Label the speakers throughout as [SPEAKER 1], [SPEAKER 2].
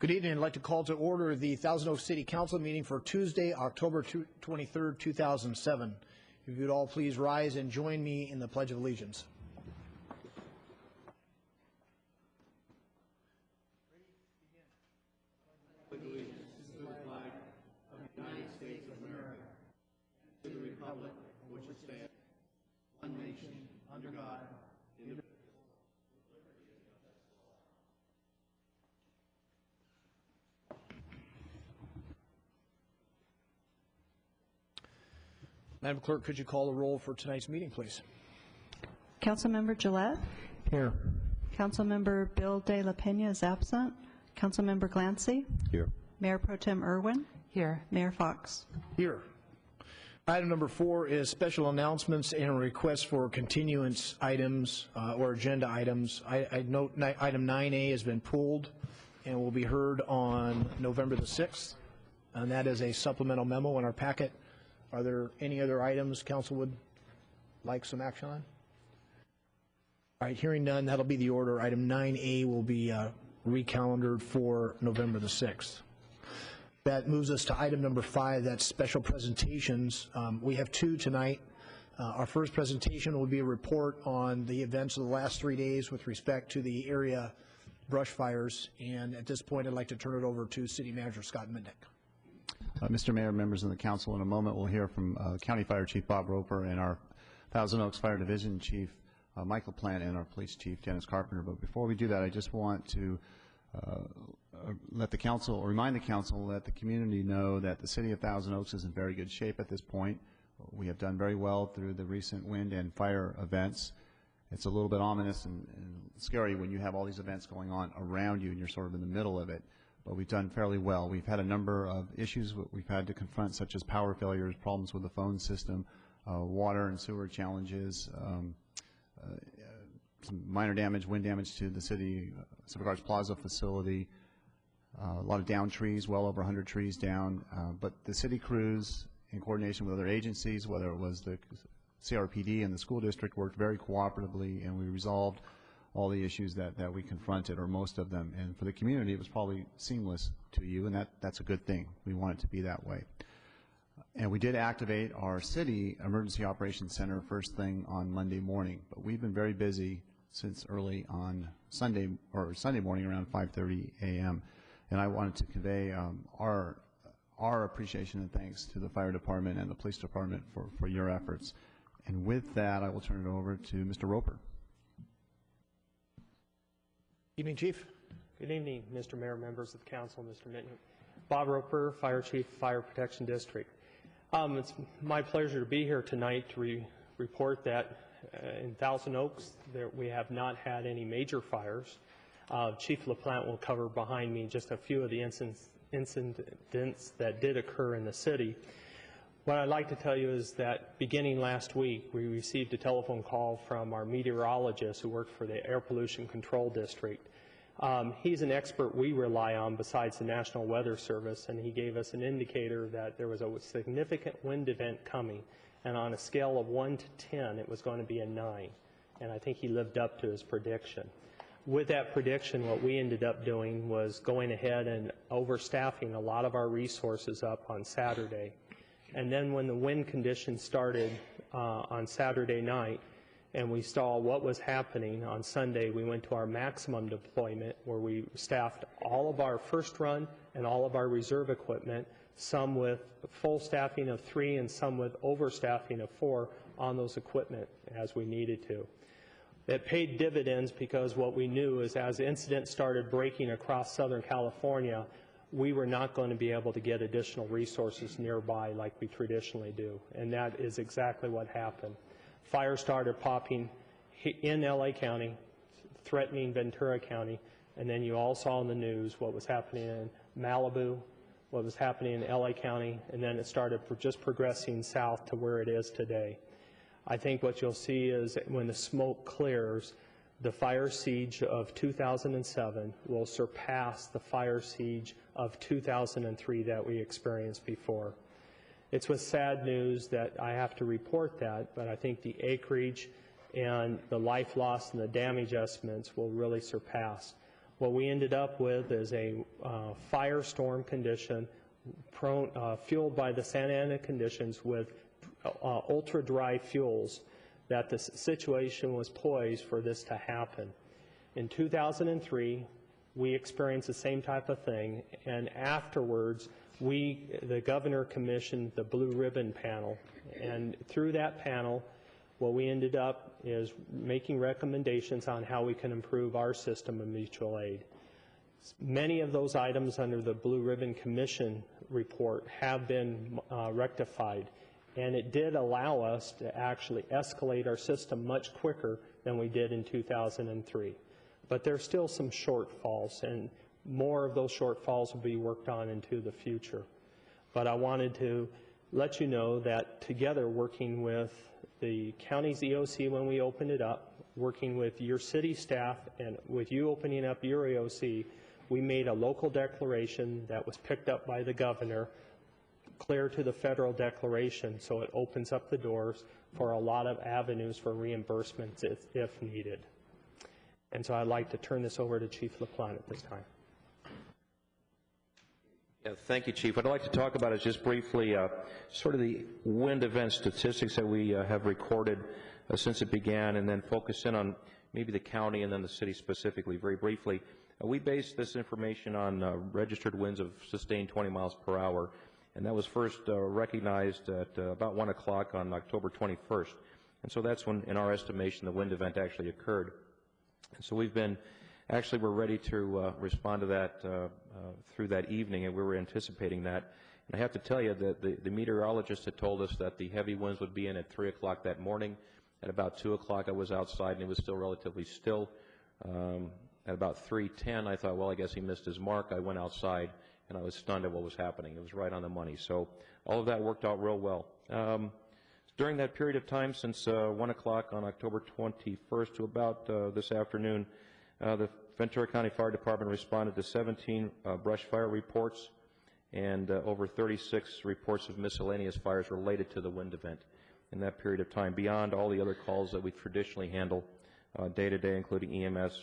[SPEAKER 1] Good evening. I'd like to call to order the Thousand Oaks City Council meeting for Tuesday, October 23rd, 2007. If you'd all please rise and join me in the Pledge of Allegiance.
[SPEAKER 2] Allegiance to the flag of the United States of America, to the republic for which it stands, one nation, under God, indivisible.
[SPEAKER 1] Madam Clerk, could you call the roll for tonight's meeting, please?
[SPEAKER 3] Councilmember Gillette?
[SPEAKER 1] Here.
[SPEAKER 3] Councilmember Bill De La Pena is absent. Councilmember Glancy?
[SPEAKER 4] Here.
[SPEAKER 3] Mayor Pro Tem Irwin? Here. Mayor Fox?
[SPEAKER 1] Here. Item number 4 is special announcements and requests for continuance items or agenda items. I note item 9A has been pulled and will be heard on November the 6th, and that is a supplemental memo in our packet. Are there any other items council would like some action on? All right, hearing none, that'll be the order. Item 9A will be recalendared for November the 6th. That moves us to item number 5, that's special presentations. We have 2 tonight. Our first presentation will be a report on the events of the last 3 days with respect to the area brush fires. And at this point, I'd like to turn it over to City Manager Scott Mitnick.
[SPEAKER 4] Mr. Mayor, members of the council, in a moment we'll hear from County Fire Chief Bob Roper and our Thousand Oaks Fire Division Chief Michael Plant and our Police Chief Dennis Carpenter. But before we do that, I just want to let the council, or remind the council, let the community know that the city of Thousand Oaks is in very good shape at this point. We have done very well through the recent wind and fire events. It's a little bit ominous and scary when you have all these events going on around you and you're sort of in the middle of it. But we've done fairly well. We've had a number of issues we've had to confront, such as power failures, problems with the phone system, water and sewer challenges, some minor damage, wind damage to the city Civic Arts Plaza facility, a lot of down trees, well over 100 trees down. But the city crews, in coordination with other agencies, whether it was the CRPD and the school district, worked very cooperatively, and we resolved all the issues that we confronted, or most of them. And for the community, it was probably seamless to you, and that's a good thing. We want it to be that way. And we did activate our city emergency operations center first thing on Monday morning, but we've been very busy since early on Sunday morning around 5:30 a.m. And I wanted to convey our appreciation and thanks to the fire department and the police department for your efforts. And with that, I will turn it over to Mr. Roper.
[SPEAKER 1] Evening, Chief.
[SPEAKER 5] Good evening, Mr. Mayor, members of the council, Mr. Mitnick. Bob Roper, Fire Chief, Fire Protection District. It's my pleasure to be here tonight to report that in Thousand Oaks we have not had any major fires. Chief LaPlante will cover behind me just a few of the incidents that did occur in the city. What I'd like to tell you is that beginning last week, we received a telephone call from our meteorologist who worked for the Air Pollution Control District. He's an expert we rely on besides the National Weather Service, and he gave us an indicator that there was a significant wind event coming, and on a scale of 1 to 10, it was going to be a 9. And I think he lived up to his prediction. With that prediction, what we ended up doing was going ahead and overstaffing a lot of our resources up on Saturday. And then when the wind conditions started on Saturday night and we saw what was happening on Sunday, we went to our maximum deployment where we staffed all of our first run and all of our reserve equipment, some with full staffing of 3 and some with overstaffing of 4 on those equipment as we needed to. It paid dividends because what we knew is as incidents started breaking across Southern California, we were not going to be able to get additional resources nearby like we traditionally do, and that is exactly what happened. Fires started popping in LA County, threatening Ventura County, and then you all saw in the news what was happening in Malibu, what was happening in LA County, and then it started just progressing south to where it is today. I think what you'll see is when the smoke clears, the fire siege of 2007 will surpass the fire siege of 2003 that we experienced before. It's with sad news that I have to report that, but I think the acreage and the life loss and the damage estimates will really surpass. What we ended up with is a firestorm condition fueled by the Santa Ana conditions with ultra-dry fuels, that the situation was poised for this to happen. In 2003, we experienced the same type of thing, and afterwards, the governor commissioned the Blue Ribbon Panel, and through that panel, what we ended up is making recommendations on how we can improve our system of mutual aid. Many of those items under the Blue Ribbon Commission report have been rectified, and it did allow us to actually escalate our system much quicker than we did in 2003. But there's still some shortfalls, and more of those shortfalls will be worked on into the future. But I wanted to let you know that together, working with the county's EOC when we opened it up, working with your city staff, and with you opening up your EOC, we made a local declaration that was picked up by the governor, clear to the federal declaration, so it opens up the doors for a lot of avenues for reimbursements if needed. And so I'd like to turn this over to Chief LaPlante at this time.
[SPEAKER 6] Yeah, thank you, Chief. What I'd like to talk about is just briefly sort of the wind event statistics that we have recorded since it began, and then focus in on maybe the county and then the city specifically, very briefly. We based this information on registered winds of sustained 20 miles per hour, and that was first recognized at about 1 o'clock on October 21st. And so that's when, in our estimation, the wind event actually occurred. And so we're ready to respond to that through that evening, and we were anticipating that. And I have to tell you that the meteorologist had told us that the heavy winds would be in at 3 o'clock that morning. At about 2 o'clock, I was outside, and it was still relatively still. At about 3:10, I thought, well, I guess he missed his mark. I went outside, and I was stunned at what was happening. It was right on the money. So all of that worked out real well. During that period of time, since 1 o'clock on October 21st to about this afternoon, the Ventura County Fire Department responded to 17 brush fire reports and over 36 reports of miscellaneous fires related to the wind event in that period of time, beyond all the other calls that we traditionally handle day to day, including EMS,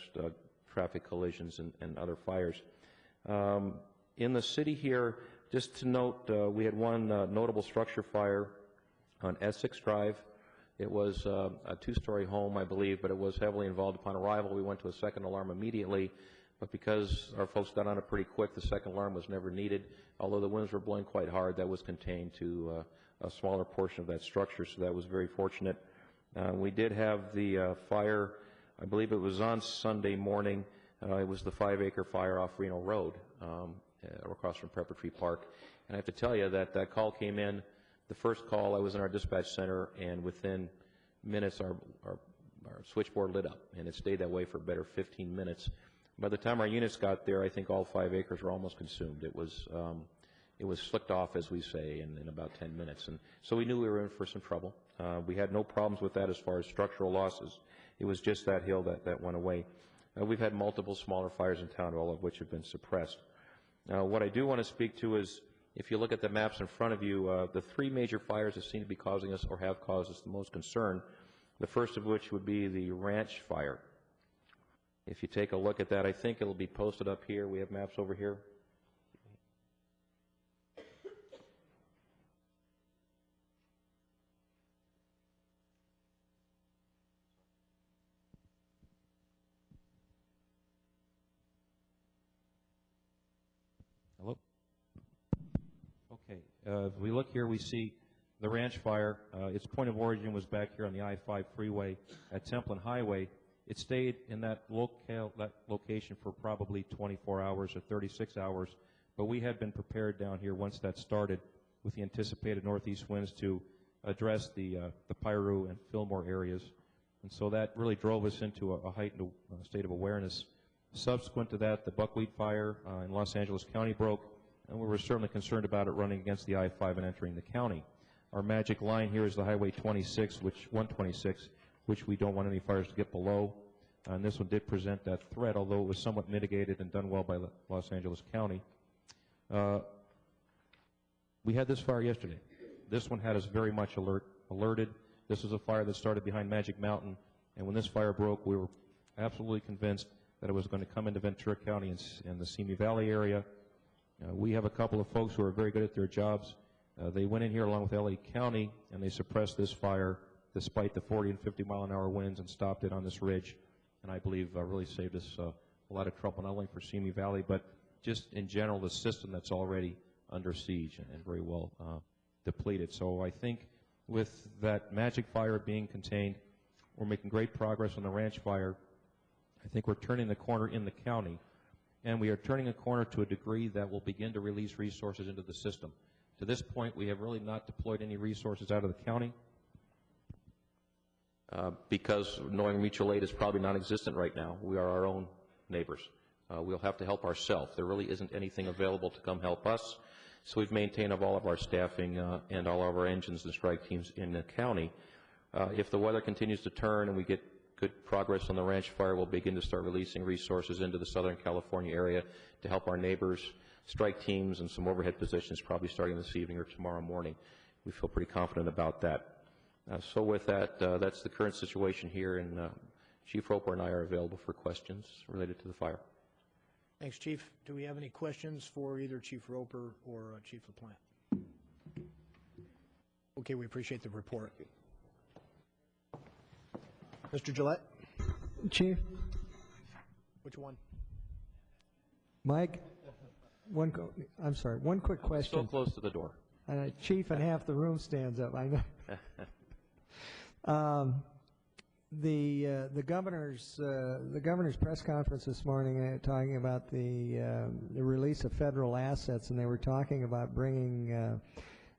[SPEAKER 6] traffic collisions, and other fires. In the city here, just to note, we had one notable structure fire on Essex Drive. It was a two-story home, I believe, but it was heavily involved upon arrival. We went to a second alarm immediately, but because our folks got on it pretty quick, the second alarm was never needed. Although the winds were blowing quite hard, that was contained to a smaller portion of that structure, so that was very fortunate. We did have the fire, I believe it was on Sunday morning. It was the 5-acre fire off Reno Road, across from Pepper Tree Park. And I have to tell you that that call came in. The first call, I was in our dispatch center, and within minutes our switchboard lit up, and it stayed that way for a better 15 minutes. By the time our units got there, I think all 5 acres were almost consumed. It was slicked off, as we say, in about 10 minutes. And so we knew we were in for some trouble. We had no problems with that as far as structural losses. It was just that hill that went away. We've had multiple smaller fires in town, all of which have been suppressed. What I do want to speak to is, if you look at the maps in front of you, the three major fires that seem to be causing us or have caused us the most concern, the first of which would be the ranch fire. If you take a look at that, I think it'll be posted up here. We have maps over here. Hello? Okay. If we look here, we see the ranch fire. Its point of origin was back here on the I-5 freeway at Templin Highway. It stayed in that location for probably 24 hours or 36 hours, but we had been prepared down here once that started with the anticipated northeast winds to address the Piru and Fillmore areas. And so that really drove us into a heightened state of awareness. Subsequent to that, the buckwheat fire in Los Angeles County broke, and we were certainly concerned about it running against the I-5 and entering the county. Our magic line here is the Highway 126, which we don't want any fires to get below. And this one did present that threat, although it was somewhat mitigated and done well by Los Angeles County. We had this fire yesterday. This one had us very much alerted. This was a fire that started behind Magic Mountain, and when this fire broke, we were absolutely convinced that it was going to come into Ventura County and the Simi Valley area. We have a couple of folks who are very good at their jobs. They went in here along with LA County, and they suppressed this fire despite the 40 and 50 mile an hour winds and stopped it on this ridge, and I believe really saved us a lot of trouble, not only for Simi Valley, but just in general the system that's already under siege and very well depleted. So I think with that magic fire being contained, we're making great progress on the ranch fire. I think we're turning the corner in the county, and we are turning a corner to a degree that will begin to release resources into the system. To this point, we have really not deployed any resources out of the county because knowing mutual aid is probably non-existent right now. We are our own neighbors. We'll have to help ourselves. There really isn't anything available to come help us. So we've maintained all of our staffing and all of our engines and strike teams in the county. If the weather continues to turn and we get good progress on the ranch fire, we'll begin to start releasing resources into the Southern California area to help our neighbors, strike teams, and some overhead positions probably starting this evening or tomorrow morning. We feel pretty confident about that. So with that, that's the current situation here, and Chief Roper and I are available for questions related to the fire.
[SPEAKER 1] Thanks, Chief. Do we have any questions for either Chief Roper or Chief LaPlante? Okay, we appreciate the report. Mr. Gillette?
[SPEAKER 7] Chief?
[SPEAKER 1] Which one?
[SPEAKER 7] Mike? I'm sorry, one quick question.
[SPEAKER 6] So close to the door.
[SPEAKER 7] Chief, and half the room stands up, I know. The governor's press conference this morning talking about the release of federal assets, and they were talking about bringing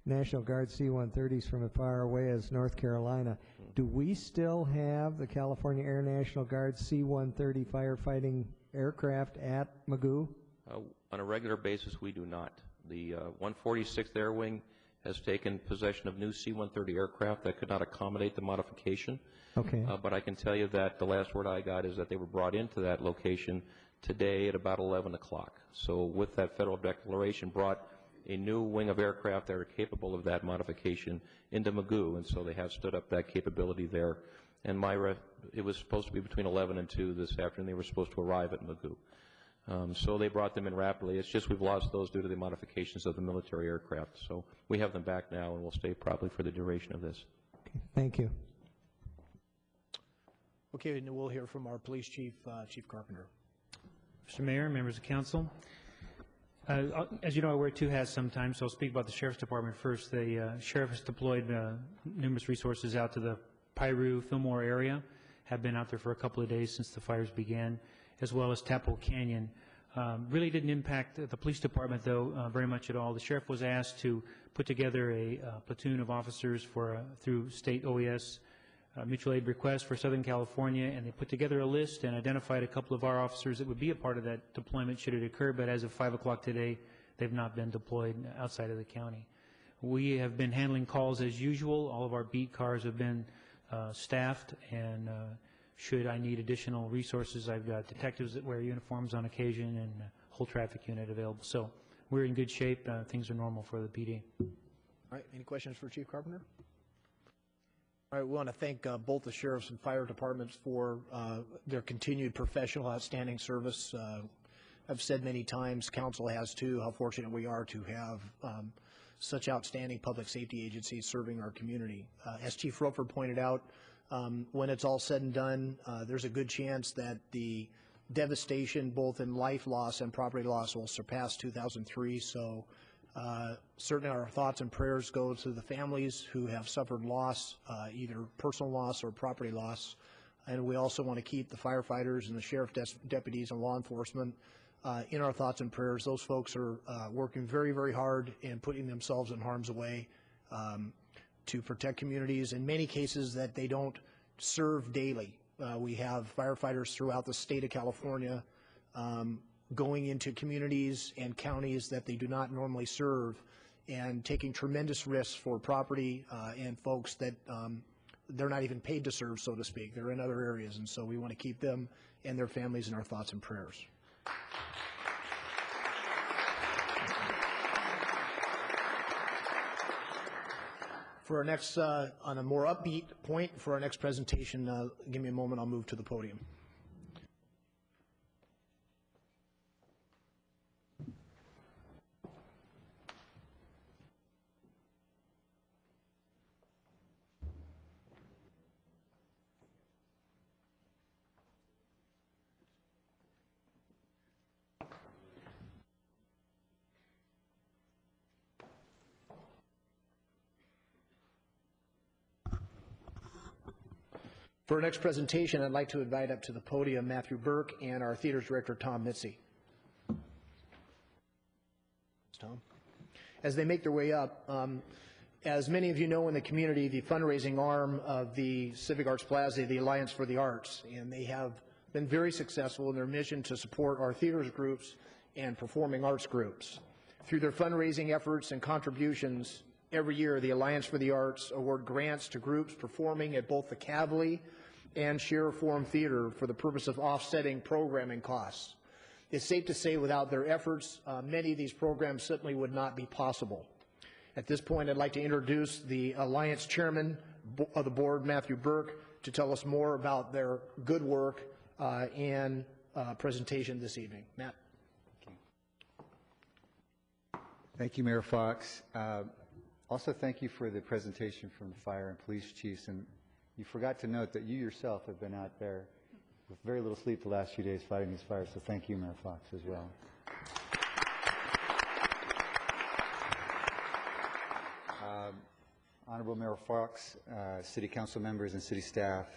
[SPEAKER 7] National Guard C-130s from as far away as North Carolina. Do we still have the California Air National Guard C-130 firefighting aircraft at Magoo?
[SPEAKER 6] On a regular basis, we do not. The 146th Air Wing has taken possession of new C-130 aircraft that could not accommodate the modification.
[SPEAKER 7] Okay.
[SPEAKER 6] But I can tell you that the last word I got is that they were brought into that location today at about 11 o'clock. So with that federal declaration brought a new wing of aircraft that are capable of that modification into Magoo, and so they have stood up that capability there. And it was supposed to be between 11 and 2 this afternoon. They were supposed to arrive at Magoo. So they brought them in rapidly. It's just we've lost those due to the modifications of the military aircraft. So we have them back now, and we'll stay probably for the duration of this.
[SPEAKER 7] Okay, thank you.
[SPEAKER 1] Okay, and we'll hear from our police chief, Chief Carpenter.
[SPEAKER 8] Mr. Mayor, members of council. As you know, I wear two hats sometimes, so I'll speak about the Sheriff's Department first. The Sheriff has deployed numerous resources out to the Piru, Fillmore area, have been out there for a couple of days since the fires began, as well as Tapo Canyon. Really didn't impact the police department, though, very much at all. The sheriff was asked to put together a platoon of officers through state OES mutual aid request for Southern California, and they put together a list and identified a couple of our officers that would be a part of that deployment should it occur, but as of 5 o'clock today, they've not been deployed outside of the county. We have been handling calls as usual. All of our beat cars have been staffed, and should I need additional resources, I've got detectives that wear uniforms on occasion and a whole traffic unit available. So we're in good shape. Things are normal for the PD.
[SPEAKER 1] All right, any questions for Chief Carpenter? All right, we want to thank both the sheriffs and fire departments for their continued professional, outstanding service. I've said many times, council has too, how fortunate we are to have such outstanding public safety agencies serving our community. As Chief Roper pointed out, when it's all said and done, there's a good chance that the devastation both in life loss and property loss will surpass 2003. So certainly our thoughts and prayers go to the families who have suffered loss, either personal loss or property loss. And we also want to keep the firefighters and the sheriff deputies and law enforcement in our thoughts and prayers. Those folks are working very, very hard and putting themselves in harm's way to protect communities, in many cases that they don't serve daily. We have firefighters throughout the state of California going into communities and counties that they do not normally serve and taking tremendous risks for property and folks that they're not even paid to serve, so to speak. They're in other areas, and so we want to keep them and their families in our thoughts and prayers. For our next, on a more upbeat point, for our next presentation, give me a moment, I'll move to the podium. For our next presentation, I'd like to invite up to the podium Matthew Burke and our theater's director, Tom Mitzi. Tom. As they make their way up, as many of you know in the community, the fundraising arm of the Civic Arts Plaza, the Alliance for the Arts, and they have been very successful in their mission to support our theaters groups and performing arts groups. Through their fundraising efforts and contributions, every year the Alliance for the Arts award grants to groups performing at both the Kavli and Sheriff Forum Theater for the purpose of offsetting programming costs. It's safe to say without their efforts, many of these programs simply would not be possible. At this point, I'd like to introduce the Alliance Chairman of the Board, Matthew Burke, to tell us more about their good work and presentation this evening. Matt.
[SPEAKER 9] Thank you, Mayor Fox. Also, thank you for the presentation from the fire and police chiefs. And you forgot to note that you yourself have been out there with very little sleep the last few days fighting these fires. So thank you, Mayor Fox, as well. Honorable Mayor Fox, City Council members and City staff,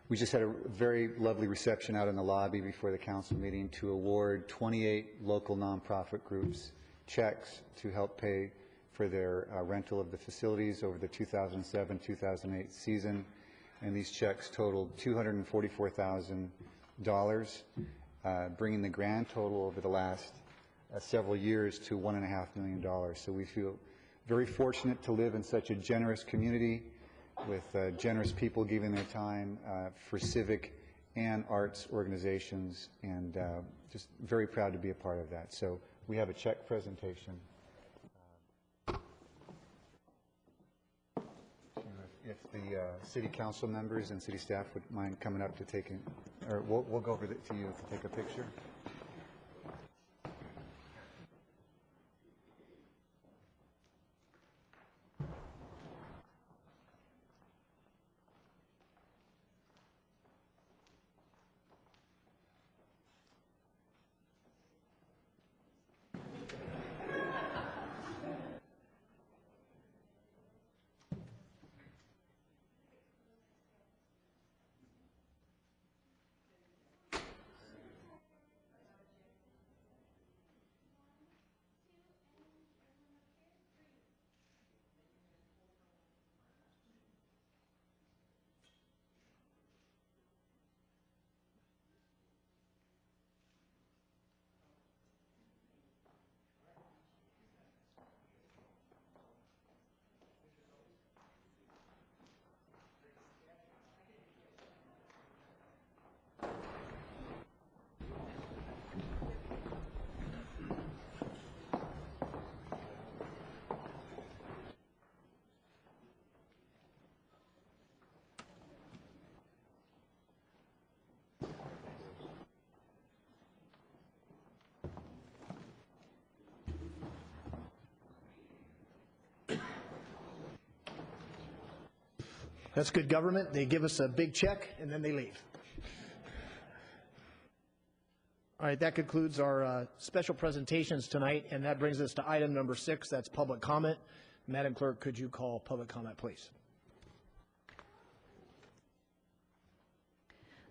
[SPEAKER 9] we just had a very lovely reception out in the lobby before the council meeting to award 28 local nonprofit groups checks to help pay for their rental of the facilities over the 2007-2008 season, and these checks totaled $244,000, bringing the grand total over the last several years to $1.5 million. So we feel very fortunate to live in such a generous community with generous people giving their time for civic and arts organizations, and just very proud to be a part of that. So we have a check presentation. If the city council members and city staff would mind coming up to take it, or we'll go over to you to take a picture.
[SPEAKER 1] That's good government. They give us a big check and then they leave. All right, that concludes our special presentations tonight, and that brings us to item number 6, that's public comment. Madam Clerk, could you call public comment, please?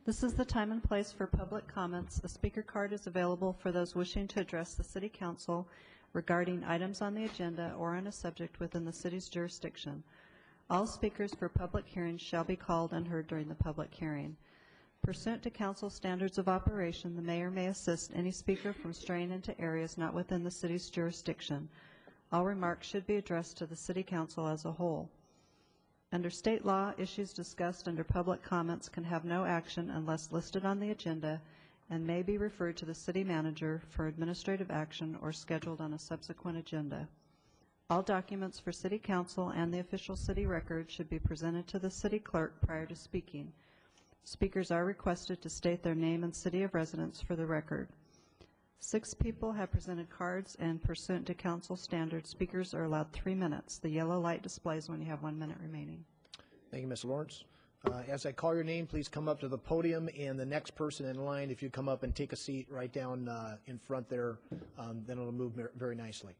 [SPEAKER 3] This is the time and place for public comments. A speaker card is available for those wishing to address the City Council regarding items on the agenda or on a subject within the city's jurisdiction. All speakers for public hearings shall be called and heard during the public hearing. Pursuant to council standards of operation, the mayor may assist any speaker from straying into areas not within the city's jurisdiction. All remarks should be addressed to the City Council as a whole. Under state law, issues discussed under public comments can have no action unless listed on the agenda and may be referred to the city manager for administrative action or scheduled on a subsequent agenda. All documents for City Council and the official city record should be presented to the city clerk prior to speaking. Speakers are requested to state their name and city of residence for the record. 6 people have presented cards, and pursuant to council standards, speakers are allowed 3 minutes. The yellow light displays when you have 1 minute remaining.
[SPEAKER 1] Thank you, Ms. Lawrence. As I call your name, please come up to the podium, and the next person in line, if you come up and take a seat right down in front there, then it'll move very nicely.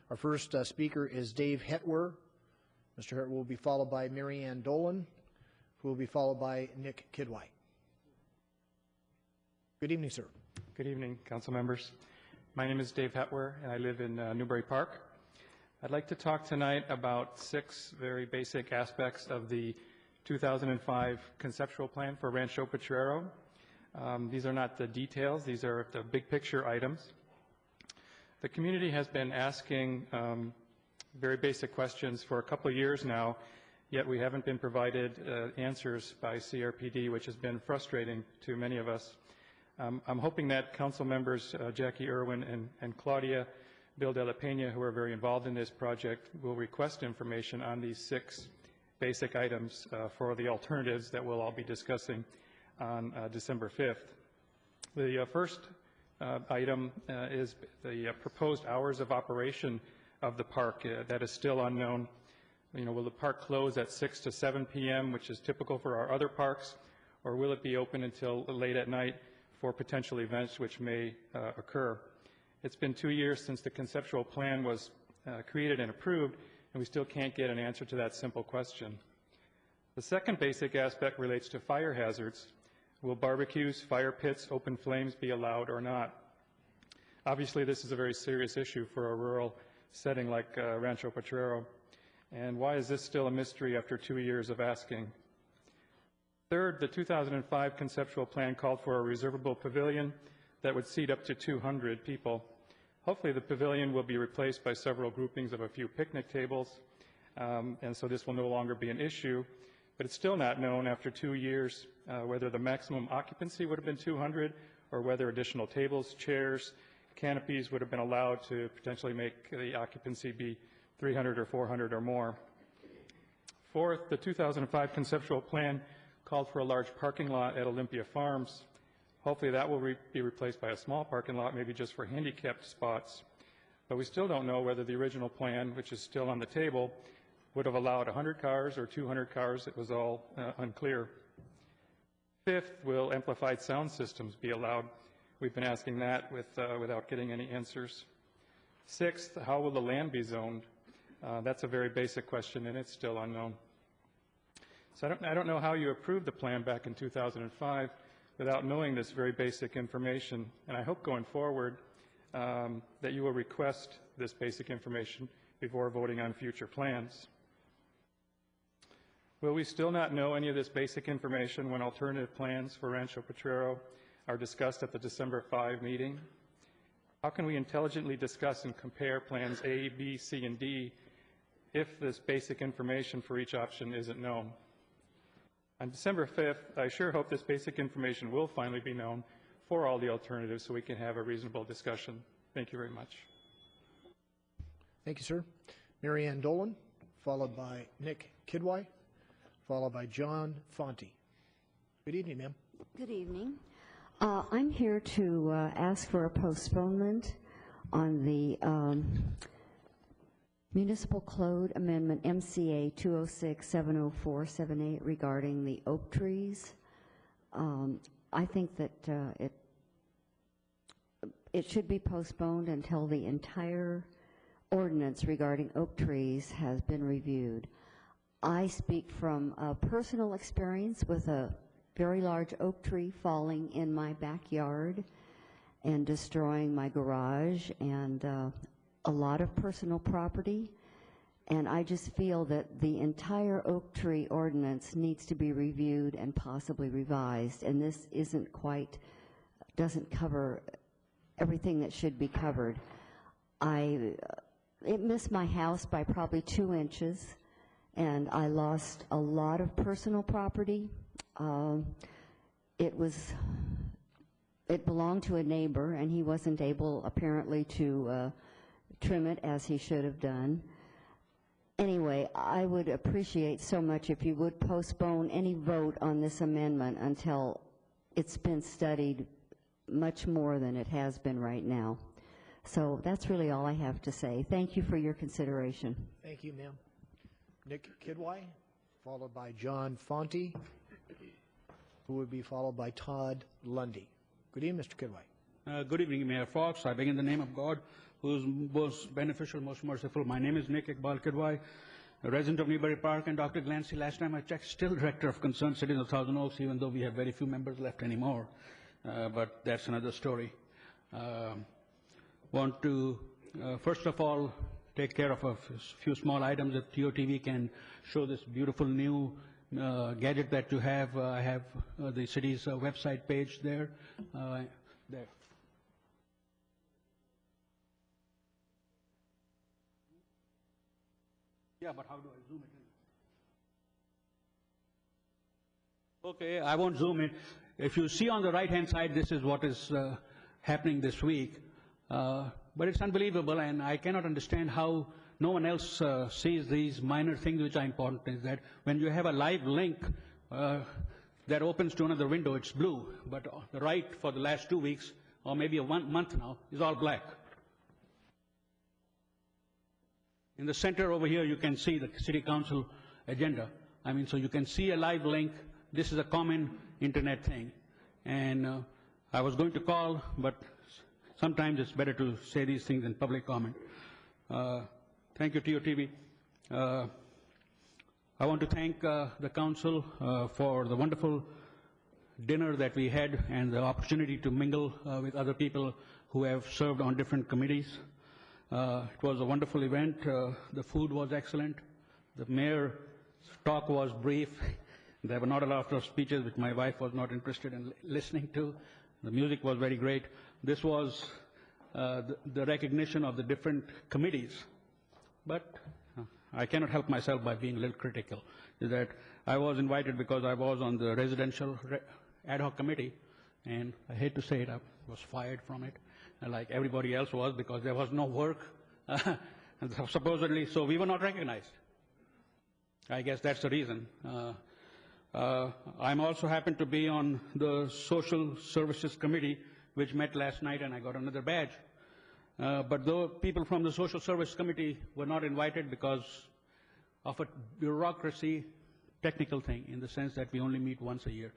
[SPEAKER 1] Our first speaker is Dave Hetwer. Mr. Hetwer will be followed by Mary Ann Dolan, who will be followed by Nick Kidwai. Good evening, sir.
[SPEAKER 10] Good evening, council members. My name is Dave Hetwer, and I live in Newbury Park. I'd like to talk tonight about 6 very basic aspects of the 2005 conceptual plan for Rancho Potrero. These are not the details, these are the big picture items. The community has been asking very basic questions for a couple of years now, yet we haven't been provided answers by CRPD, which has been frustrating to many of us. I'm hoping that council members Jackie Irwin and Claudia Bill de la Pena, who are very involved in this project, will request information on these 6 basic items for the alternatives that we'll all be discussing on December 5th. The first item is the proposed hours of operation of the park. That is still unknown. Will the park close at 6 to 7 p.m., which is typical for our other parks, or will it be open until late at night for potential events which may occur? It's been 2 years since the conceptual plan was created and approved, and we still can't get an answer to that simple question. The second basic aspect relates to fire hazards. Will barbecues, fire pits, open flames be allowed or not? Obviously, this is a very serious issue for a rural setting like Rancho Potrero. And why is this still a mystery after 2 years of asking? Third, the 2005 conceptual plan called for a reservable pavilion that would seat up to 200 people. Hopefully the pavilion will be replaced by several groupings of a few picnic tables, and so this will no longer be an issue. But it's still not known after 2 years whether the maximum occupancy would have been 200 or whether additional tables, chairs, canopies would have been allowed to potentially make the occupancy be 300 or 400 or more. Fourth, the 2005 conceptual plan called for a large parking lot at Olympia Farms. Hopefully that will be replaced by a small parking lot, maybe just for handicapped spots. But we still don't know whether the original plan, which is still on the table, would have allowed 100 cars or 200 cars. It was all unclear. Fifth, will amplified sound systems be allowed? We've been asking that without getting any answers. Sixth, how will the land be zoned? That's a very basic question, and it's still unknown. So I don't know how you approved the plan back in 2005 without knowing this very basic information, and I hope going forward that you will request this basic information before voting on future plans. Will we still not know any of this basic information when alternative plans for Rancho Potrero are discussed at the December 5 meeting? How can we intelligently discuss and compare plans A, B, C, and D if this basic information for each option isn't known? On December 5th, I sure hope this basic information will finally be known for all the alternatives so we can have a reasonable discussion. Thank you very much.
[SPEAKER 1] Thank you, sir. Mary Ann Dolan, followed by Nick Kidwai, followed by John Fonte. Good evening, ma'am.
[SPEAKER 11] Good evening. I'm here to ask for a postponement on the Municipal Code Amendment MCA 206-70478 regarding the oak trees. I think that it should be postponed until the entire ordinance regarding oak trees has been reviewed. I speak from personal experience with a very large oak tree falling in my backyard and destroying my garage and a lot of personal property, and I just feel that the entire oak tree ordinance needs to be reviewed and possibly revised, and this doesn't cover everything that should be covered. It missed my house by probably 2 inches, and I lost a lot of personal property. It belonged to a neighbor, and he wasn't able apparently to trim it as he should have done. Anyway, I would appreciate so much if you would postpone any vote on this amendment until it's been studied much more than it has been right now. So that's really all I have to say. Thank you for your consideration.
[SPEAKER 1] Thank you, ma'am. Nick Kidwai, followed by John Fonte, who would be followed by Todd Lundy. Good evening, Mr. Kidwai.
[SPEAKER 12] Good evening, Mayor Fox. I begin in the name of God, who is most beneficial, most merciful. My name is Nick Iqbal Kidwai. a resident of Newbury Park, and Dr. Glancy, last time I checked, still Director of Concerned Cities of Thousand Oaks, even though we have very few members left anymore. But that's another story. Want to, first of all, take care of a few small items. If TOTV can show this beautiful new gadget that you have. I have the city's website page there. There. Yeah, but how do I zoom it in? Okay, I won't zoom in. If you see on the right-hand side, this is what is happening this week. But it's unbelievable, and I cannot understand how no one else sees these minor things which are important, is that when you have a live link that opens to another window, it's blue, but the right for the last 2 weeks, or maybe a month now, is all black. In the center over here, you can see the City Council agenda. I mean, so you can see a live link. This is a common internet thing. And I was going to call, but sometimes it's better to say these things in public comment. Thank you, TOTV. I want to thank the council for the wonderful dinner that we had and the opportunity to mingle with other people who have served on different committees. It was a wonderful event. The food was excellent. The mayor's talk was brief. There were not a lot of speeches which my wife was not interested in listening to. The music was very great. This was the recognition of the different committees. But I cannot help myself by being a little critical. Is that I was invited because I was on the residential ad hoc committee, and I hate to say it, I was fired from it, like everybody else was, because there was no work, and supposedly, so we were not recognized. I guess that's the reason. I'm also happened to be on the Social Services Committee, which met last night, and I got another badge. But though people from the Social Service Committee were not invited because of a bureaucracy technical thing, in the sense that we only meet once a year.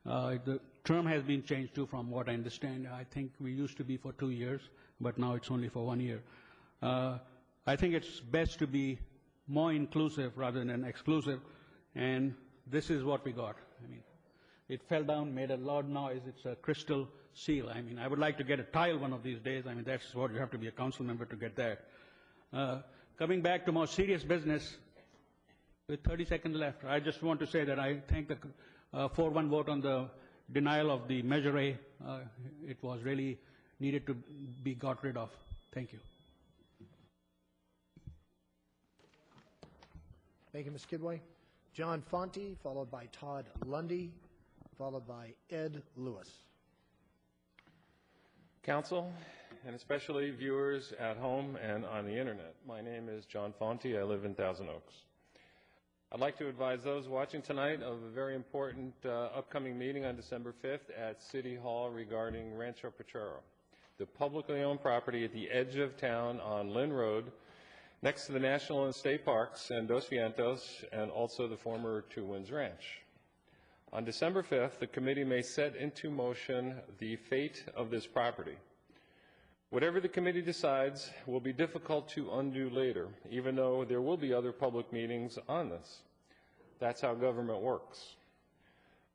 [SPEAKER 12] The term has been changed too, from what I understand. I think we used to be for 2 years, but now it's only for 1 year. I think it's best to be more inclusive rather than exclusive, and this is what we got. I mean, it fell down, made a loud noise. It's a crystal seal. I mean, I would like to get a tile one of these days. I mean, that's what you have to be a council member to get that. Coming back to more serious business, with 30 seconds left, I just want to say that I thank the 4-1 vote on the denial of the Measure A. It was really needed to be got rid of. Thank you.
[SPEAKER 1] Thank you, Ms. Kidway. John Fonte, followed by Todd Lundy, followed by Ed Lewis.
[SPEAKER 13] Council, and especially viewers at home and on the internet. My name is John Fonte. I live in Thousand Oaks. I'd like to advise those watching tonight of a very important upcoming meeting on December 5th at City Hall regarding Rancho Potrero, the publicly owned property at the edge of town on Lynn Road, next to the National and State Parks and Dos Vientos, and also the former Two Winds Ranch. On December 5th, the committee may set into motion the fate of this property. Whatever the committee decides will be difficult to undo later, even though there will be other public meetings on this. That's how government works.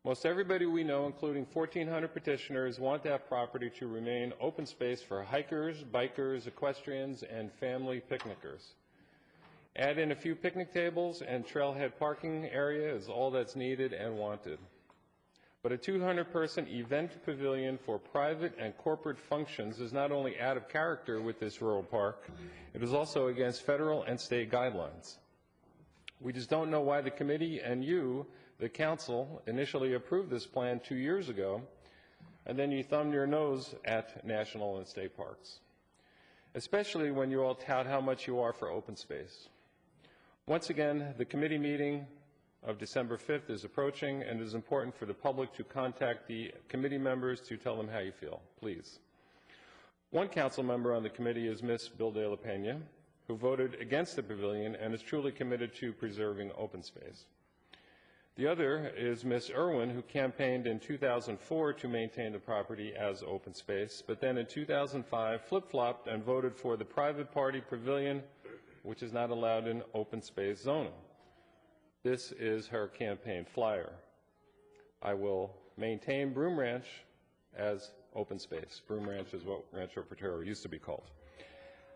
[SPEAKER 13] Most everybody we know, including 1,400 petitioners, want that property to remain open space for hikers, bikers, equestrians, and family picnickers. Add in a few picnic tables and trailhead parking area is all that's needed and wanted. But a 200-person event pavilion for private and corporate functions is not only out of character with this rural park, it is also against federal and state guidelines. We just don't know why the committee and you, the council, initially approved this plan 2 years ago, and then you thumbed your nose at national and state parks, especially when you all tout how much you are for open space. Once again, the committee meeting of December 5th is approaching, and it is important for the public to contact the committee members to tell them how you feel, please. One council member on the committee is Ms. Bill de la Pena, who voted against the pavilion and is truly committed to preserving open space. The other is Ms. Irwin, who campaigned in 2004 to maintain the property as open space, but then in 2005 flip-flopped and voted for the private party pavilion which is not allowed in open space zoning. This is her campaign flyer. I will maintain Broom Ranch as open space. Broom Ranch is what Rancho Portero used to be called.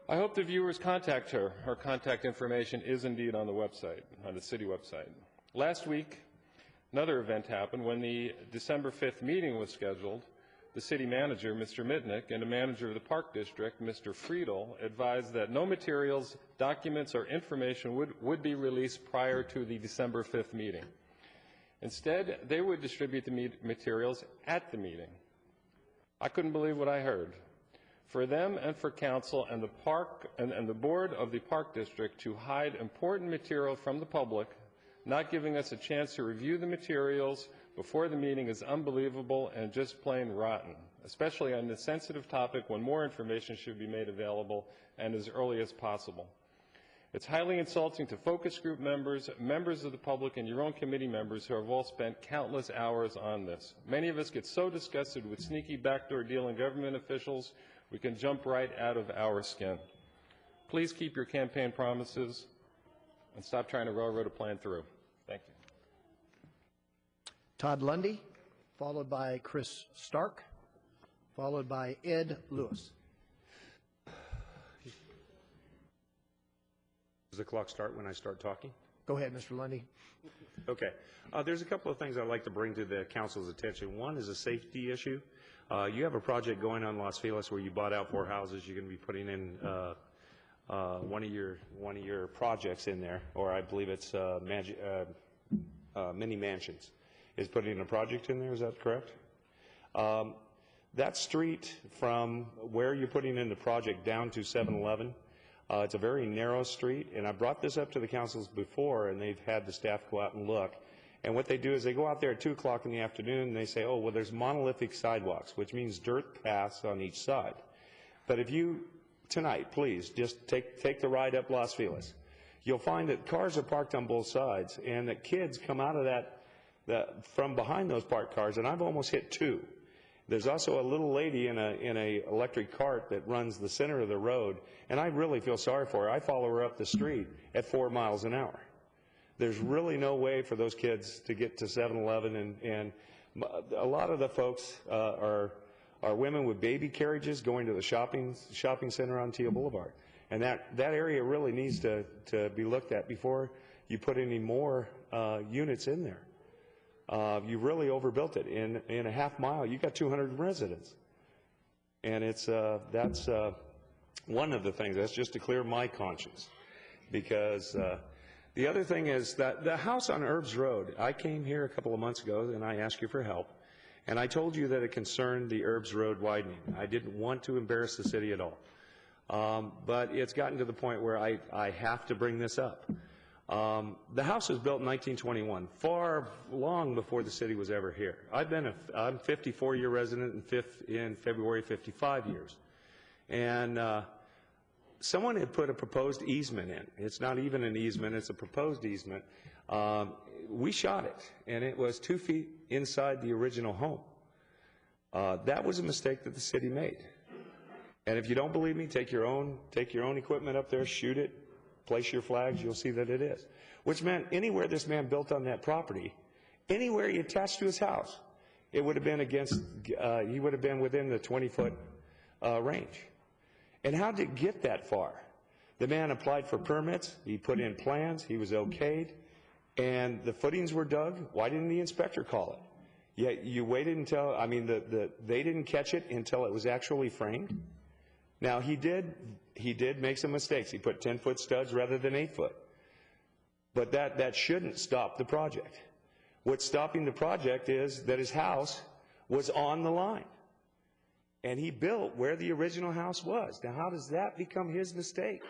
[SPEAKER 13] I hope the viewers contact her. Her contact information is indeed on the website, on the city website. Last week, another event happened. When the December 5th meeting was scheduled, the city manager, Mr. Mitnick, and the manager of the Park District, Mr. Friedel, advised that no materials, documents, or information would be released prior to the December 5th meeting. Instead, they would distribute the materials at the meeting. I couldn't believe what I heard. For them and for council and the park and the board of the Park District to hide important material from the public, not giving us a chance to review the materials before the meeting, is unbelievable and just plain rotten, especially on this sensitive topic when more information should be made available and as early as possible. It's highly insulting to focus group members, members of the public, and your own committee members who have all spent countless hours on this. Many of us get so disgusted with sneaky backdoor dealing government officials, we can jump right out of our skin. Please keep your campaign promises and stop trying to railroad a plan through. Thank you.
[SPEAKER 1] Todd Lundy, followed by Chris Stark, followed by Ed Lewis.
[SPEAKER 14] Does the clock start when I start talking?
[SPEAKER 1] Go ahead, Mr. Lundy.
[SPEAKER 14] Okay. There's a couple of things I'd like to bring to the council's attention. One is a safety issue. You have a project going on in Los Feliz where you bought out 4 houses. You're going to be putting in one of your projects in there, or I believe it's mini mansions, is putting a project in there. Is that correct? That street from where you're putting in the project down to 7-Eleven, it's a very narrow street, and I brought this up to the councils before, and they've had the staff go out and look. And what they do is they go out there at 2 o'clock in the afternoon, and they say, oh, well, there's monolithic sidewalks, which means dirt paths on each side. But if you, tonight, please, just take the ride up Los Feliz, you'll find that cars are parked on both sides, and that kids come out of that from behind those parked cars, and I've almost hit 2. There's also a little lady in a electric cart that runs the center of the road, and I really feel sorry for her. I follow her up the street at 4 miles an hour. There's really no way for those kids to get to 7-Eleven, and a lot of the folks are women with baby carriages going to the shopping center on Tia Boulevard, and that area really needs to be looked at before you put any more units in there. You really overbuilt it. In a half mile, you got 200 residents. And that's one of the things. That's just to clear my conscience. Because the other thing is that the house on Herbs Road, I came here a couple of months ago and I asked you for help. And I told you that it concerned the Herbs Road widening. I didn't want to embarrass the city at all. But it's gotten to the point where I have to bring this up. The house was built in 1921, long before the city was ever here. I'm 54-year resident in February, 55 years. And someone had put a proposed easement in. It's not even an easement, it's a proposed easement. We shot it, and it was 2 feet inside the original home. That was a mistake that the city made. And if you don't believe me, take your own equipment up there, shoot it, place your flags, you'll see that it is. Which meant anywhere this man built on that property, anywhere he attached to his house, it would have been he would have been within the 20-foot range. And how did it get that far? The man applied for permits, he put in plans, he was okayed, and the footings were dug. Why didn't the inspector call it? Yeah, you waited until, they didn't catch it until it was actually framed. Now, he did make some mistakes. He put 10-foot studs rather than 8-foot. But that shouldn't stop the project. What's stopping the project is that his house was on the line. And he built where the original house was. Now, how does that become his mistake?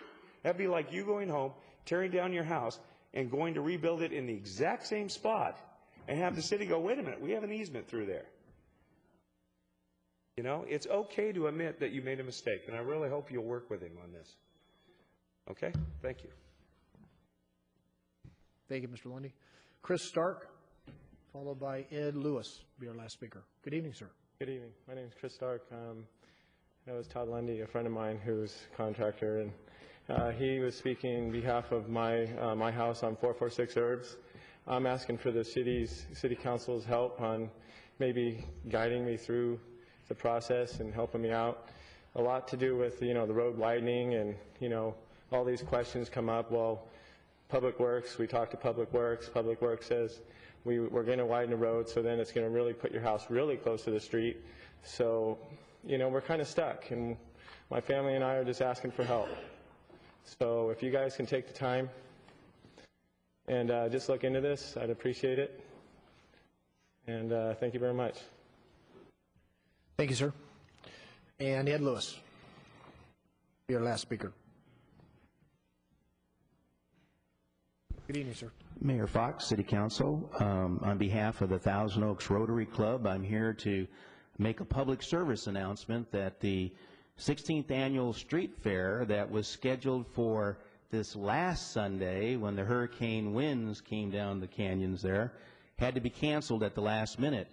[SPEAKER 14] That'd be like you going home, tearing down your house, and going to rebuild it in the exact same spot, and have the city go, wait a minute, we have an easement through there. You know, it's okay to admit that you made a mistake, and I really hope you'll work with him on this. Okay? Thank you.
[SPEAKER 1] Thank you, Mr. Lundy. Chris Stark, followed by Ed Lewis, will be our last speaker. Good evening, sir.
[SPEAKER 5] Good evening. My name is Chris Stark. I was Todd Lundy, a friend of mine who's a contractor, and
[SPEAKER 15] He was speaking on behalf of my house on 446 Herbs. I'm asking for the city council's help on maybe guiding me through the process and helping me out. A lot to do with, the road widening and, all these questions come up. Well, Public Works, we talked to Public Works. Public Works says we're going to widen the road, so then it's going to really put your house really close to the street. So, we're kind of stuck, and my family and I are just asking for help. So if you guys can take the time and just look into this, I'd appreciate it. And thank you very much.
[SPEAKER 1] Thank you, sir. And Ed Lewis, your last speaker. Good evening, sir.
[SPEAKER 16] Mayor Fox, City Council, on behalf of the Thousand Oaks Rotary Club, I'm here to make a public service announcement that the 16th Annual Street Fair that was scheduled for this last Sunday when the hurricane winds came down the canyons there had to be canceled at the last minute.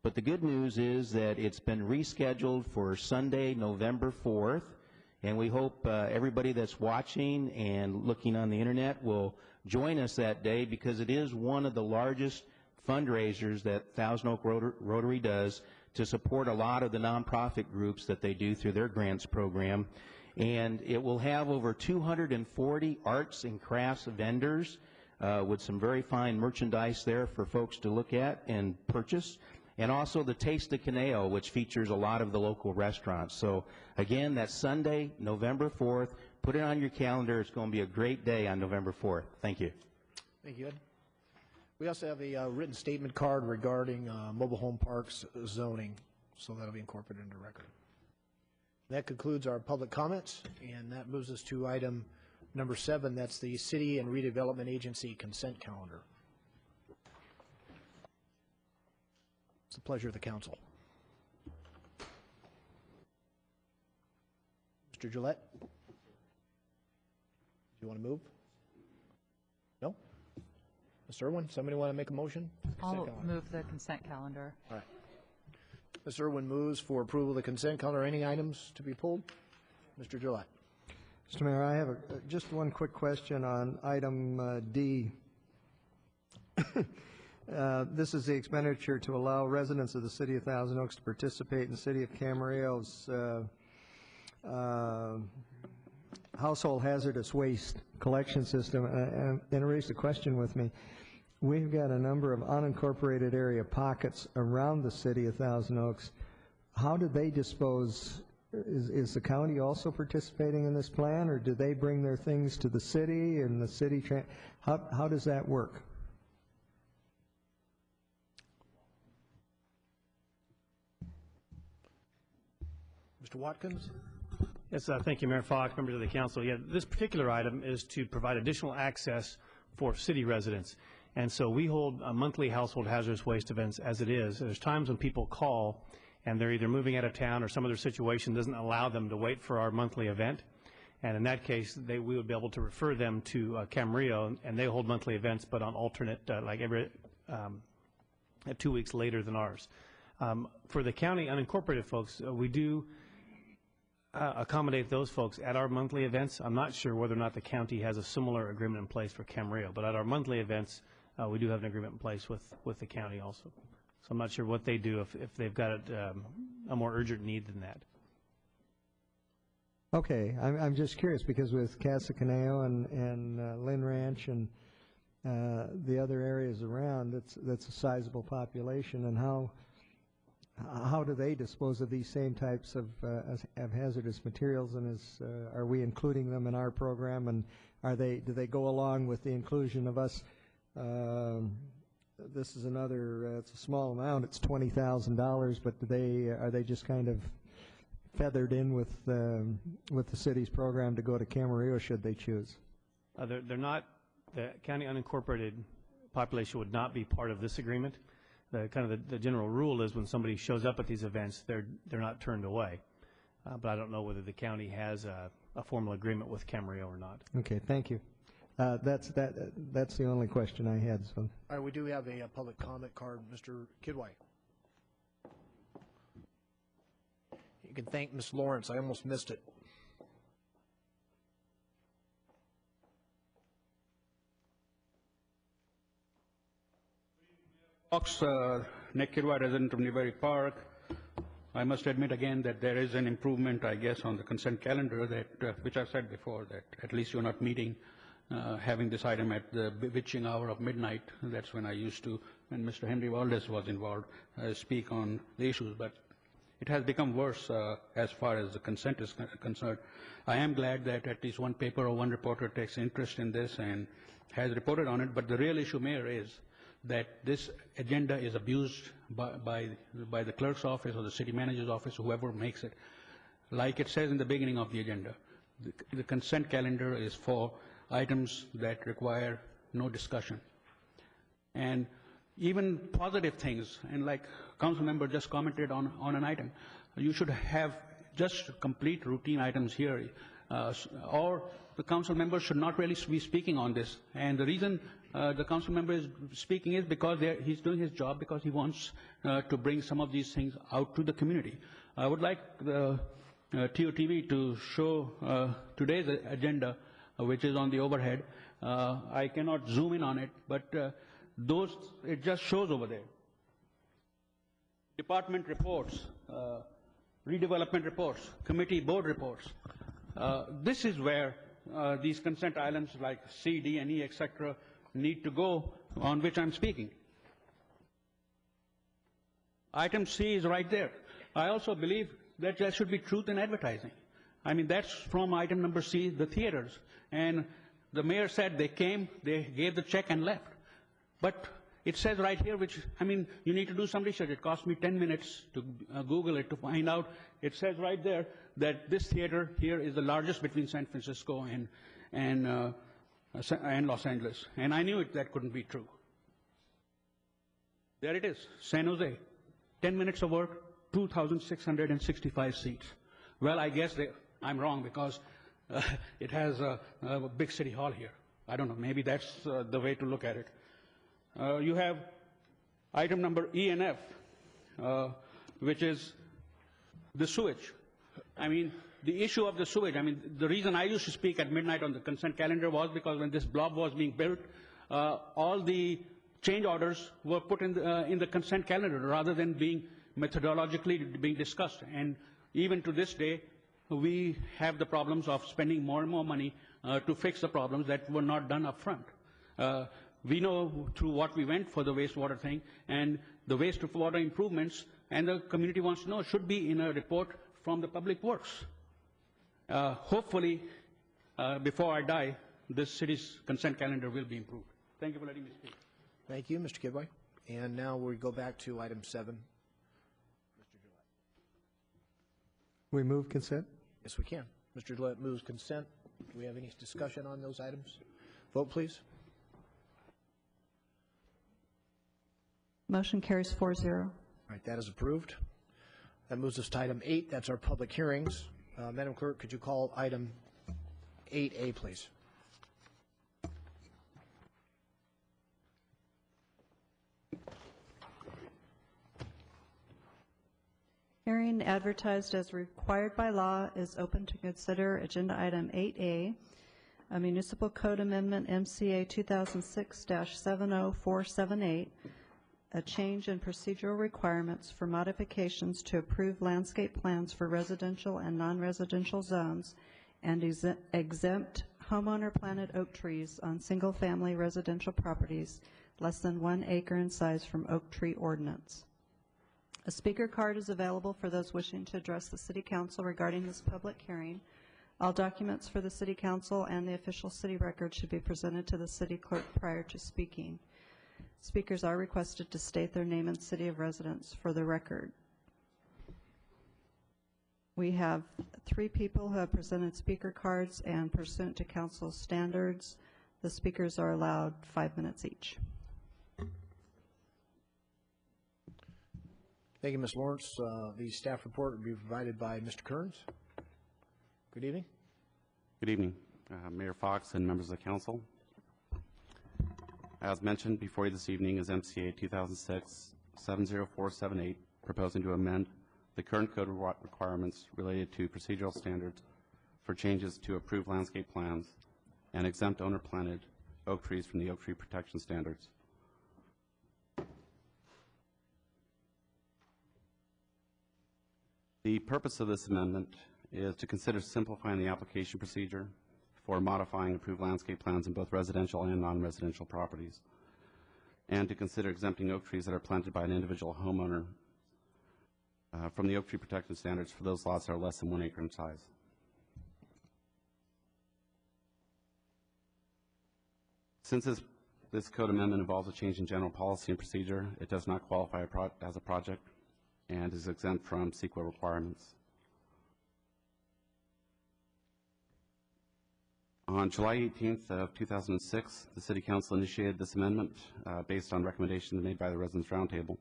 [SPEAKER 16] But the good news is that it's been rescheduled for Sunday, November 4th, and we hope everybody that's watching and looking on the internet will join us that day, because it is one of the largest fundraisers that Thousand Oak Rotary does to support a lot of the nonprofit groups that they do through their grants program. And it will have over 240 arts and crafts vendors with some very fine merchandise there for folks to look at and purchase. And also the Taste of Caneo, which features a lot of the local restaurants. So again, that's Sunday, November 4th. Put it on your calendar. It's going to be a great day on November 4th. Thank you.
[SPEAKER 1] Thank you, Ed. We also have a written statement card regarding mobile home parks zoning, so that'll be incorporated into the record. That concludes our public comments, and that moves us to item number 7. That's the City and Redevelopment Agency consent calendar. It's the pleasure of the council. Mr. Gillette? Do you want to move? No? Mr. Irwin, somebody want to make a motion?
[SPEAKER 17] I'll move the consent calendar.
[SPEAKER 1] All right. Mr. Irwin moves for approval of the consent calendar. Any items to be pulled? Mr. Gillette.
[SPEAKER 7] Mr. Mayor, I have just one quick question on item D. This is the expenditure to allow residents of the City of Thousand Oaks to participate in the City of Camarillo's household hazardous waste collection system. And it raised a question with me. We've got a number of unincorporated area pockets around the City of Thousand Oaks. How do they dispose? Is the county also participating in this plan, or do they bring their things to the city and the city? How does that work?
[SPEAKER 1] Mr. Watkins?
[SPEAKER 18] Yes, thank you, Mayor Fox, members of the council. Yeah, this particular item is to provide additional access for city residents. And so we hold monthly household hazardous waste events as it is. There's times when people call and they're either moving out of town or some other situation doesn't allow them to wait for our monthly event. And in that case, we would be able to refer them to Camarillo, and they hold monthly events, but on alternate, like every 2 weeks later than ours. For the county unincorporated folks, we do accommodate those folks at our monthly events. I'm not sure whether or not the county has a similar agreement in place for Camarillo, but at our monthly events, we do have an agreement in place with the county also. So I'm not sure what they do if they've got a more urgent need than that.
[SPEAKER 7] Okay, I'm just curious because with Casa Caneo and Lynn Ranch and the other areas around, that's a sizable population, and how do they dispose of these same types of hazardous materials, and are we including them in our program, and do they go along with the inclusion of us? This is another, it's a small amount, it's $20,000, but are they just kind of feathered in with the city's program to go to Camarillo should they choose?
[SPEAKER 18] They're not, the county unincorporated population would not be part of this agreement. The general rule is when somebody shows up at these events, they're not turned away. But I don't know whether the county has a formal agreement with Camarillo or not.
[SPEAKER 7] Okay, thank you. That's the only question I had. So.
[SPEAKER 1] All right, we do have a public comment card, Mr. Kidwhite. You can thank Ms. Lawrence. I almost missed it.
[SPEAKER 12] Fox, Nick Kidwai, resident of Newbury Park. I must admit again that there is an improvement, I guess, on the consent calendar, that which I've said before, that at least you're not meeting, having this item at the bewitching hour of midnight. That's when I used to, when Mr. Henry Valdez was involved, speak on the issues. But it has become worse as far as the consent is concerned. I am glad that at least one paper or one reporter takes interest in this and has reported on it. But the real issue, Mayor, is that this agenda is abused by the clerk's office or the city manager's office, whoever makes it. Like it says in the beginning of the agenda, the consent calendar is for items that require no discussion. And even positive things, and like council member just commented on an item, you should have just complete routine items here, or the council member should not really be speaking on this. And the reason the council member is speaking is because he's doing his job, because he wants to bring some of these things out to the community. I would like the TOTV to show today's agenda, which is on the overhead. I cannot zoom in on it, but it just shows over there. Department reports, redevelopment reports, committee board reports. This is where these consent items like C, D, and E, etc. need to go, on which I'm speaking. Item C is right there. I also believe that there should be truth in advertising. I mean, that's from item number C, the theaters. And the mayor said they came, they gave the check and left. But it says right here, which, I mean, you need to do some research. It cost me 10 minutes to Google it to find out. It says right there that this theater here is the largest between San Francisco and Los Angeles. And I knew that couldn't be true. There it is, San Jose. 10 minutes of work, 2,665 seats. Well, I guess I'm wrong, because it has a big city hall here. I don't know, maybe that's the way to look at it. You have item number E and F, which is the sewage. I mean, the issue of the sewage, I mean, the reason I used to speak at midnight on the consent calendar was because when this blob was being built, all the change orders were put in the consent calendar rather than being methodologically being discussed. And even to this day, we have the problems of spending more and more money to fix the problems that were not done up front. We know through what we went for the wastewater thing and the wastewater improvements, and the community wants to know, should be in a report from the Public Works. Hopefully, before I die, this city's consent calendar will be improved. Thank you for letting me speak.
[SPEAKER 1] Thank you, Mr. Kidwai. And now we go back to item 7.
[SPEAKER 7] We move consent?
[SPEAKER 1] Yes, we can. Mr. Gillette moves consent. Do we have any discussion on those items? Vote, please.
[SPEAKER 3] Motion carries 4-0.
[SPEAKER 1] All right, that is approved. That moves us to item 8. That's our public hearings. Madam Clerk, could you call item 8A, please?
[SPEAKER 3] Hearing advertised as required by law is open to consider agenda item 8A, a municipal code amendment MCA 2006-70478, a change in procedural requirements for modifications to approved landscape plans for residential and non-residential zones, and exempt homeowner-planted oak trees on single-family residential properties less than 1 acre in size from oak tree ordinance. A speaker card is available for those wishing to address the City Council regarding this public hearing. All documents for the City Council and the official city record should be presented to the City Clerk prior to speaking. Speakers are requested to state their name and city of residence for the record. We have 3 people who have presented speaker cards, and pursuant to council standards, the speakers are allowed 5 minutes each.
[SPEAKER 1] Thank you, Ms. Lawrence. The staff report will be provided by Mr. Kearns. Good evening.
[SPEAKER 19] Good evening, Mayor Fox and members of the council. As mentioned before you this evening is MCA 2006-70478, proposing to amend the current code requirements related to procedural standards for changes to approved landscape plans and exempt owner-planted oak trees from the oak tree protection standards. The purpose of this amendment is to consider simplifying the application procedure for modifying approved landscape plans in both residential and non-residential properties, and to consider exempting oak trees that are planted by an individual homeowner from the oak tree protection standards for those lots that are less than 1 acre in size. Since this code amendment involves a change in general policy and procedure, it does not qualify as a project and is exempt from CEQA requirements. On July 18th of 2006, the City Council initiated this amendment based on recommendations made by the Residents' Roundtable,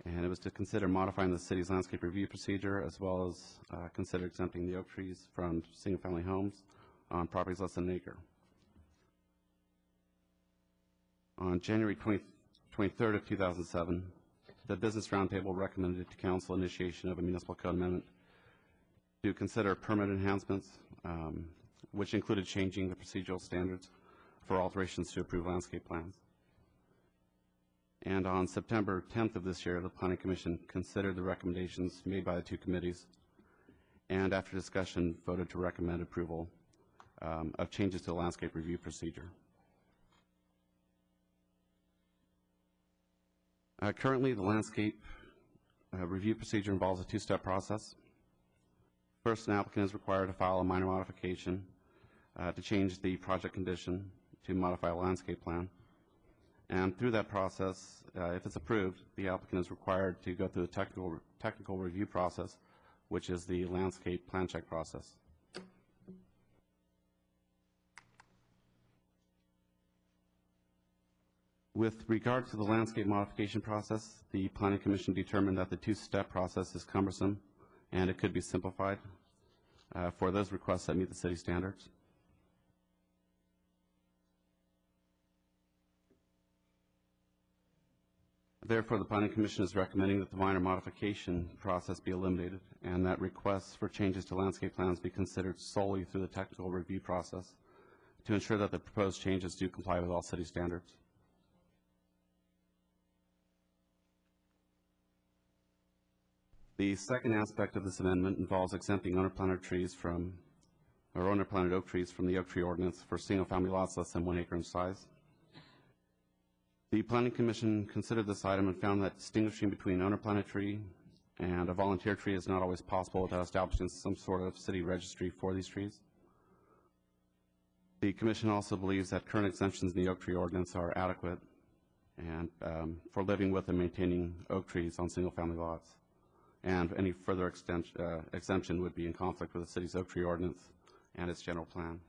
[SPEAKER 19] and it was to consider modifying the city's landscape review procedure as well as consider exempting the oak trees from single-family homes on properties less than an acre. On January 23rd of 2007, the Business Roundtable recommended to Council initiation of a municipal code amendment to consider permit enhancements, which included changing the procedural standards for alterations to approved landscape plans. And on September 10th of this year, the Planning Commission considered the recommendations made by the two committees, and after discussion, voted to recommend approval of changes to the landscape review procedure. Currently, the landscape review procedure involves a two-step process. First, an applicant is required to file a minor modification to change the project condition to modify a landscape plan. And through that process, if it's approved, the applicant is required to go through the technical review process, which is the landscape plan check process. With regard to the landscape modification process, the Planning Commission determined that the two-step process is cumbersome and it could be simplified for those requests that meet the city standards. Therefore, the Planning Commission is recommending that the minor modification process be eliminated and that requests for changes to landscape plans be considered solely through the technical review process to ensure that the proposed changes do comply with all city standards. The second aspect of this amendment involves exempting owner-planted oak trees from the oak tree ordinance for single-family lots less than 1 acre in size. The Planning Commission considered this item and found that distinguishing between owner-planted tree and a volunteer tree is not always possible without establishing some sort of city registry for these trees. The Commission also believes that current exemptions in the oak tree ordinance are adequate and for living with and maintaining oak trees on single-family lots. And any further exemption would be in conflict with the city's oak tree ordinance and its general plan.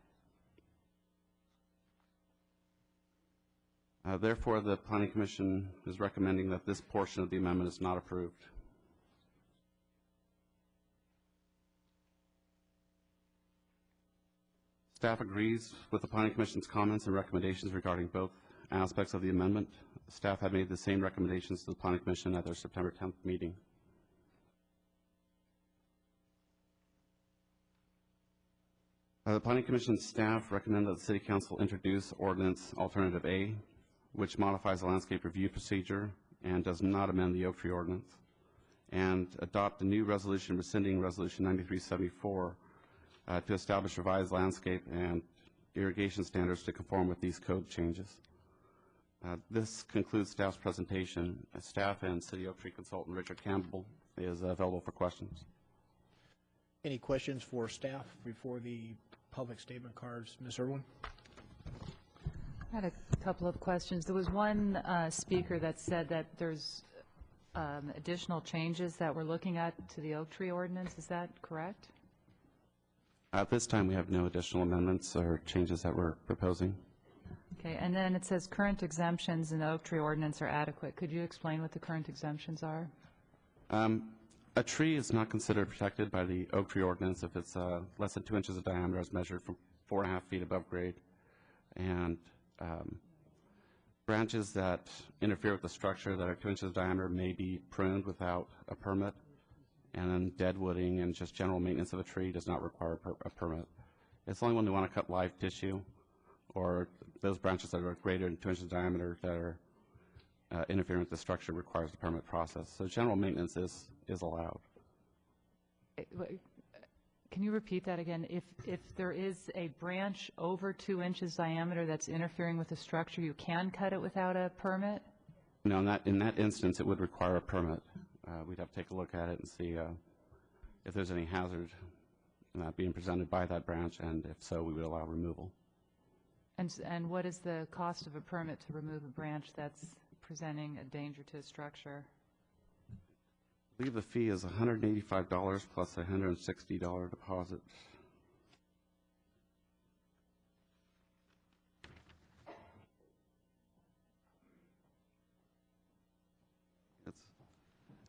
[SPEAKER 19] Therefore, the Planning Commission is recommending that this portion of the amendment is not approved. Staff agrees with the Planning Commission's comments and recommendations regarding both aspects of the amendment. Staff had made the same recommendations to the Planning Commission at their September 10th meeting. The Planning Commission staff recommend that the City Council introduce Ordinance Alternative A, which modifies the landscape review procedure and does not amend the oak tree ordinance, and adopt a new resolution rescinding Resolution 9374 to establish revised landscape and irrigation standards to conform with these code changes. This concludes staff's presentation. Staff and City Oak Tree Consultant Richard Campbell is available for questions.
[SPEAKER 1] Any questions for staff before the public statement cards? Ms. Irwin?
[SPEAKER 20] I had a couple of questions. There was one speaker that said that there's additional changes that we're looking at to the oak tree ordinance. Is that correct?
[SPEAKER 19] At this time, we have no additional amendments or changes that we're proposing.
[SPEAKER 20] Okay, and then it says current exemptions in the oak tree ordinance are adequate. Could you explain what the current exemptions are?
[SPEAKER 19] A tree is not considered protected by the oak tree ordinance if it's less than 2 inches of diameter as measured from 4.5 feet above grade. And branches that interfere with the structure that are 2 inches of diameter may be pruned without a permit. And then deadwooding and just general maintenance of a tree does not require a permit. It's only when we want to cut live tissue or those branches that are greater than 2 inches in diameter that are interfering with the structure requires the permit process. So general maintenance is allowed.
[SPEAKER 20] Can you repeat that again? If there is a branch over 2 inches diameter that's interfering with the structure, you can cut it without a permit?
[SPEAKER 19] No, in that instance, it would require a permit. We'd have to take a look at it and see if there's any hazard being presented by that branch, and if so, we would allow removal.
[SPEAKER 20] And what is the cost of a permit to remove a branch that's presenting a danger to a structure?
[SPEAKER 19] I believe the fee is $185 plus a $160 deposit.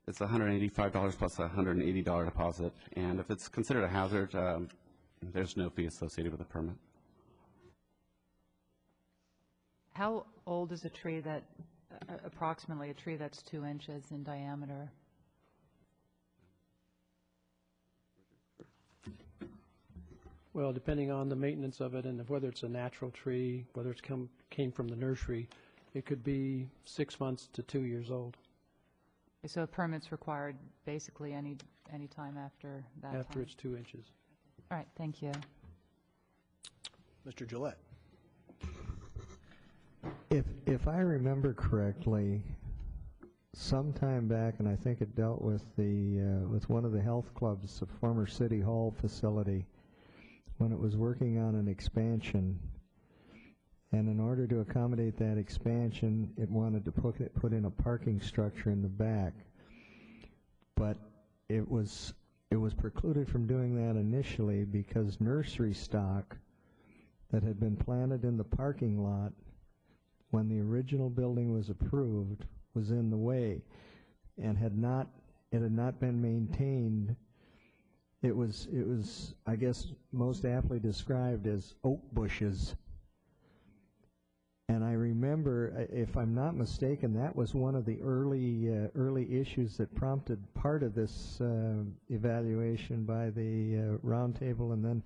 [SPEAKER 19] It's $185 plus a $180 deposit, and if it's considered a hazard, there's no fee associated with the permit.
[SPEAKER 20] How old is a tree that, approximately a tree that's 2 inches in diameter?
[SPEAKER 21] Well, depending on the maintenance of it and whether it's a natural tree, whether it's came from the nursery, it could be 6 months to 2 years old.
[SPEAKER 20] So a permit's required basically any time after that
[SPEAKER 21] After
[SPEAKER 20] time?
[SPEAKER 21] it's 2 inches.
[SPEAKER 20] All right, thank you.
[SPEAKER 1] Mr. Gillette.
[SPEAKER 7] If I remember correctly, sometime back, and I think it dealt with with one of the health clubs, the former City Hall facility, when it was working on an expansion, and in order to accommodate that expansion, it wanted to put in a parking structure in the back, but it was precluded from doing that initially because nursery stock that had been planted in the parking lot when the original building was approved was in the way and had not been maintained. It was I guess most aptly described as oak bushes. And I remember, if I'm not mistaken, that was one of the early issues that prompted part of this evaluation by the roundtable. And then,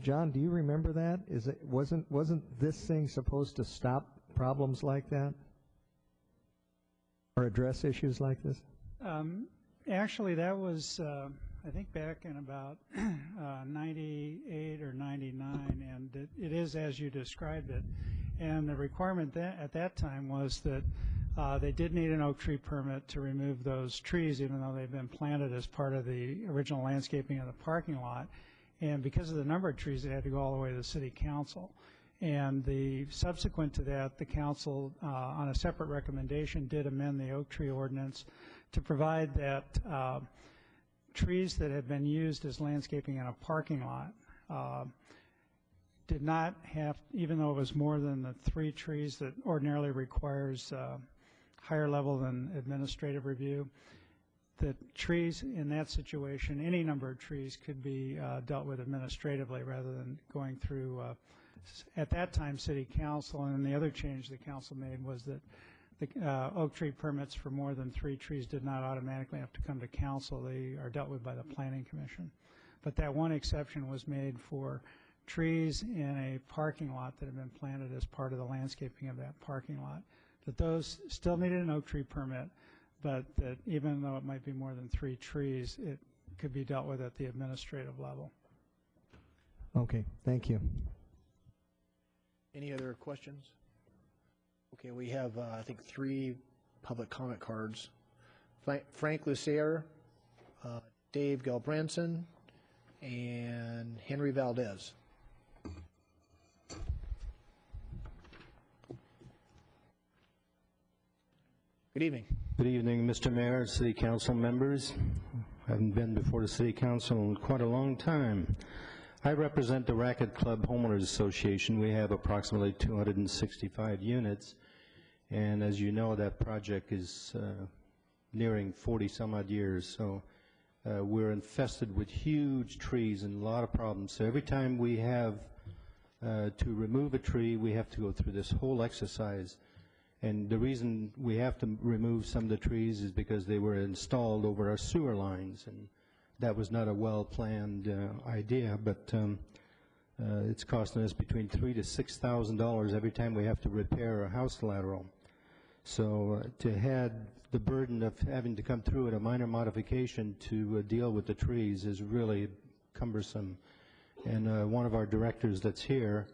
[SPEAKER 7] John, do you remember that? Wasn't this thing supposed to stop problems like that, or address issues like this?
[SPEAKER 22] Actually, that was, I think, back in about 98 or 99, and it is as you described it. And the requirement at that time was that they did need an oak tree permit to remove those trees, even though they've been planted as part of the original landscaping of the parking lot. And because of the number of trees, it had to go all the way to the city council. And subsequent to that, the council, on a separate recommendation, did amend the oak tree ordinance to provide that trees that had been used as landscaping in a parking lot did not have, even though it was more than the 3 trees that ordinarily requires higher level than administrative review, that trees in that situation, any number of trees, could be dealt with administratively rather than going through, at that time, city council. And the other change the council made was that the oak tree permits for more than 3 trees did not automatically have to come to council. They are dealt with by the planning commission. But that one exception was made for trees in a parking lot that have been planted as part of the landscaping of that parking lot, that those still needed an oak tree permit, but that even though it might be more than 3 trees, it could be dealt with at the administrative level.
[SPEAKER 7] Okay, thank you.
[SPEAKER 1] Any other questions? Okay, we have, I think, 3 public comment cards. Frank Lucier, Dave Gelbranson, and Henry Valdez. Good evening.
[SPEAKER 23] Good evening, Mr. Mayor, City Council members. I haven't been before the City Council in quite a long time. I represent the Racket Club Homeowners Association. We have approximately 265 units, and as you know, that project is nearing 40-some-odd years, so we're infested with huge trees and a lot of problems. So every time we have to remove a tree, we have to go through this whole exercise. And the reason we have to remove some of the trees is because they were installed over our sewer lines, and that was not a well-planned idea, but it's costing us between $3,000 to $6,000 every time we have to repair a house lateral. So to had the burden of having to come through at a minor modification to deal with the trees is really cumbersome. And one of our directors that's here,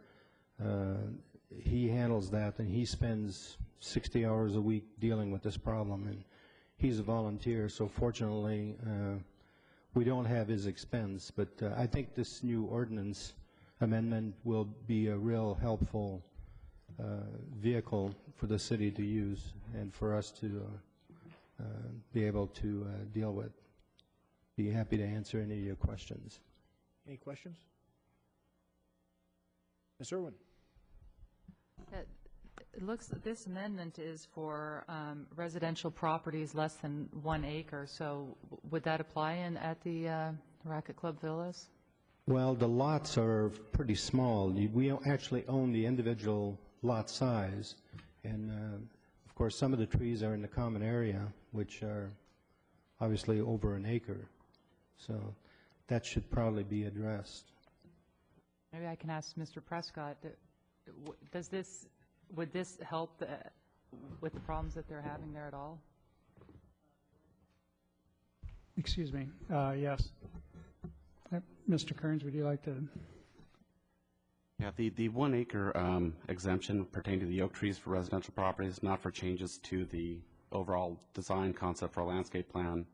[SPEAKER 23] he handles that, and he spends 60 hours a week dealing with this problem, and he's a volunteer, so fortunately we don't have his expense. But I think this new ordinance amendment will be a real helpful vehicle for the city to use and for us to be able to deal with. Be happy to answer any of your questions.
[SPEAKER 1] Any questions? Ms. Irwin.
[SPEAKER 20] It looks, this amendment is for residential properties less than 1 acre, so would that apply at the Racket Club Villas?
[SPEAKER 23] Well, the lots are pretty small. We actually own the individual lot size, and of course some of the trees are in the common area, which are obviously over 1 acre, so that should probably be addressed.
[SPEAKER 20] Maybe I can ask Mr. Prescott, would this help with the problems that they're having there at all?
[SPEAKER 22] Excuse me. Yes. Mr. Kearns, would you like to?
[SPEAKER 19] Yeah, the 1 acre exemption pertaining to the oak trees for residential properties, not for changes to the overall design concept for a landscape plan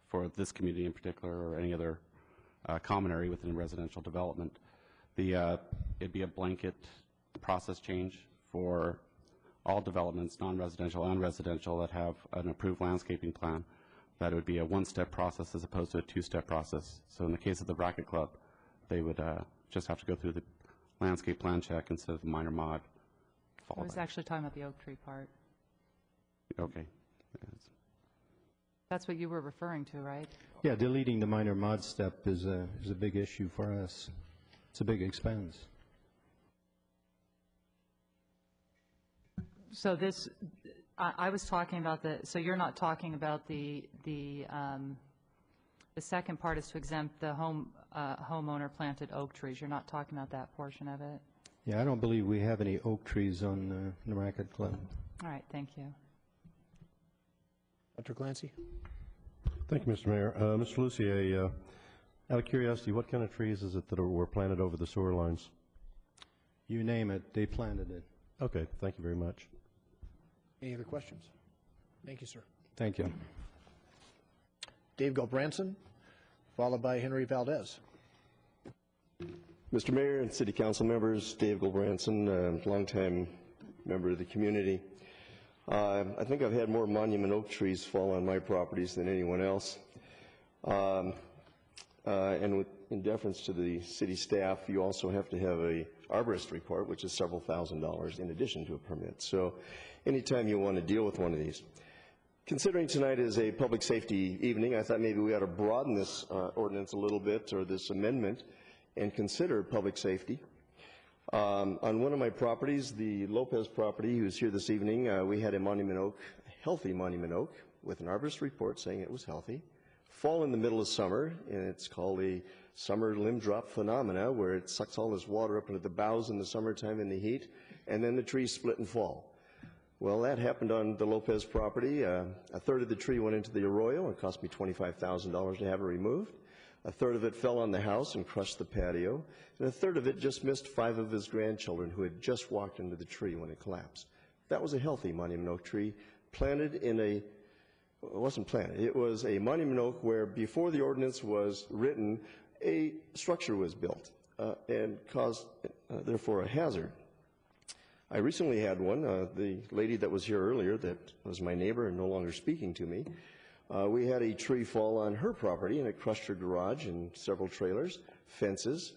[SPEAKER 19] for this community in particular or any other common area within residential development. It'd be a blanket process change for all developments, non-residential and residential, that have an approved landscaping plan. That would be a one-step process as opposed to a two-step process. So in the case of the Racket Club, they would just have to go through the landscape plan check instead of the minor mod.
[SPEAKER 20] I was actually talking about the oak tree part.
[SPEAKER 19] Okay.
[SPEAKER 20] That's what you were referring to, right?
[SPEAKER 23] Yeah, deleting the minor mod step is a big issue for us. It's a big expense.
[SPEAKER 20] So this, I was talking about so you're not talking about the second part is to exempt the homeowner planted oak trees. You're not talking about that portion of it?
[SPEAKER 23] Yeah, I don't believe we have any oak trees on the Racket Club.
[SPEAKER 20] All right, thank you.
[SPEAKER 1] Dr. Clancy?
[SPEAKER 2] Thank you, Mr. Mayor. Mr. Lucier, out of curiosity, what kind of trees is it that were planted over the sewer lines?
[SPEAKER 23] You name it, they planted it.
[SPEAKER 2] Okay, thank you very much.
[SPEAKER 1] Any other questions? Thank you, sir.
[SPEAKER 23] Thank you.
[SPEAKER 1] Dave Gulbranson, followed by Henry Valdez.
[SPEAKER 4] Mr. Mayor and City Council members, Dave Gulbranson, longtime member of the community. I think I've had more monument oak trees fall on my properties than anyone else. And in deference to the city staff, you also have to have a arborist report, which is several $1,000s in addition to a permit. So anytime you want to deal with one of these. Considering tonight is a public safety evening, I thought maybe we ought to broaden this ordinance a little bit, or this amendment, and consider public safety. On one of my properties, the Lopez property, who's here this evening, we had a monument oak, a healthy monument oak, with an arborist report saying it was healthy, fall in the middle of summer, and it's called a summer limb drop phenomena, where it sucks all this water up into the boughs in the summertime in the heat, and then the trees split and fall. Well, that happened on the Lopez property. A third of the tree went into the arroyo. It cost me $25,000 to have it removed. A third of it fell on the house and crushed the patio. And a third of it just missed 5 of his grandchildren who had just walked into the tree when it collapsed. That was a healthy monument oak tree planted in it wasn't planted. It was a monument oak where before the ordinance was written, a structure was built and caused, therefore, a hazard. I recently had one. The lady that was here earlier that was my neighbor and no longer speaking to me, we had a tree fall on her property, and it crushed her garage and several trailers, fences,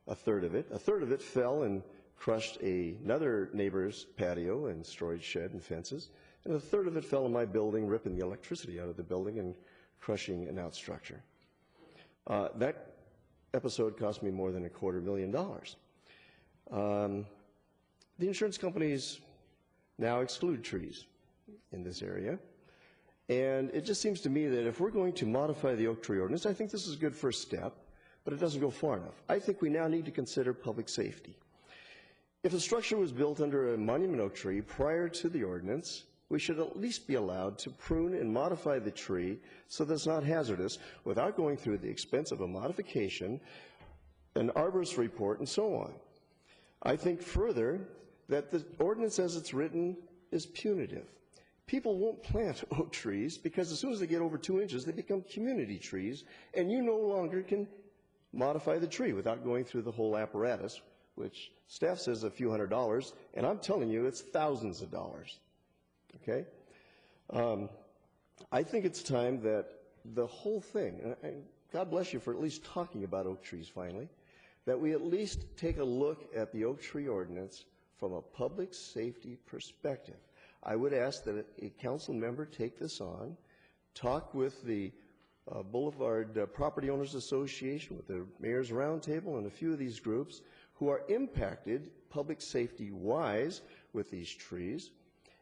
[SPEAKER 4] a third of it. A third of it fell and crushed another neighbor's patio and storage shed and fences. And a third of it fell in my building, ripping the electricity out of the building and crushing an outstructure. That episode cost me more than $250,000. The insurance companies now exclude trees in this area. And it just seems to me that if we're going to modify the oak tree ordinance, I think this is a good first step, but it doesn't go far enough. I think we now need to consider public safety. If the structure was built under a monument oak tree prior to the ordinance, we should at least be allowed to prune and modify the tree so that it's not hazardous without going through the expense of a modification, an arborist report, and so on. I think further that the ordinance as it's written is punitive. People won't plant oak trees because as soon as they get over 2 inches, they become community trees, and you no longer can modify the tree without going through the whole apparatus, which staff says a few $100s, and I'm telling you it's thousands of dollars. Okay? I think it's time that the whole thing, and God bless you for at least talking about oak trees finally, that we at least take a look at the oak tree ordinance from a public safety perspective. I would ask that a council member take this on, talk with the Boulevard Property Owners Association, with the Mayor's Roundtable, and a few of these groups who are impacted public safety-wise with these trees,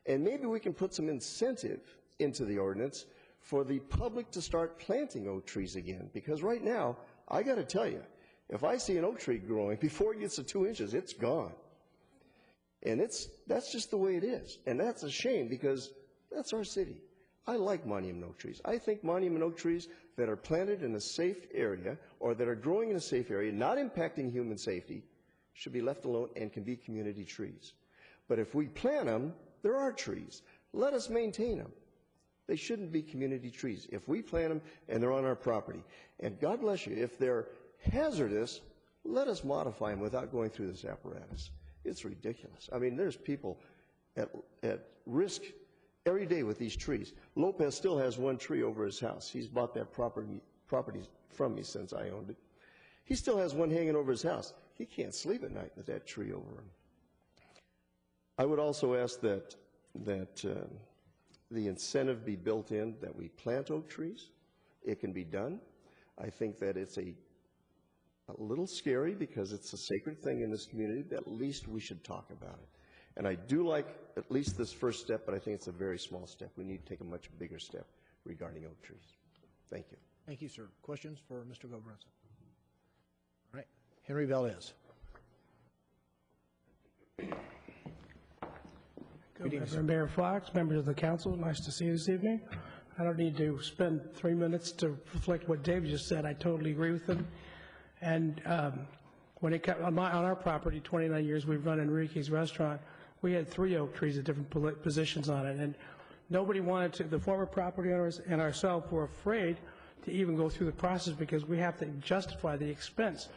[SPEAKER 4] and maybe we can put some incentive into the ordinance for the public to start planting oak trees again, because right now, I got to tell you, if I see an oak tree growing, before it gets to 2 inches, it's gone. And that's just the way it is. And that's a shame because that's our city. I like monument oak trees. I think monument oak trees that are planted in a safe area or that are growing in a safe area, not impacting human safety, should be left alone and can be community trees. But if we plant them, there are trees. Let us maintain them. They shouldn't be community trees. If we plant them and they're on our property, and God bless you, if they're hazardous, let us modify them without going through this apparatus. It's ridiculous. I mean, there's people at risk every day with these trees. Lopez still has one tree over his house. He's bought that property from me since I owned it. He still has one hanging over his house. He can't sleep at night with that tree over him. I would also ask that the incentive be built in that we plant oak trees. It can be done. I think that it's a little scary because it's a sacred thing in this community, but at least we should talk about it. And I do like at least this first step, but I think it's a very small step. We need to take a much bigger step regarding oak trees. Thank you.
[SPEAKER 1] Thank you, sir. Questions for Mr. Gobranson? All right. Henry Valdez.
[SPEAKER 6] Mayor Fox, members of the council, nice to see you this evening. I don't need to spend 3 minutes to reflect what Dave just said. I totally agree with him. And when it comes on our property, 29 years we've run Enrique's restaurant, we had 3 oak trees at different positions on it, and nobody wanted to. The former property owners and ourselves were afraid to even go through the process because we have to justify the expense.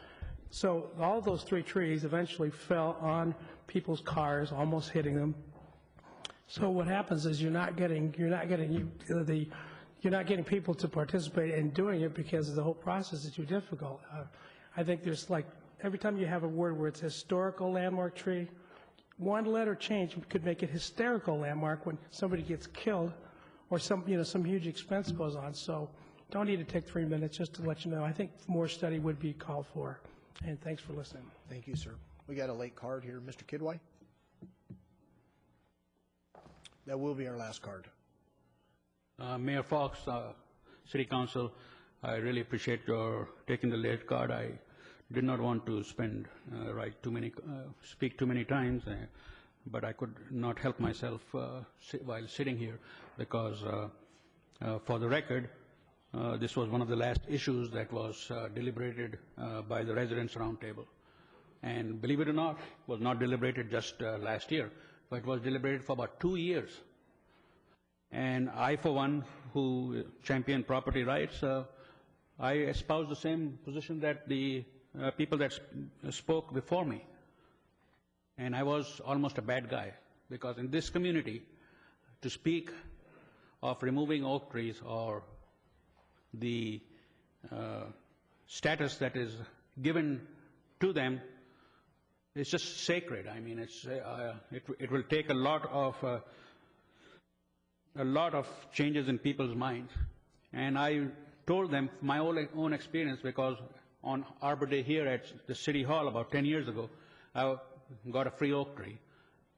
[SPEAKER 6] So all those 3 trees eventually fell on people's cars, almost hitting them. So what happens is you're not getting people to participate in doing it because the whole process is too difficult. I think there's like every time you have a word where it's historical landmark tree, one letter change could make it hysterical landmark when somebody gets killed or some huge expense goes on. So don't need to take 3 minutes just to let you know. I think more study would be called for. And thanks for listening.
[SPEAKER 1] Thank you, sir. We got a late card here. Mr. Kidwai? That will be our last card.
[SPEAKER 12] Mayor Fox, City Council, I really appreciate your taking the late card. I did not want to speak too many times, but I could not help myself while sitting here because, for the record, this was one of the last issues that was deliberated by the Residents' Roundtable. And believe it or not, it was not deliberated just last year, but it was deliberated for about 2 years. And I, for one, who champion property rights, I espouse the same position that the people that spoke before me. And I was almost a bad guy, because in this community, to speak of removing oak trees or the status that is given to them is just sacred. I mean, it will take a lot of changes in people's minds. And I told them my own experience, because on Arbor Day here at the City Hall about 10 years ago, I got a free oak tree.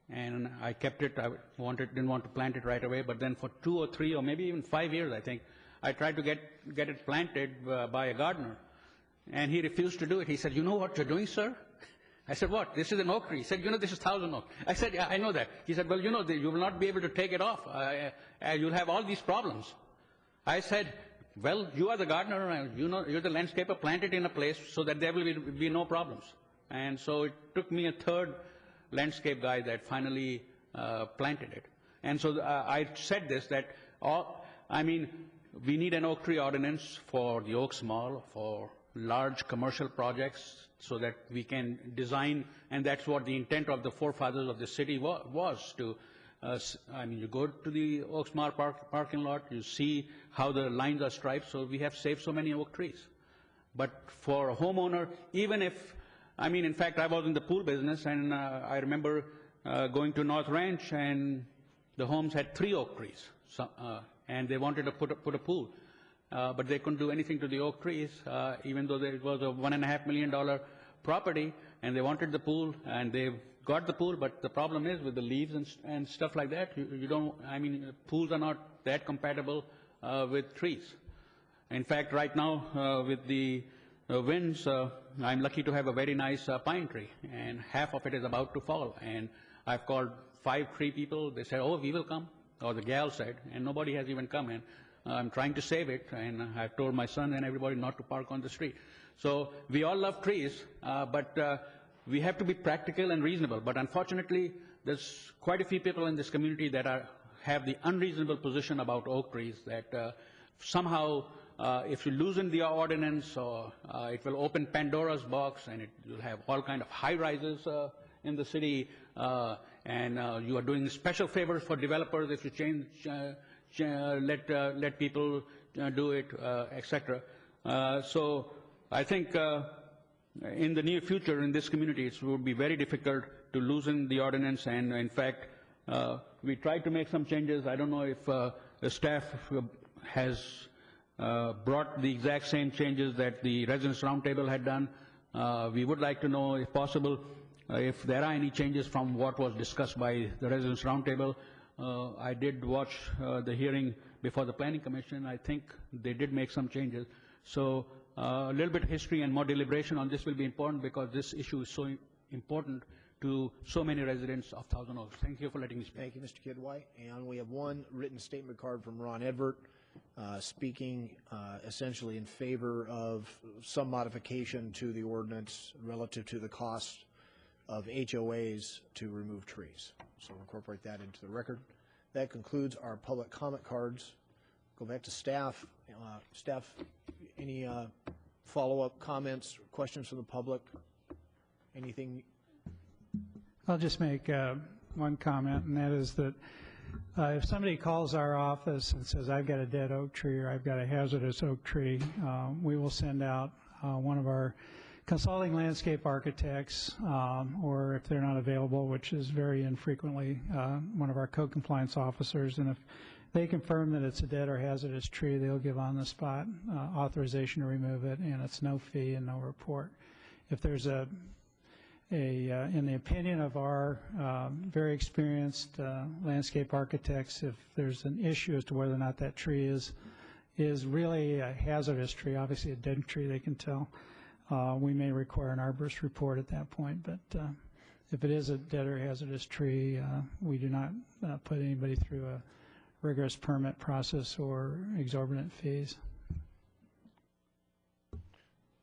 [SPEAKER 12] And I kept it. I didn't want to plant it right away, but then for 2 or 3 or maybe even 5 years, I think, I tried to get it planted by a gardener. And he refused to do it. He said, "You know what you're doing, sir?" I said, what? This is an oak tree. He said, this is 1,000 oak. I said, yeah, I know that. He said, well, you will not be able to take it off. You'll have all these problems. I said, well, you are the gardener, and you're the landscaper, plant it in a place so that there will be no problems. And so it took me a third landscape guy that finally planted it. And so I said this, that we need an oak tree ordinance for the Oaks Mall, for large commercial projects, so that we can design, and that's what the intent of the forefathers of the city was to, you go to the Oaks Mall parking lot, you see how the lines are striped, so we have saved so many oak trees. But for a homeowner, even if, in fact, I was in the pool business, and I remember going to North Ranch, and the homes had 3 oak trees, and they wanted to put a pool. But they couldn't do anything to the oak trees, even though it was a $1.5 million property, and they wanted the pool, and they got the pool. But the problem is with the leaves and stuff like that, pools are not that compatible with trees. In fact, right now with the winds, I'm lucky to have a very nice pine tree, and half of it is about to fall. And I've called 5 tree people. They said, oh, we will come, or the gal said, and nobody has even come in. I'm trying to save it, and I've told my son and everybody not to park on the street. So we all love trees, but we have to be practical and reasonable. But unfortunately, there's quite a few people in this community that have the unreasonable position about oak trees, that somehow if you loosen the ordinance, or it will open Pandora's box, and you'll have all kind of high-rises in the city, and you are doing special favors for developers if you let people do it, etc. So I think in the near future in this community it will be very difficult to loosen the ordinance, and in fact we tried to make some changes. I don't know if the staff has brought the exact same changes that the Residents Roundtable had done. We would like to know, if possible, if there are any changes from what was discussed by the Residents Roundtable. I did watch the hearing before the Planning Commission. I think they did make some changes. So a little bit of history and more deliberation on this will be important, because this issue is so important to so many residents of Thousand Oaks. Thank you for letting me speak.
[SPEAKER 1] Thank you, Mr. Kidwai. And we have one written statement card from Ron Edvert, speaking essentially in favor of some modification to the ordinance relative to the cost of HOAs to remove trees. So we'll incorporate that into the record. That concludes our public comment cards. Go back to staff. Staff, any follow-up comments, questions from the public? Anything?
[SPEAKER 22] I'll just make one comment, and that is that if somebody calls our office and says, I've got a dead oak tree or I've got a hazardous oak tree, we will send out one of our consulting landscape architects, or if they're not available, which is very infrequently, one of our code compliance officers. And if they confirm that it's a dead or hazardous tree, they'll give on-the-spot authorization to remove it, and it's no fee and no report. If there's in the opinion of our very experienced landscape architects, if there's an issue as to whether or not that tree is really a hazardous tree, obviously a dead tree, they can tell, we may require an arborist report at that point. But if it is a dead or hazardous tree, we do not put anybody through a rigorous permit process or exorbitant fees.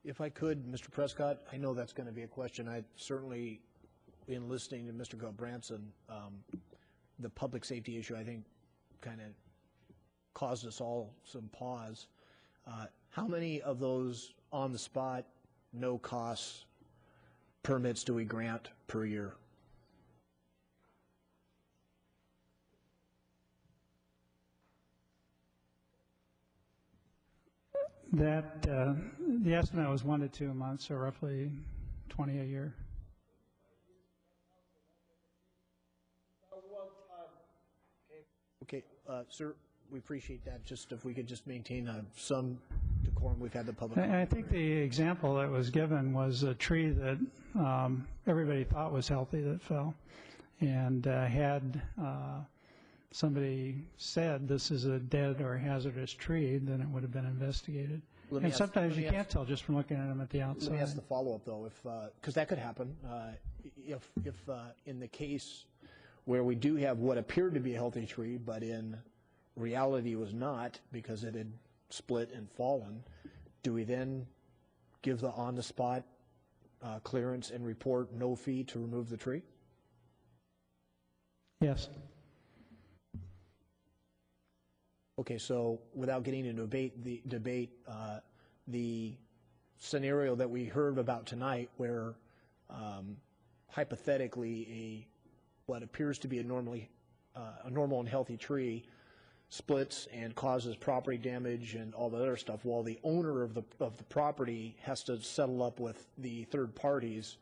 [SPEAKER 1] If I could, Mr. Prescott, I know that's going to be a question. I certainly, in listening to Mr. Gilbranson, the public safety issue, I think, kind of caused us all some pause. How many of those on-the-spot, no-cost permits do we grant per year?
[SPEAKER 22] That the estimate was 1 to 2 months, so roughly 20 a year.
[SPEAKER 1] Okay, sir, we appreciate that. Just if we could just maintain some decorum, we've had the public.
[SPEAKER 22] And I think the example that was given was a tree that everybody thought was healthy that fell, and had somebody said this is a dead or hazardous tree, then it would have been investigated. And sometimes you can't tell just from looking at them at the outside.
[SPEAKER 1] Let me ask the follow-up, though, because that could happen. If in the case where we do have what appeared to be a healthy tree, but in reality was not because it had split and fallen, do we then give the on-the-spot clearance and report no fee to remove the tree?
[SPEAKER 22] Yes.
[SPEAKER 1] Okay, so without getting into the scenario that we heard about tonight, where hypothetically what appears to be a normal and healthy tree splits and causes property damage and all the other stuff, while the owner of the property has to settle up with the third parties,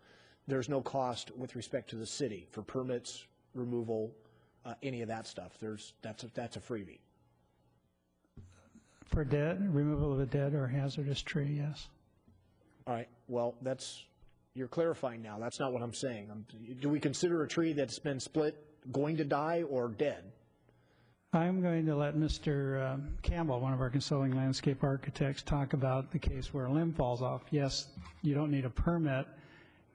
[SPEAKER 1] there's no cost with respect to the city for permits, removal, any of that stuff. That's a freebie.
[SPEAKER 22] For removal of a dead or hazardous tree, yes.
[SPEAKER 1] All right. Well, you're clarifying now. That's not what I'm saying. Do we consider a tree that's been split going to die or dead?
[SPEAKER 22] I'm going to let Mr. Campbell, one of our consulting landscape architects, talk about the case where a limb falls off. Yes, you don't need a permit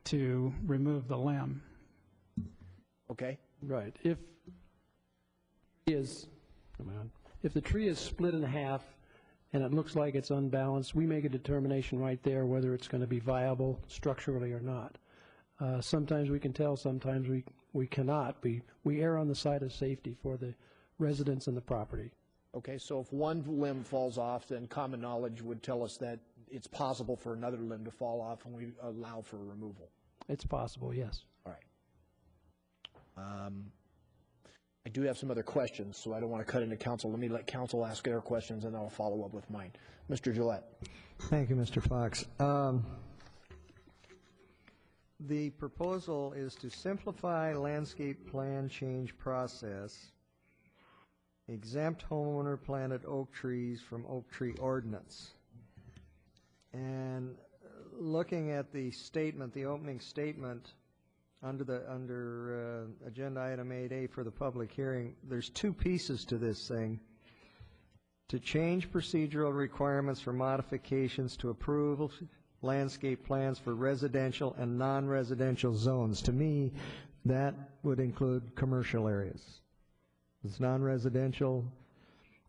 [SPEAKER 22] to remove the limb.
[SPEAKER 1] Okay.
[SPEAKER 21] Right. If the tree is split in half and it looks like it's unbalanced, we make a determination right there whether it's going to be viable structurally or not. Sometimes we can tell, sometimes we cannot. We err on the side of safety for the residents and the property.
[SPEAKER 1] Okay, so if one limb falls off, then common knowledge would tell us that it's possible for another limb to fall off and we allow for removal.
[SPEAKER 21] It's possible, yes.
[SPEAKER 1] All right. I do have some other questions, so I don't want to cut into council. Let me let council ask their questions, and I'll follow up with mine. Mr. Gillette.
[SPEAKER 7] Thank you, Mr. Fox. The proposal is to simplify landscape plan change process, exempt homeowner planted oak trees from oak tree ordinance. And looking at the statement, the opening statement, under agenda item 8A for the public hearing, there's two pieces to this thing. To change procedural requirements for modifications to approval landscape plans for residential and non-residential zones. To me, that would include commercial areas. It's non-residential,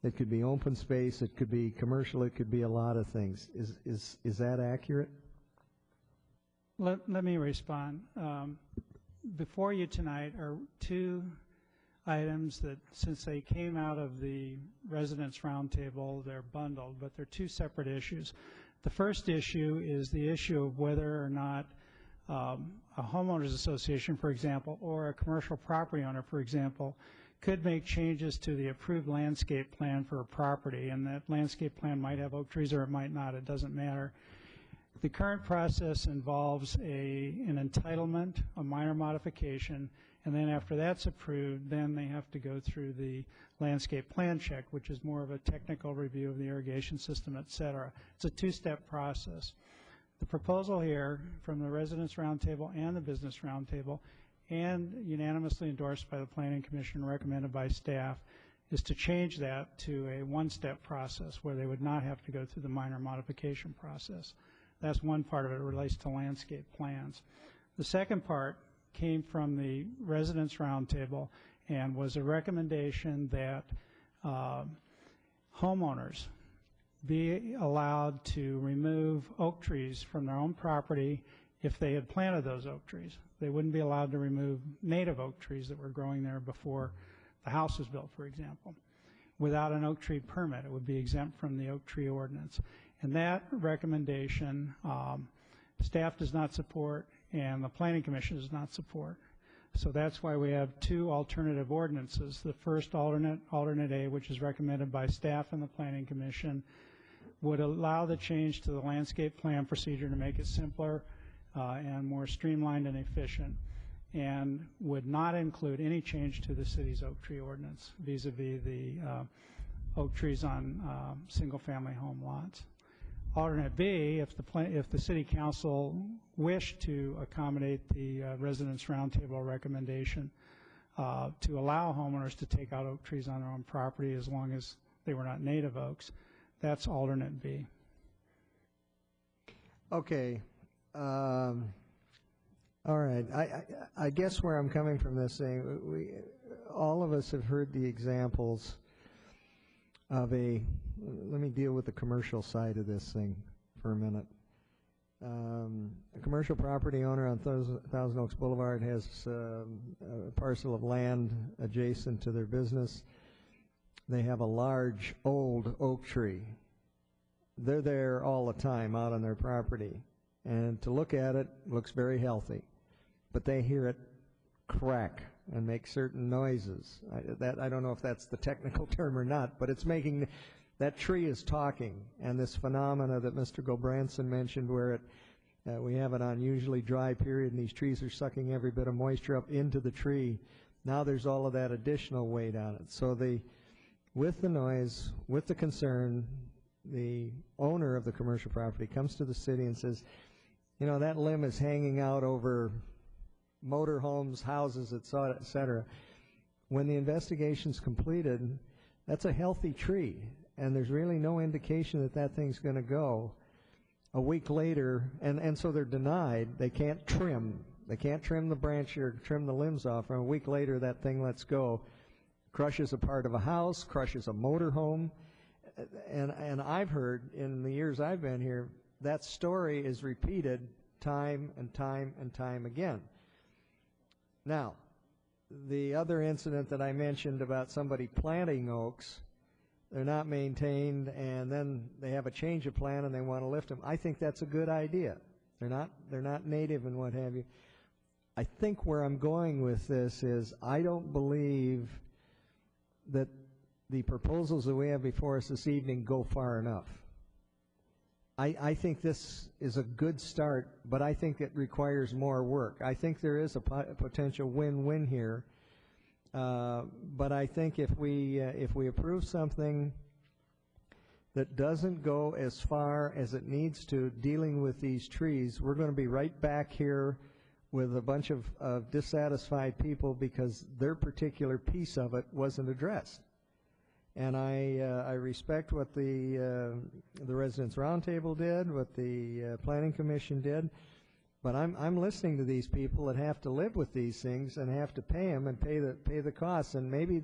[SPEAKER 7] it could be open space, it could be commercial, it could be a lot of things. Is that accurate?
[SPEAKER 22] Let me respond. Before you tonight are two items that, since they came out of the Residents' Roundtable, they're bundled, but they're two separate issues. The first issue is the issue of whether or not a homeowners association, for example, or a commercial property owner, for example, could make changes to the approved landscape plan for a property, and that landscape plan might have oak trees or it might not. It doesn't matter. The current process involves an entitlement, a minor modification, and then after that's approved, then they have to go through the landscape plan check, which is more of a technical review of the irrigation system, et cetera. It's a two-step process. The proposal here from the Residents' Roundtable and the Business Roundtable, and unanimously endorsed by the Planning Commission, recommended by staff, is to change that to a one-step process where they would not have to go through the minor modification process. That's one part of it. It relates to landscape plans. The second part came from the Residents' Roundtable and was a recommendation that homeowners be allowed to remove oak trees from their own property if they had planted those oak trees. They wouldn't be allowed to remove native oak trees that were growing there before the house was built, for example. Without an oak tree permit, it would be exempt from the oak tree ordinance. And that recommendation, staff does not support and the Planning Commission does not support. So that's why we have two alternative ordinances. The first alternate A, which is recommended by staff and the Planning Commission, would allow the change to the landscape plan procedure to make it simpler and more streamlined and efficient, and would not include any change to the city's oak tree ordinance vis-a-vis the oak trees on single-family home lots. Alternate B, if the City Council wished to accommodate the Residents' Roundtable recommendation to allow homeowners to take out oak trees on their own property as long as they were not native oaks, that's alternate B.
[SPEAKER 7] Okay. All right. I guess where I'm coming from this thing, all of us have heard the examples of let me deal with the commercial side of this thing for a minute. A commercial property owner on Thousand Oaks Boulevard has a parcel of land adjacent to their business. They have a large old oak tree. They're there all the time out on their property. And to look at it, looks very healthy. But they hear it crack and make certain noises. I don't know if that's the technical term or not, but it's making, that tree is talking. And this phenomena that Mr. Gulbranson mentioned where we have an unusually dry period and these trees are sucking every bit of moisture up into the tree. Now there's all of that additional weight on it. So with the noise, with the concern, the owner of the commercial property comes to the city and says, you know, that limb is hanging out over motorhomes, houses, et cetera. When the investigation's completed, that's a healthy tree, and there's really no indication that that thing's going to go. A week later, and so they're denied, they can't trim. They can't trim the branch or trim the limbs off, and a week later that thing lets go, crushes a part of a house, crushes a motorhome. And I've heard in the years I've been here, that story is repeated time and time and time again. Now, the other incident that I mentioned about somebody planting oaks, they're not maintained, and then they have a change of plan and they want to lift them. I think that's a good idea. They're not native and what have you. I think where I'm going with this is I don't believe that the proposals that we have before us this evening go far enough. I think this is a good start, but I think it requires more work. I think there is a potential win-win here, but I think if we approve something that doesn't go as far as it needs to dealing with these trees, we're going to be right back here with a bunch of dissatisfied people because their particular piece of it wasn't addressed. And I respect what the Residents' Roundtable did, what the Planning Commission did, but I'm listening to these people that have to live with these things and have to pay them and pay the costs. And maybe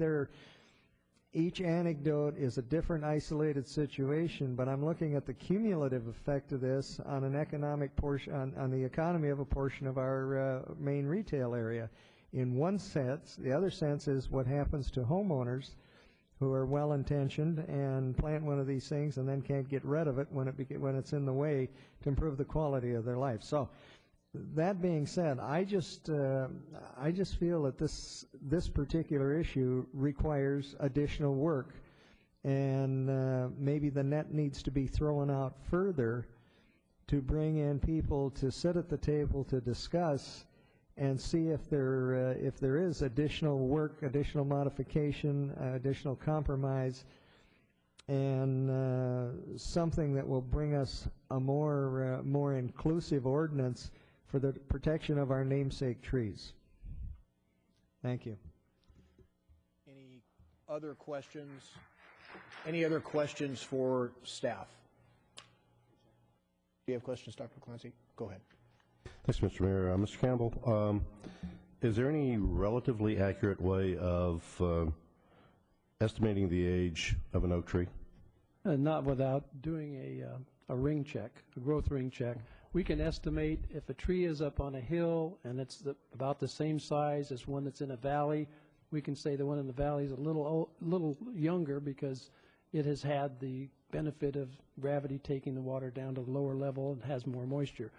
[SPEAKER 7] each anecdote is a different isolated situation, but I'm looking at the cumulative effect of this on an economic portion, on the economy of a portion of our main retail area. In one sense, the other sense is what happens to homeowners who are well-intentioned and plant one of these things and then can't get rid of it when it's in the way to improve the quality of their life. So, that being said, I just feel that this particular issue requires additional work, and maybe the net needs to be thrown out further to bring in people to sit at the table to discuss and see if there is additional work, additional modification, additional compromise, and something that will bring us a more inclusive ordinance for the protection of our namesake trees. Thank you.
[SPEAKER 1] Any other questions? Any other questions for staff? Do you have questions, Dr. Clancy? Go ahead.
[SPEAKER 2] Thanks, Mr. Mayor. Mr. Campbell, is there any relatively accurate way of estimating the age of an oak tree?
[SPEAKER 21] Not without doing a ring check, a growth ring check. We can estimate if a tree is up on a hill and it's about the same size as one that's in a valley, we can say the one in the valley is a little younger because it has had the benefit of gravity taking the water down to the lower level and has more moisture.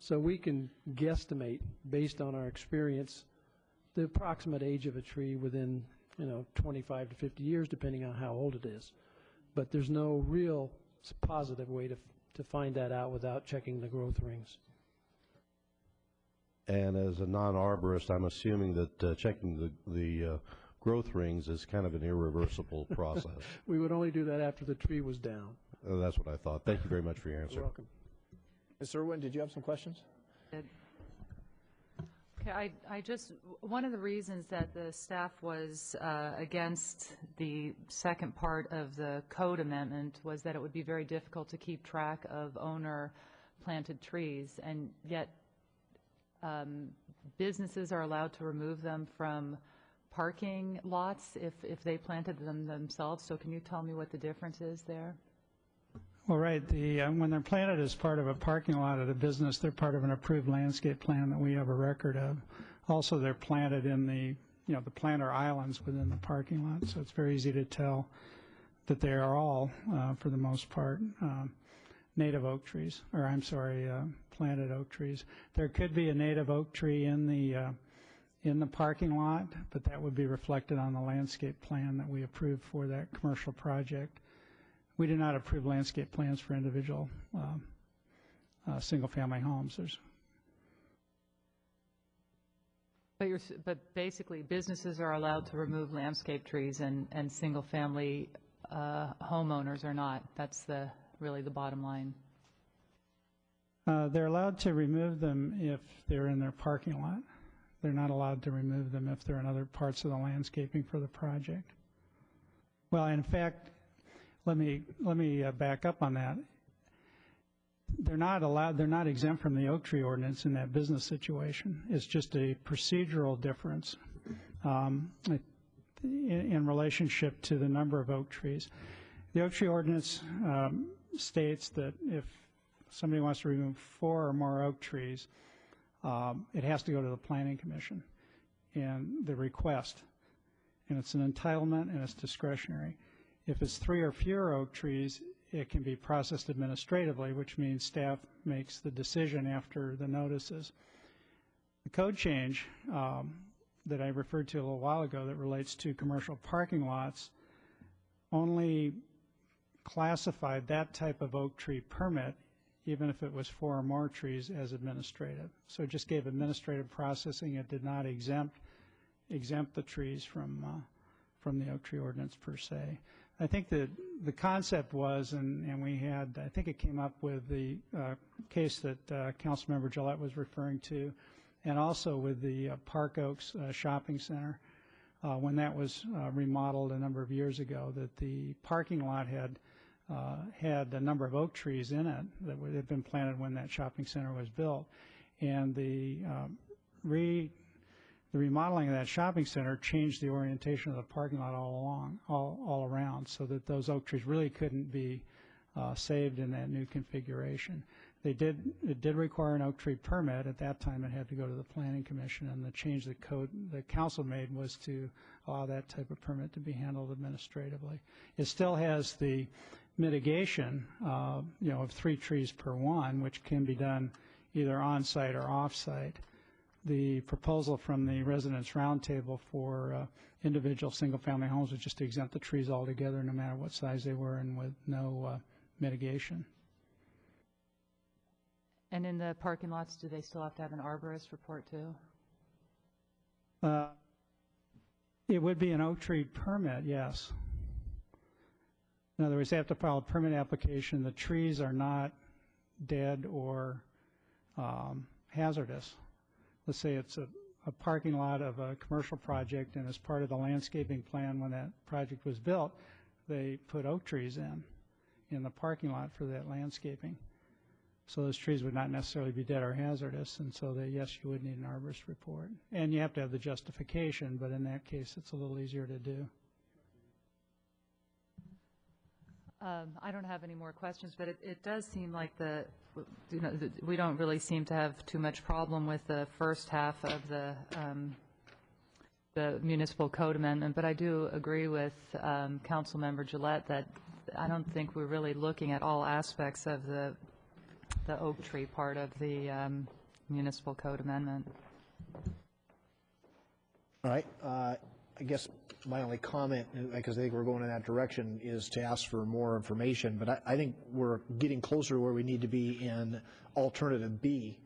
[SPEAKER 21] So we can guesstimate, based on our experience, the approximate age of a tree within 25 to 50 years, depending on how old it is. But there's no real positive way to find that out without checking the growth rings.
[SPEAKER 2] And as a non-arborist, I'm assuming that checking the growth rings is kind of an irreversible process.
[SPEAKER 21] We would only do that after the tree was down.
[SPEAKER 2] That's what I thought. Thank you very much for your answer.
[SPEAKER 21] You're welcome.
[SPEAKER 1] Ms. Irwin, did you have some questions?
[SPEAKER 20] Okay, one of the reasons that the staff was against the second part of the code amendment was that it would be very difficult to keep track of owner planted trees, and yet businesses are allowed to remove them from parking lots if they planted them themselves. So can you tell me what the difference is there?
[SPEAKER 22] Well, right. When they're planted as part of a parking lot at a business, they're part of an approved landscape plan that we have a record of. Also, they're planted in the planter islands within the parking lot, so it's very easy to tell that they are all, for the most part, native oak trees, or I'm sorry, planted oak trees. There could be a native oak tree in the parking lot, but that would be reflected on the landscape plan that we approved for that commercial project. We do not approve landscape plans for individual single-family homes.
[SPEAKER 20] But basically, businesses are allowed to remove landscape trees, and single-family homeowners are not. That's really the bottom line.
[SPEAKER 22] They're allowed to remove them if they're in their parking lot. They're not allowed to remove them if they're in other parts of the landscaping for the project. Well, in fact, let me back up on that. They're not exempt from the oak tree ordinance in that business situation. It's just a procedural difference in relationship to the number of oak trees. The oak tree ordinance states that if somebody wants to remove 4 or more oak trees, it has to go to the Planning Commission and the request. And it's an entitlement and it's discretionary. If it's 3 or fewer oak trees, it can be processed administratively, which means staff makes the decision after the notices. The code change that I referred to a little while ago that relates to commercial parking lots only classified that type of oak tree permit, even if it was 4 or more trees, as administrative. So it just gave administrative processing. It did not exempt the trees from the oak tree ordinance per se. I think that the concept was, and we had, I think it came up with the case that Councilmember Gillette was referring to, and also with the Park Oaks Shopping Center, when that was remodeled a number of years ago, that the parking lot had a number of oak trees in it that had been planted when that shopping center was built. And the remodeling of that shopping center changed the orientation of the parking lot all around, so that those oak trees really couldn't be saved in that new configuration. It did require an oak tree permit. At that time, it had to go to the Planning Commission, and the change the code the council made was to allow that type of permit to be handled administratively. It still has the mitigation, of 3 trees per one, which can be done either on-site or off-site. The proposal from the Residents' Roundtable for individual single-family homes was just to exempt the trees altogether, no matter what size they were, and with no mitigation.
[SPEAKER 20] And in the parking lots, do they still have to have an arborist report too?
[SPEAKER 22] It would be an oak tree permit, yes. In other words, they have to file a permit application. The trees are not dead or hazardous. Let's say it's a parking lot of a commercial project, and as part of the landscaping plan when that project was built, they put oak trees in the parking lot for that landscaping. So those trees would not necessarily be dead or hazardous, and so yes, you would need an arborist report. And you have to have the justification, but in that case, it's a little easier to do.
[SPEAKER 20] I don't have any more questions, but it does seem like we don't really seem to have too much problem with the first half of the municipal code amendment, but I do agree with Councilmember Gillette that I don't think we're really looking at all aspects of the oak tree part of the municipal code amendment.
[SPEAKER 1] All right. I guess my only comment, because I think we're going in that direction, is to ask for more information. But I think we're getting closer to where we need to be in alternative B,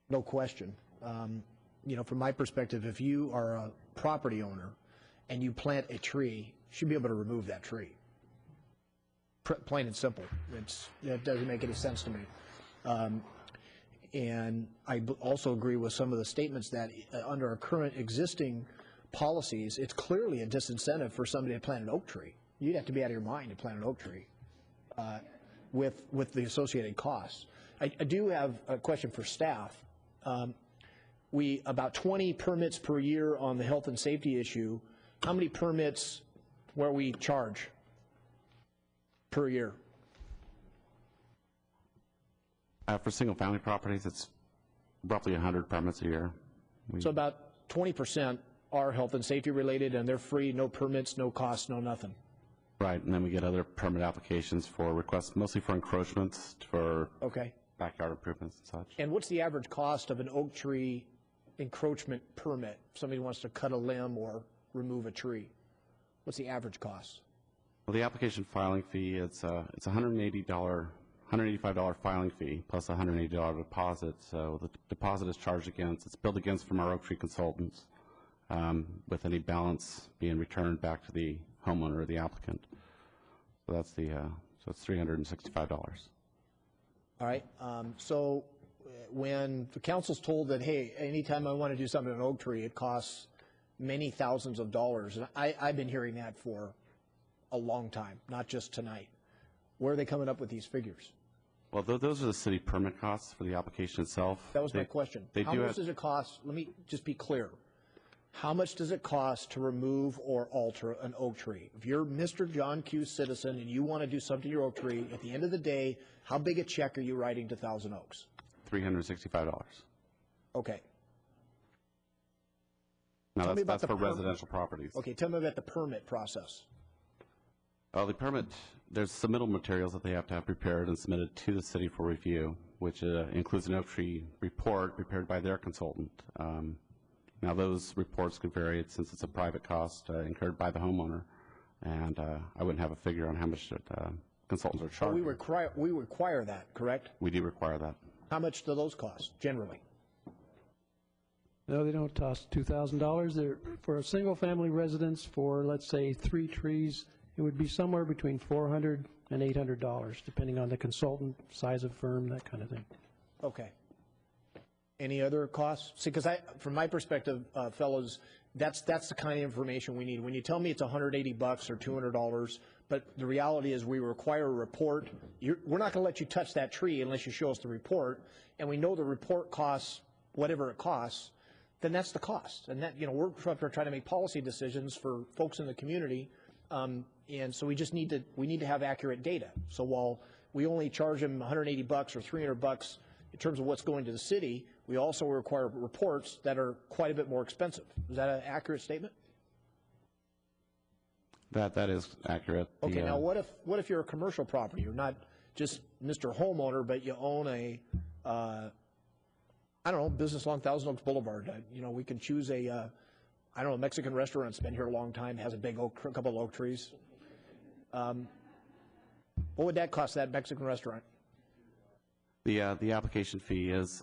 [SPEAKER 1] no question. From my perspective, if you are a property owner and you plant a tree, you should be able to remove that tree. Plain and simple. That doesn't make any sense to me. And I also agree with some of the statements that under our current existing policies, it's clearly a disincentive for somebody to plant an oak tree. You'd have to be out of your mind to plant an oak tree with the associated costs. I do have a question for staff. We about 20 permits per year on the health and safety issue. How many permits where we charge per year?
[SPEAKER 19] For single-family properties, it's roughly 100 permits a year.
[SPEAKER 1] So about 20% are health and safety related, and they're free, no permits, no costs, no nothing.
[SPEAKER 19] Right, and then we get other permit applications for requests, mostly for encroachments, for
[SPEAKER 1] Okay.
[SPEAKER 19] backyard improvements and such.
[SPEAKER 1] And what's the average cost of an oak tree encroachment permit? If somebody wants to cut a limb or remove a tree, what's the average cost?
[SPEAKER 19] Well, the application filing fee, it's $185 filing fee plus a $180 deposit. So the deposit is charged against, it's billed against from our oak tree consultants, with any balance being returned back to the homeowner or the applicant. So that's so it's $365.
[SPEAKER 1] All right, so when the council's told that, hey, anytime I want to do something in an oak tree, it costs many thousands of dollars, and I've been hearing that for a long time, not just tonight. Where are they coming up with these figures?
[SPEAKER 19] Well, those are the city permit costs for the application itself.
[SPEAKER 1] That was my question. How much does it cost? Let me just be clear. How much does it cost to remove or alter an oak tree? If you're Mr. John Q. Citizen and you want to do something to your oak tree, at the end of the day, how big a check are you writing to Thousand Oaks?
[SPEAKER 19] $365.
[SPEAKER 1] Okay.
[SPEAKER 19] Now, that's for residential properties.
[SPEAKER 1] Okay, tell me about the permit process.
[SPEAKER 19] The permit, there's submittal materials that they have to have prepared and submitted to the city for review, which includes an oak tree report prepared by their consultant. Now, those reports could vary since it's a private cost incurred by the homeowner, and I wouldn't have a figure on how much consultants are charging.
[SPEAKER 1] We require that, correct?
[SPEAKER 19] We do require that.
[SPEAKER 1] How much do those cost, generally?
[SPEAKER 21] No, they don't cost $2,000. They're for a single-family residence for, let's say, 3 trees, it would be somewhere between $400 and $800, depending on the consultant, size of firm, that kind of thing.
[SPEAKER 1] Okay. Any other costs? See, because from my perspective, fellows, that's the kind of information we need. When you tell me it's $180 or $200, but the reality is we require a report. We're not going to let you touch that tree unless you show us the report, and we know the report costs whatever it costs, then that's the cost. And that, we're trying to make policy decisions for folks in the community, and so we need to have accurate data. So while we only charge them $180 or $300 in terms of what's going to the city, we also require reports that are quite a bit more expensive. Is that an accurate statement?
[SPEAKER 19] That is accurate.
[SPEAKER 1] Okay, now what if you're a commercial property? You're not just Mr. Homeowner, but you own a, business along Thousand Oaks Boulevard. We can choose a Mexican restaurant that's been here a long time, has a couple of oak trees. What would that cost, that Mexican restaurant?
[SPEAKER 19] The application fee is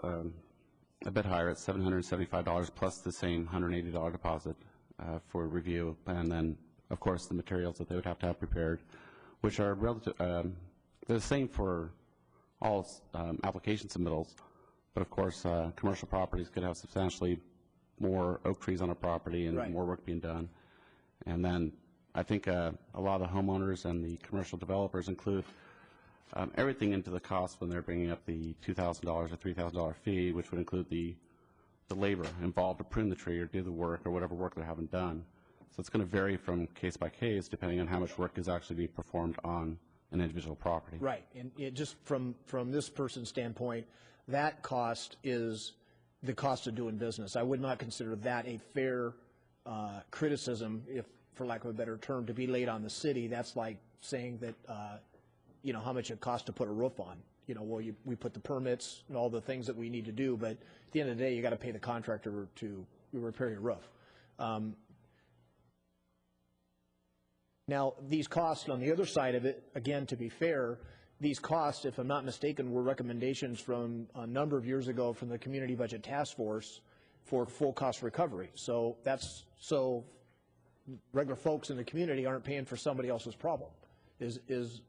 [SPEAKER 19] a bit higher at $775 plus the same $180 deposit for review, and then of course the materials that they would have to have prepared, which are they're the same for all application submittals, but of course commercial properties could have substantially more oak trees on a property and more work being done. And then I think a lot of the homeowners and the commercial developers include everything into the cost when they're bringing up the $2,000 or $3,000 fee, which would include the labor involved to prune the tree or do the work or whatever work they're having done. So it's going to vary from case by case depending on how much work is actually being performed on an individual property.
[SPEAKER 1] Right, and just from this person's standpoint, that cost is the cost of doing business. I would not consider that a fair criticism, if for lack of a better term, to be laid on the city. That's like saying that how much it costs to put a roof on. We put the permits and all the things that we need to do, but at the end of the day, you got to pay the contractor to repair your roof. Now, these costs on the other side of it, again, to be fair, these costs, if I'm not mistaken, were recommendations from a number of years ago from the Community Budget Task Force for full cost recovery. So regular folks in the community aren't paying for somebody else's problem. Is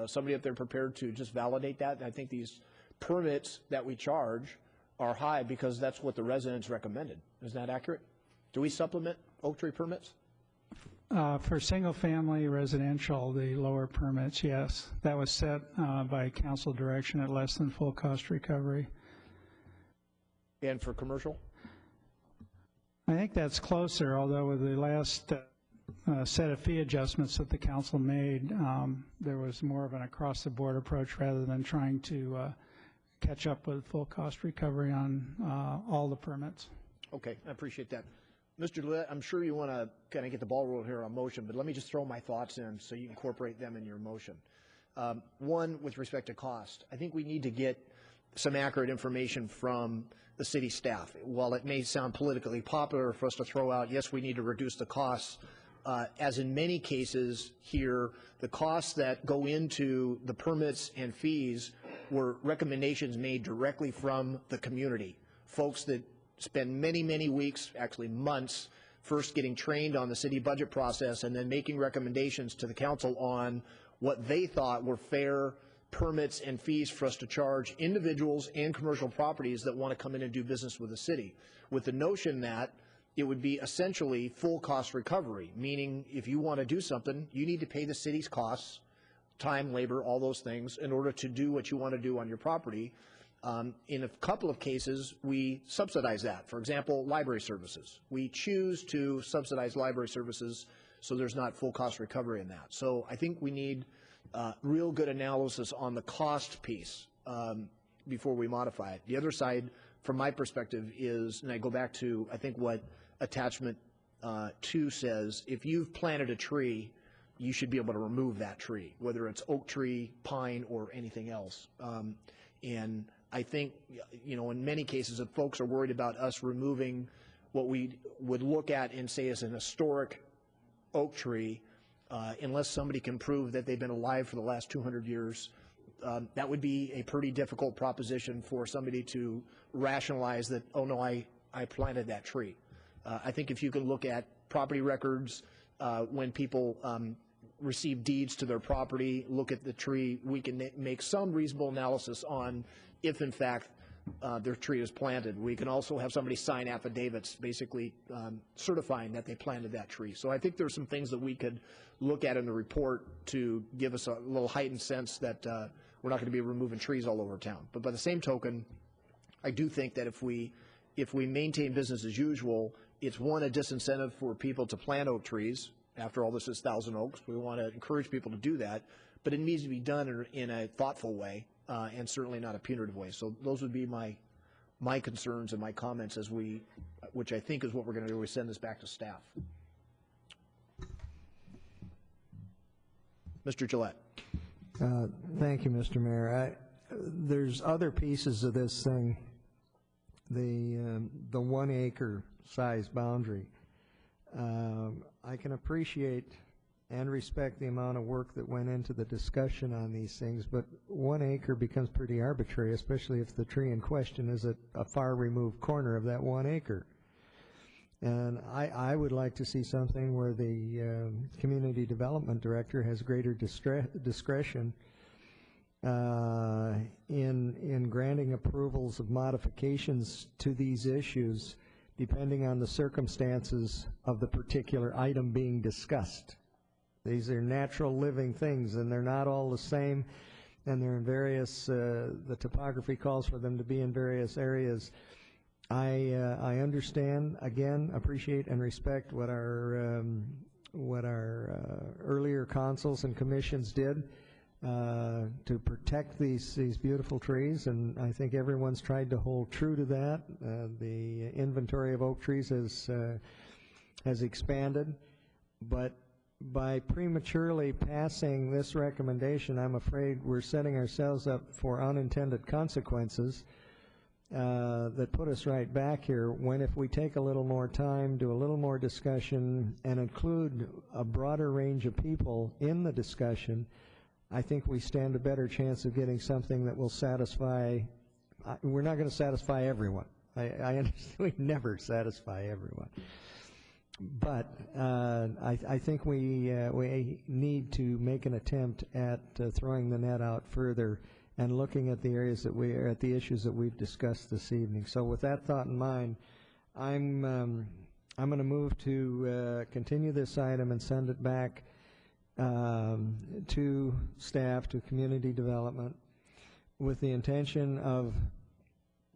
[SPEAKER 1] somebody up there prepared to just validate that? And I think these permits that we charge are high because that's what the residents recommended. Is that accurate? Do we supplement oak tree permits?
[SPEAKER 22] For single-family residential, the lower permits, yes. That was set by council direction at less than full cost recovery.
[SPEAKER 1] And for commercial?
[SPEAKER 22] I think that's closer, although with the last set of fee adjustments that the council made, there was more of an across-the-board approach rather than trying to catch up with full cost recovery on all the permits.
[SPEAKER 1] Okay, I appreciate that. Mr. Gillette, I'm sure you want to kind of get the ball rolling here on motion, but let me just throw my thoughts in so you incorporate them in your motion. One, with respect to cost, I think we need to get some accurate information from the city staff. While it may sound politically popular for us to throw out, yes, we need to reduce the costs, as in many cases here, the costs that go into the permits and fees were recommendations made directly from the community, folks that spend many, many weeks, actually months, first getting trained on the city budget process and then making recommendations to the council on what they thought were fair permits and fees for us to charge individuals and commercial properties that want to come in and do business with the city, with the notion that it would be essentially full cost recovery, meaning if you want to do something, you need to pay the city's costs, time, labor, all those things, in order to do what you want to do on your property. In a couple of cases, we subsidize that. For example, library services. We choose to subsidize library services so there's not full cost recovery in that. So I think we need real good analysis on the cost piece before we modify it. The other side, from my perspective, is, and I go back to, I think, what attachment 2 says, if you've planted a tree, you should be able to remove that tree, whether it's oak tree, pine, or anything else. And I think, you know, in many cases, if folks are worried about us removing what we would look at and say is an historic oak tree, unless somebody can prove that they've been alive for the last 200 years, that would be a pretty difficult proposition for somebody to rationalize that, oh no, I planted that tree. I think if you can look at property records, when people receive deeds to their property, look at the tree, we can make some reasonable analysis on if in fact their tree is planted. We can also have somebody sign affidavits basically certifying that they planted that tree. So I think there's some things that we could look at in the report to give us a little heightened sense that we're not going to be removing trees all over town. But by the same token, I do think that if we maintain business as usual, it's one, a disincentive for people to plant oak trees. After all, this is Thousand Oaks. We want to encourage people to do that, but it needs to be done in a thoughtful way and certainly not a punitive way. So those would be my concerns and my comments as which I think is what we're going to do, is send this back to staff. Mr. Gillette.
[SPEAKER 7] Thank you, Mr. Mayor. There's other pieces of this thing. The 1 acre size boundary. I can appreciate and respect the amount of work that went into the discussion on these things, but 1 acre becomes pretty arbitrary, especially if the tree in question is at a far removed corner of that 1 acre. And I would like to see something where the community development director has greater discretion in granting approvals of modifications to these issues depending on the circumstances of the particular item being discussed. These are natural living things, and they're not all the same, and they're in various, the topography calls for them to be in various areas. I understand, again, appreciate and respect what our earlier councils and commissions did to protect these beautiful trees, and I think everyone's tried to hold true to that. The inventory of oak trees has expanded, but by prematurely passing this recommendation, I'm afraid we're setting ourselves up for unintended consequences that put us right back here, when if we take a little more time, do a little more discussion, and include a broader range of people in the discussion, I think we stand a better chance of getting something that will satisfy. We're not going to satisfy everyone. I understand we never satisfy everyone. But I think we need to make an attempt at throwing the net out further and looking at the areas that at the issues that we've discussed this evening. So with that thought in mind, I'm I'm going to move to continue this item and send it back to staff, to community development, with the intention of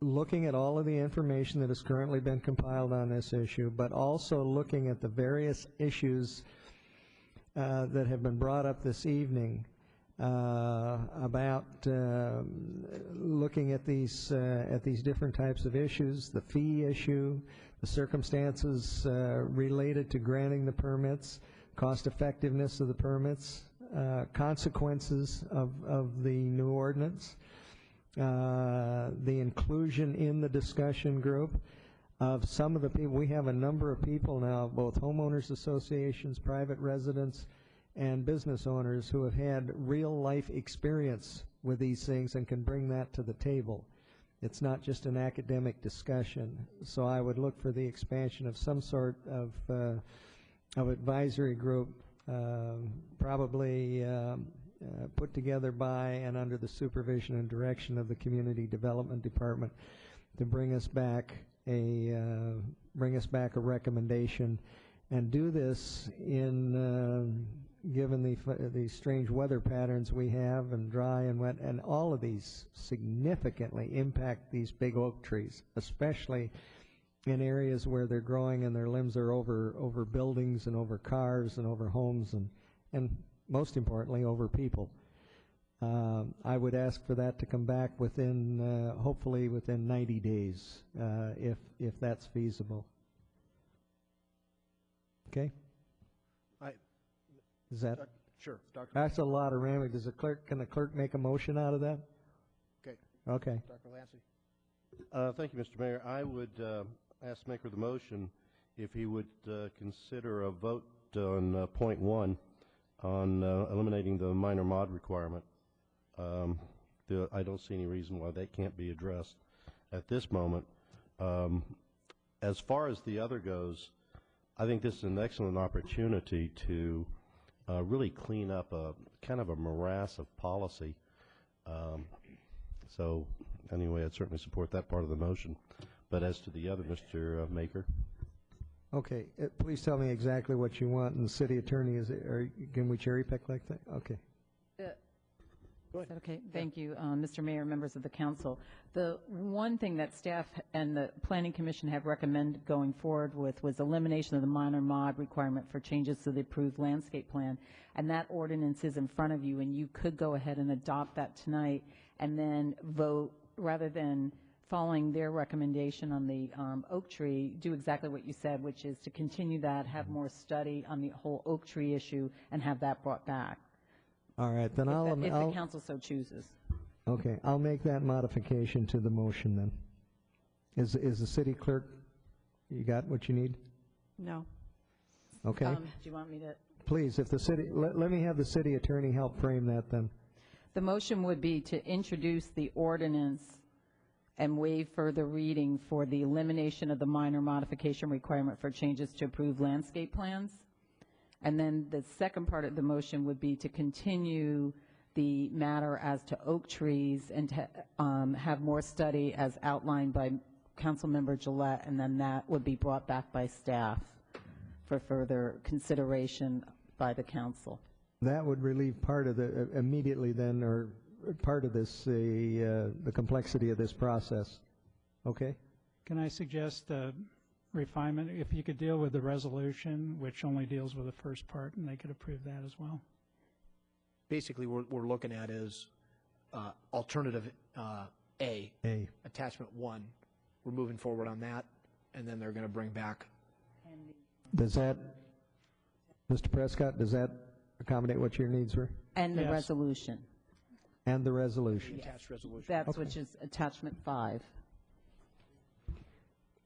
[SPEAKER 7] looking at all of the information that has currently been compiled on this issue, but also looking at the various issues that have been brought up this evening about looking at these different types of issues, the fee issue, the circumstances related to granting the permits, cost effectiveness of the permits, consequences of the new ordinance, the inclusion in the discussion group of some of the people. We have a number of people now, both homeowners associations, private residents, and business owners who have had real life experience with these things and can bring that to the table. It's not just an academic discussion. So I would look for the expansion of some sort of advisory group, probably put together by and under the supervision and direction of the Community Development Department, to bring us back a recommendation, and do this in given the strange weather patterns we have, and dry and wet, and all of these significantly impact these big oak trees, especially in areas where they're growing and their limbs are over buildings and over cars and over homes and most importantly over people. I would ask for that to come back within, hopefully within 90 days, if that's feasible. Okay? Is that?
[SPEAKER 1] Sure, Dr.
[SPEAKER 7] That's a lot of rambling. Can the clerk make a motion out of that?
[SPEAKER 1] Okay.
[SPEAKER 7] Okay.
[SPEAKER 1] Dr. Lancey.
[SPEAKER 2] Thank you, Mr. Mayor. I would ask the maker of the motion if he would consider a vote on point 1 on eliminating the minor mod requirement. I don't see any reason why that can't be addressed at this moment. As far as the other goes, I think this is an excellent opportunity to really clean up a kind of a morass of policy. So anyway, I'd certainly support that part of the motion. But as to the other, Mr. Maker.
[SPEAKER 7] Okay, please tell me exactly what you want, and the city attorney, can we cherry pick like that? Okay.
[SPEAKER 1] Go ahead.
[SPEAKER 17] Okay, thank you, Mr. Mayor, members of the council. The one thing that staff and the Planning Commission have recommended going forward with was elimination of the minor mod requirement for changes to the approved landscape plan, and that ordinance is in front of you, and you could go ahead and adopt that tonight and then vote, rather than following their recommendation on the oak tree, do exactly what you said, which is to continue that, have more study on the whole oak tree issue, and have that brought back.
[SPEAKER 7] All right, then
[SPEAKER 17] If the council so chooses.
[SPEAKER 7] Okay, I'll make that modification to the motion then. Is the city clerk, you got what you need?
[SPEAKER 3] No.
[SPEAKER 7] Okay.
[SPEAKER 17] Do you want me to?
[SPEAKER 7] Please, if the city, let me have the city attorney help frame that then.
[SPEAKER 17] The motion would be to introduce the ordinance and waive further reading for the elimination of the minor modification requirement for changes to approved landscape plans. And then the second part of the motion would be to continue the matter as to oak trees and to have more study as outlined by Councilmember Gillette, and then that would be brought back by staff for further consideration by the council.
[SPEAKER 7] That would relieve part of the, immediately then, or part of this, the complexity of this process. Okay?
[SPEAKER 22] Can I suggest refinement? If you could deal with the resolution, which only deals with the first part, and they could approve that as well.
[SPEAKER 1] Basically, we're looking at is alternative A, attachment 1. We're moving forward on that, and then they're going to bring back.
[SPEAKER 7] Does that, Mr. Prescott, does that accommodate what your needs were?
[SPEAKER 17] And the resolution.
[SPEAKER 7] And the resolution.
[SPEAKER 1] Attached resolution.
[SPEAKER 17] That's
[SPEAKER 7] Okay.
[SPEAKER 17] which is attachment 5.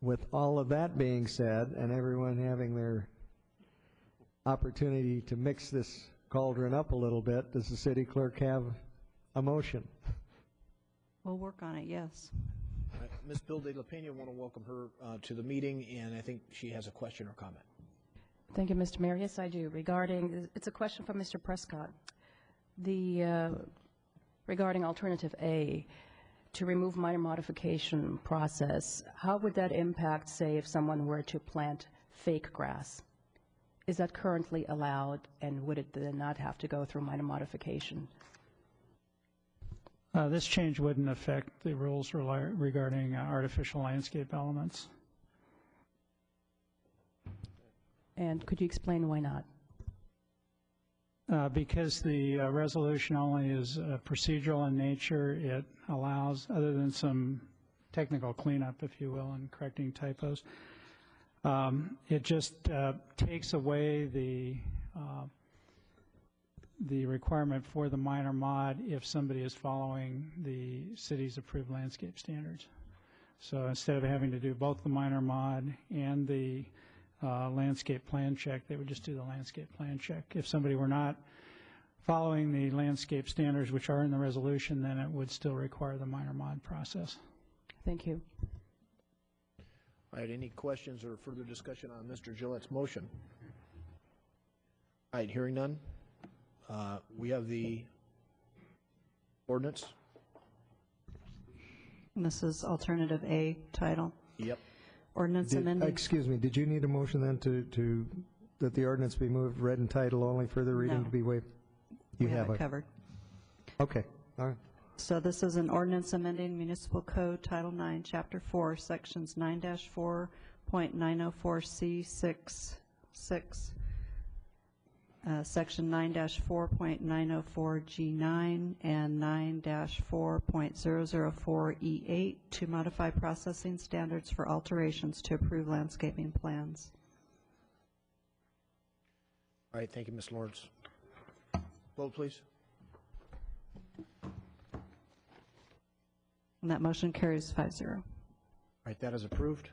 [SPEAKER 7] With all of that being said, and everyone having their opportunity to mix this cauldron up a little bit, does the city clerk have a motion?
[SPEAKER 3] We'll work on it, yes.
[SPEAKER 1] Ms. Bill de la Pena, I want to welcome her to the meeting, and I think she has a question or comment.
[SPEAKER 8] Thank you, Mr. Mayor. Yes, I do. Regarding, it's a question from Mr. Prescott. Regarding alternative A, to remove minor modification process, how would that impact, say, if someone were to plant fake grass. Is that currently allowed, and would it then not have to go through minor modification?
[SPEAKER 22] This change wouldn't affect the rules regarding artificial landscape elements.
[SPEAKER 8] And could you explain why not?
[SPEAKER 22] Because the resolution only is procedural in nature, it allows, other than some technical cleanup, if you will, and correcting typos, it just takes away the requirement for the minor mod if somebody is following the city's approved landscape standards. So instead of having to do both the minor mod and the landscape plan check, they would just do the landscape plan check. If somebody were not following the landscape standards, which are in the resolution, then it would still require the minor mod process.
[SPEAKER 8] Thank you.
[SPEAKER 1] All right, any questions or further discussion on Mr. Gillette's motion? All right, hearing none. We have the ordinance.
[SPEAKER 3] And this is alternative A title.
[SPEAKER 1] Yep.
[SPEAKER 3] Ordinance amending.
[SPEAKER 7] Excuse me, did you need a motion then to that the ordinance be moved, read in title only, further reading
[SPEAKER 3] No.
[SPEAKER 7] to be waived?
[SPEAKER 3] We have it covered.
[SPEAKER 7] Okay, all right.
[SPEAKER 3] So this is an ordinance amending Municipal Code Title 9, Chapter 4, Sections 9-4.904C6, Section 9-4.904G9, and 9-4.004E8 to modify processing standards for alterations to approved landscaping plans.
[SPEAKER 1] All right, thank you, Ms. Lawrence. Vote, please.
[SPEAKER 3] And that motion carries 5-0.
[SPEAKER 1] All right, that is approved.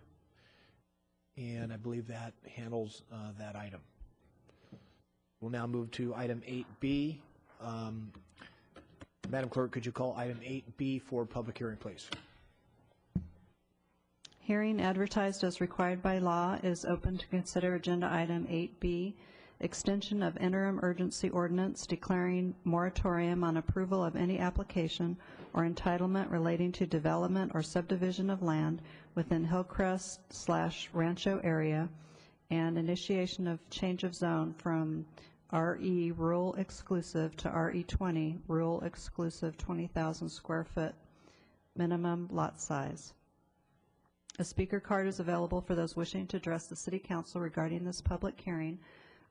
[SPEAKER 1] And I believe that handles that item. We'll now move to item 8B. Madam Clerk, could you call item 8B for public hearing, please?
[SPEAKER 3] Hearing advertised as required by law is open to consider agenda item 8B, extension of interim urgency ordinance declaring moratorium on approval of any application or entitlement relating to development or subdivision of land within Hillcrest/Rancho area and initiation of change of zone from RE rural exclusive to RE20 rural exclusive 20,000 square foot minimum lot size. A speaker card is available for those wishing to address the City Council regarding this public hearing.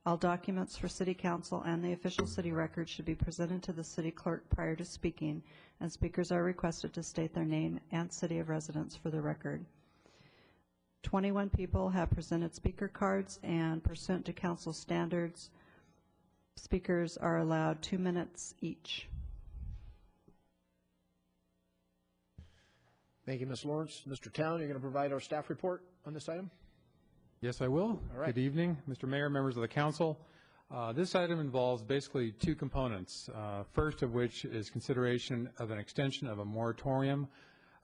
[SPEAKER 3] All documents for City Council and the official city record should be presented to the City Clerk prior to speaking, and speakers are requested to state their name and city of residence for the record. 21 people have presented speaker cards, and pursuant to Council standards, speakers are allowed 2 minutes each.
[SPEAKER 1] Thank you, Ms. Lawrence. Mr. Town, you're going to provide our staff report on this item?
[SPEAKER 9] Yes, I will.
[SPEAKER 1] All right.
[SPEAKER 9] Good evening, Mr. Mayor, members of the council. This item involves basically two components, first of which is consideration of an extension of a moratorium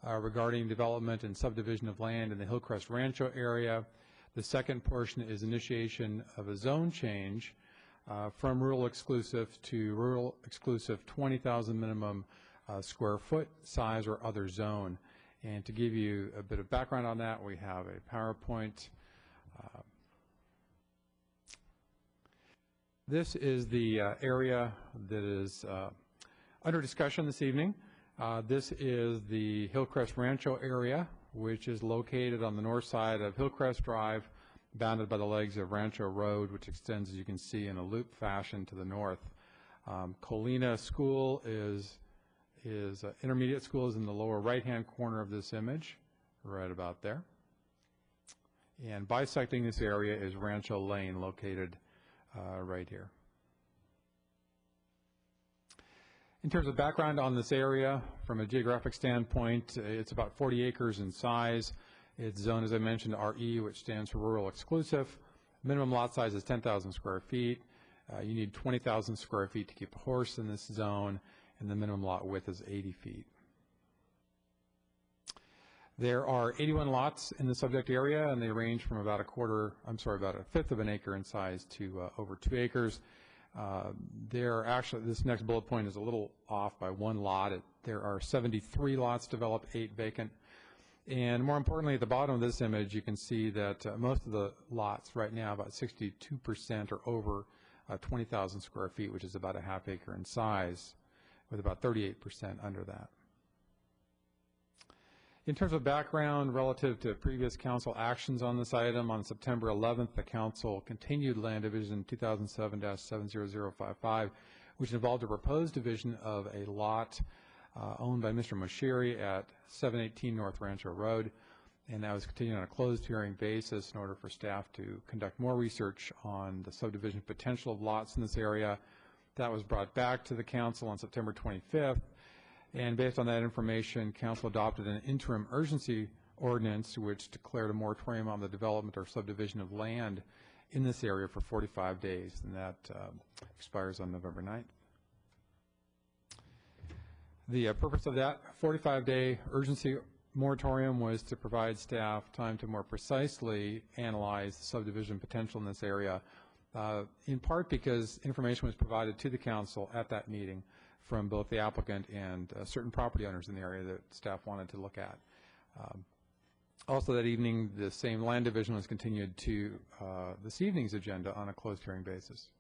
[SPEAKER 9] regarding development and subdivision of land in the Hillcrest Rancho area. The second portion is initiation of a zone change from rural exclusive to rural exclusive 20,000 minimum square foot size or other zone. And to give you a bit of background on that, we have a PowerPoint. This is the area that is under discussion this evening. This is the Hillcrest Rancho area, which is located on the north side of Hillcrest Drive, bounded by the legs of Rancho Road, which extends, as you can see, in a loop fashion to the north. Colina School intermediate school is in the lower right-hand corner of this image, right about there. And bisecting this area is Rancho Lane, located right here. In terms of background on this area, from a geographic standpoint, it's about 40 acres in size. It's zoned, as I mentioned, RE, which stands for Rural Exclusive. Minimum lot size is 10,000 square feet. You need 20,000 square feet to keep a horse in this zone, and the minimum lot width is 80 feet. There are 81 lots in the subject area, and they range from about about a fifth of an acre in size to over 2 acres. This next bullet point is a little off by one lot. There are 73 lots developed, 8 vacant. And more importantly, at the bottom of this image, you can see that most of the lots right now, about 62% are over 20,000 square feet, which is about a half acre in size, with about 38% under that. In terms of background relative to previous council actions on this item, on September 11th, the council continued Land Division 2007-70055, which involved a proposed division of a lot owned by Mr. Moshiri at 718 North Rancho Road, and that was continued on a closed hearing basis in order for staff to conduct more research on the subdivision potential of lots in this area. That was brought back to the council on September 25th, and based on that information, council adopted an interim urgency ordinance which declared a moratorium on the development or subdivision of land in this area for 45 days, and that expires on November 9th. The purpose of that 45-day urgency moratorium was to provide staff time to more precisely analyze the subdivision potential in this area, in part because information was provided to the council at that meeting from both the applicant and certain property owners in the area that staff wanted to look at. Also that evening, the same land division was continued to this evening's agenda on a closed hearing basis.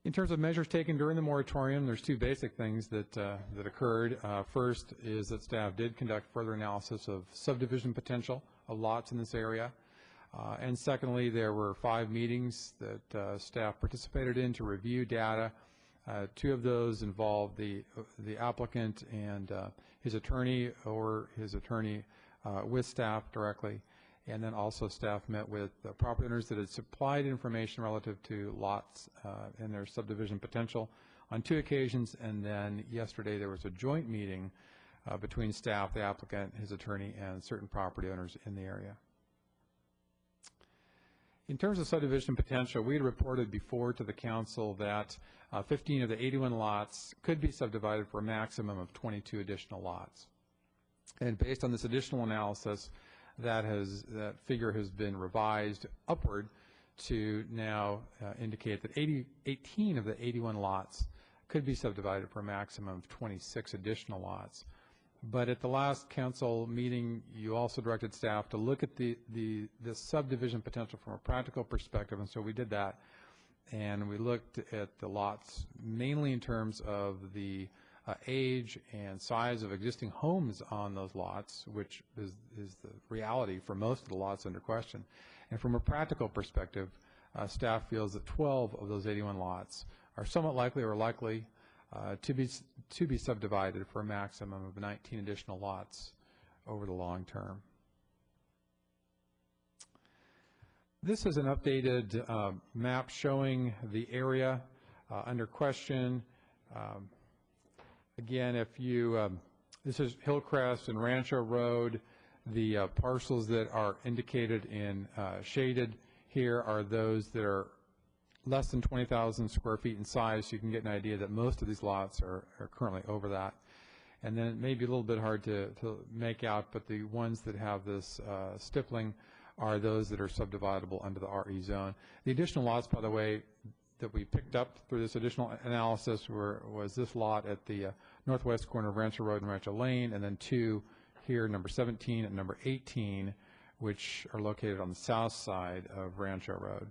[SPEAKER 9] In terms of measures taken during the moratorium, there's two basic things that occurred. First is that staff did conduct further analysis of subdivision potential of lots in this area. And secondly, there were 5 meetings that staff participated in to review data. 2 of those involved the applicant and his attorney or his attorney with staff directly. And then also staff met with property owners that had supplied information relative to lots and their subdivision potential on 2 occasions. And then yesterday there was a joint meeting between staff, the applicant, his attorney, and certain property owners in the area. In terms of subdivision potential, we had reported before to the council that 15 of the 81 lots could be subdivided for a maximum of 22 additional lots. And based on this additional analysis, that figure has been revised upward to now indicate that 18 of the 81 lots could be subdivided for a maximum of 26 additional lots. But at the last council meeting, you also directed staff to look at the subdivision potential from a practical perspective, and so we did that. And we looked at the lots mainly in terms of the age and size of existing homes on those lots, which is the reality for most of the lots under question. And from a practical perspective, staff feels that 12 of those 81 lots are somewhat likely or likely to be subdivided for a maximum of 19 additional lots over the long term. This is an updated map showing the area under question. Again, if you, this is Hillcrest and Rancho Road. The parcels that are indicated in shaded here are those that are less than 20,000 square feet in size, so you can get an idea that most of these lots are currently over that. And then it may be a little bit hard to make out, but the ones that have this stippling are those that are subdividable under the RE zone. The additional lots, by the way, that we picked up through this additional analysis was this lot at the northwest corner of Rancho Road and Rancho Lane, and then 2 here, number 17 and number 18, which are located on the south side of Rancho Road.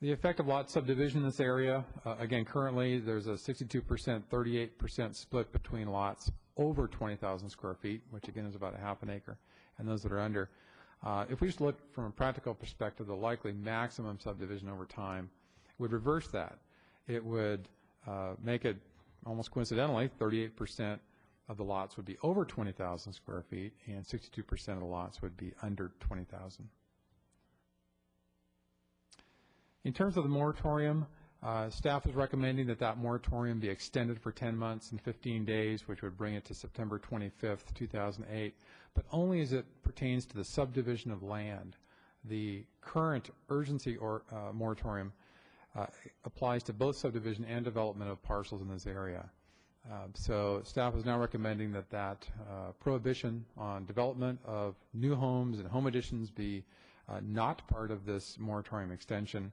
[SPEAKER 9] The effective lot subdivision in this area, again, currently there's a 62%, 38% split between lots over 20,000 square feet, which again is about a half an acre, and those that are under. If we just look from a practical perspective, the likely maximum subdivision over time would reverse that. It would make it almost coincidentally 38% of the lots would be over 20,000 square feet and 62% of the lots would be under 20,000. In terms of the moratorium, staff is recommending that moratorium be extended for 10 months and 15 days, which would bring it to September 25th, 2008, but only as it pertains to the subdivision of land. The current urgency moratorium applies to both subdivision and development of parcels in this area. So staff is now recommending that prohibition on development of new homes and home additions be not part of this moratorium extension.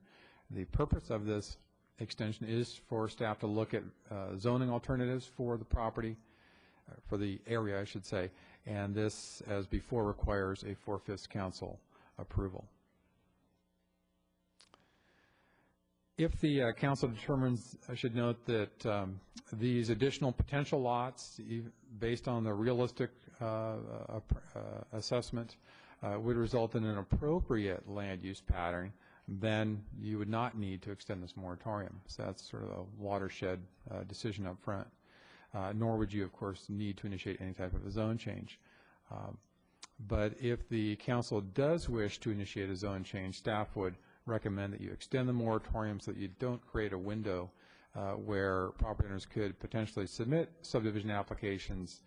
[SPEAKER 9] The purpose of this extension is for staff to look at zoning alternatives for the property, for the area, I should say, and this, as before, requires a 4/5 council approval. If the council determines, I should note that these additional potential lots, based on the realistic assessment, would result in an appropriate land use pattern, then you would not need to extend this moratorium. So that's sort of a watershed decision up front. Nor would you, of course, need to initiate any type of a zone change. But if the council does wish to initiate a zone change, staff would recommend that you extend the moratorium so that you don't create a window where property owners could potentially submit subdivision applications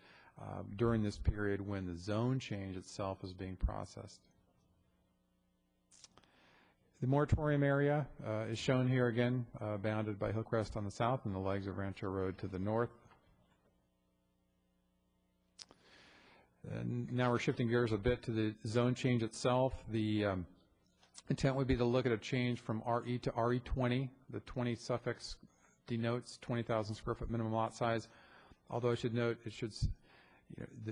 [SPEAKER 9] during this period when the zone change itself is being processed. The moratorium area is shown here again, bounded by Hillcrest on the south and the legs of Rancho Road to the north. And now we're shifting gears a bit to the zone change itself. The intent would be to look at a change from RE to RE20. The 20 suffix denotes 20,000 square foot minimum lot size. Although I should note, it should,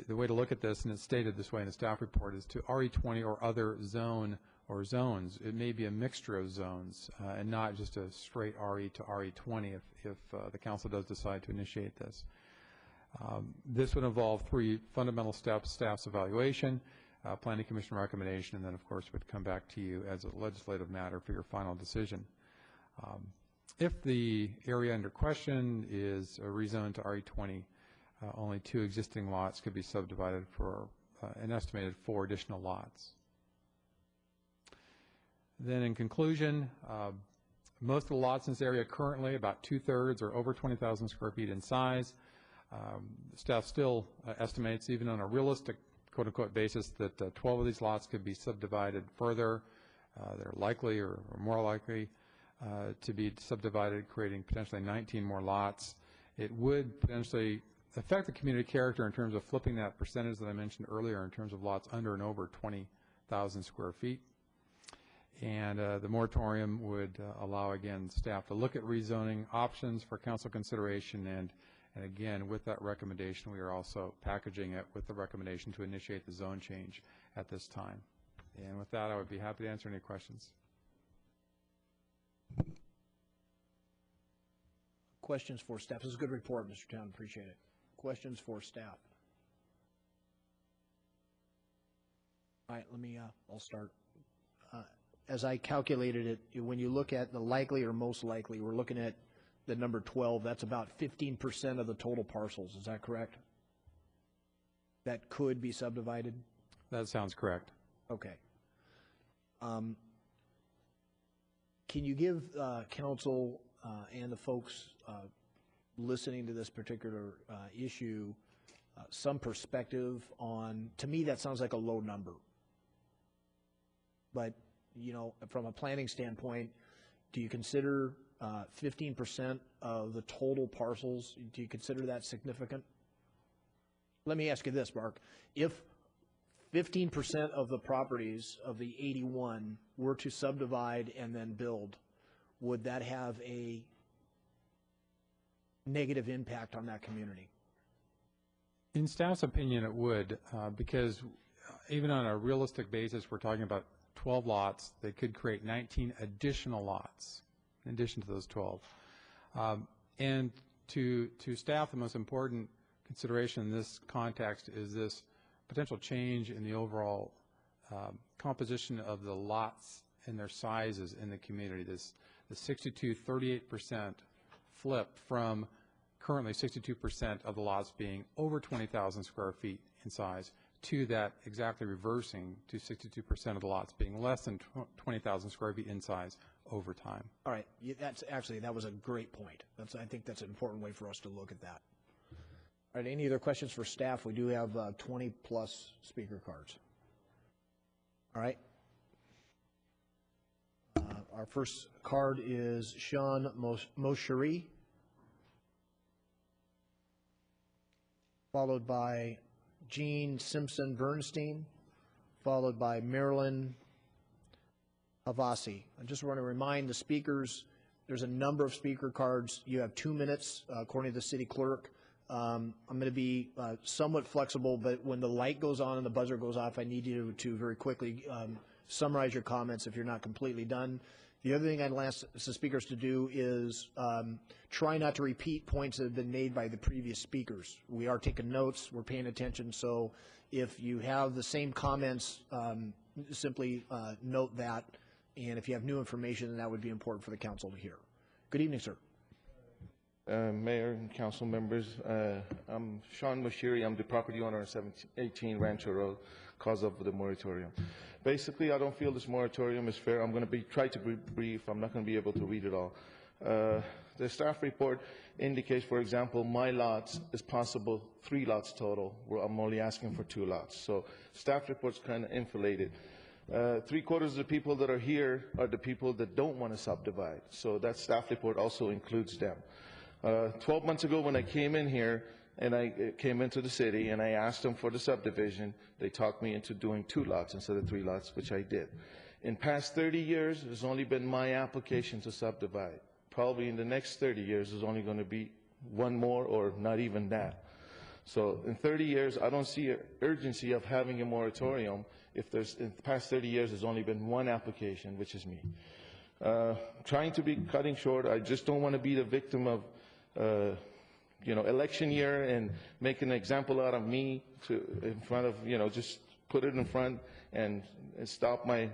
[SPEAKER 9] the way to look at this, and it's stated this way in the staff report, is to RE20 or other zone or zones. It may be a mixture of zones and not just a straight RE to RE20 if the council does decide to initiate this. This would involve 3 fundamental steps: staff's evaluation, planning commission recommendation, and then of course would come back to you as a legislative matter for your final decision. If the area under question is rezoned to RE20, only 2 existing lots could be subdivided for an estimated 4 additional lots. Then in conclusion, most of the lots in this area currently, about 2/3, are over 20,000 square feet in size. Staff still estimates, even on a realistic quote-unquote basis, that 12 of these lots could be subdivided further. They're likely or more likely to be subdivided, creating potentially 19 more lots. It would potentially affect the community character in terms of flipping that percentage that I mentioned earlier in terms of lots under and over 20,000 square feet. And the moratorium would allow, again, staff to look at rezoning options for council consideration, and again, with that recommendation, we are also packaging it with the recommendation to initiate the zone change at this time. And with that, I would be happy to answer any questions.
[SPEAKER 1] Questions for staff? This is a good report, Mr. Town. Appreciate it. Questions for staff? All right, I'll start. As I calculated it, when you look at the likely or most likely, we're looking at the number 12. That's about 15% of the total parcels. Is that correct? That could be subdivided?
[SPEAKER 9] That sounds correct.
[SPEAKER 1] Okay. Can you give council and the folks listening to this particular issue some perspective on, to me that sounds like a low number, but from a planning standpoint, do you consider 15% of the total parcels, do you consider that significant? Let me ask you this, Mark. If 15% of the properties of the 81 were to subdivide and then build, would that have a negative impact on that community?
[SPEAKER 9] In staff's opinion, it would, because even on a realistic basis, we're talking about 12 lots. They could create 19 additional lots in addition to those 12. And to staff, the most important consideration in this context is this potential change in the overall composition of the lots and their sizes in the community. The 62-38% flip from currently 62% of the lots being over 20,000 square feet in size to that exactly reversing to 62% of the lots being less than 20,000 square feet in size over time.
[SPEAKER 1] All right, that was a great point. I think that's an important way for us to look at that. All right, any other questions for staff? We do have 20 plus speaker cards. All right. Our first card is Sean Mosheri, followed by Jean Simpson Bernstein, followed by Marilyn Havasi. I just want to remind the speakers, There's a number of speaker cards. You have 2 minutes, according to the city clerk. I'm going to be somewhat flexible, but when the light goes on and the buzzer goes off, I need you to very quickly summarize your comments if you're not completely done. The other thing I'd ask the speakers to do is try not to repeat points that have been made by the previous speakers. We are taking notes, we're paying attention, so if you have the same comments, simply note that, and if you have new information, then that would be important for the council to hear. Good evening, sir.
[SPEAKER 10] Mayor and council members, I'm Sean Moshiri. I'm the property owner on 1718 Rancho Road, cause of the moratorium. Basically, I don't feel this moratorium is fair. I'm going to try to be brief. I'm not going to be able to read it all. The staff report indicates, for example, my lots is possible 3 lots total, where I'm only asking for 2 lots. So staff report's kind of inflated. 3/4 of the people that are here are the people that don't want to subdivide. So that staff report also includes them. 12 months ago when I came in here and I came into the city and I asked them for the subdivision, they talked me into doing 2 lots instead of 3 lots, which I did. In past 30 years, there's only been my application to subdivide. Probably in the next 30 years, there's only going to be 1 more or not even that. So in 30 years, I don't see an urgency of having a moratorium if there's, in the past 30 years, there's only been 1 application, which is me. Trying to be cutting short, I just don't want to be the victim of election year and make an example out of me in front of, just put it in front and stop my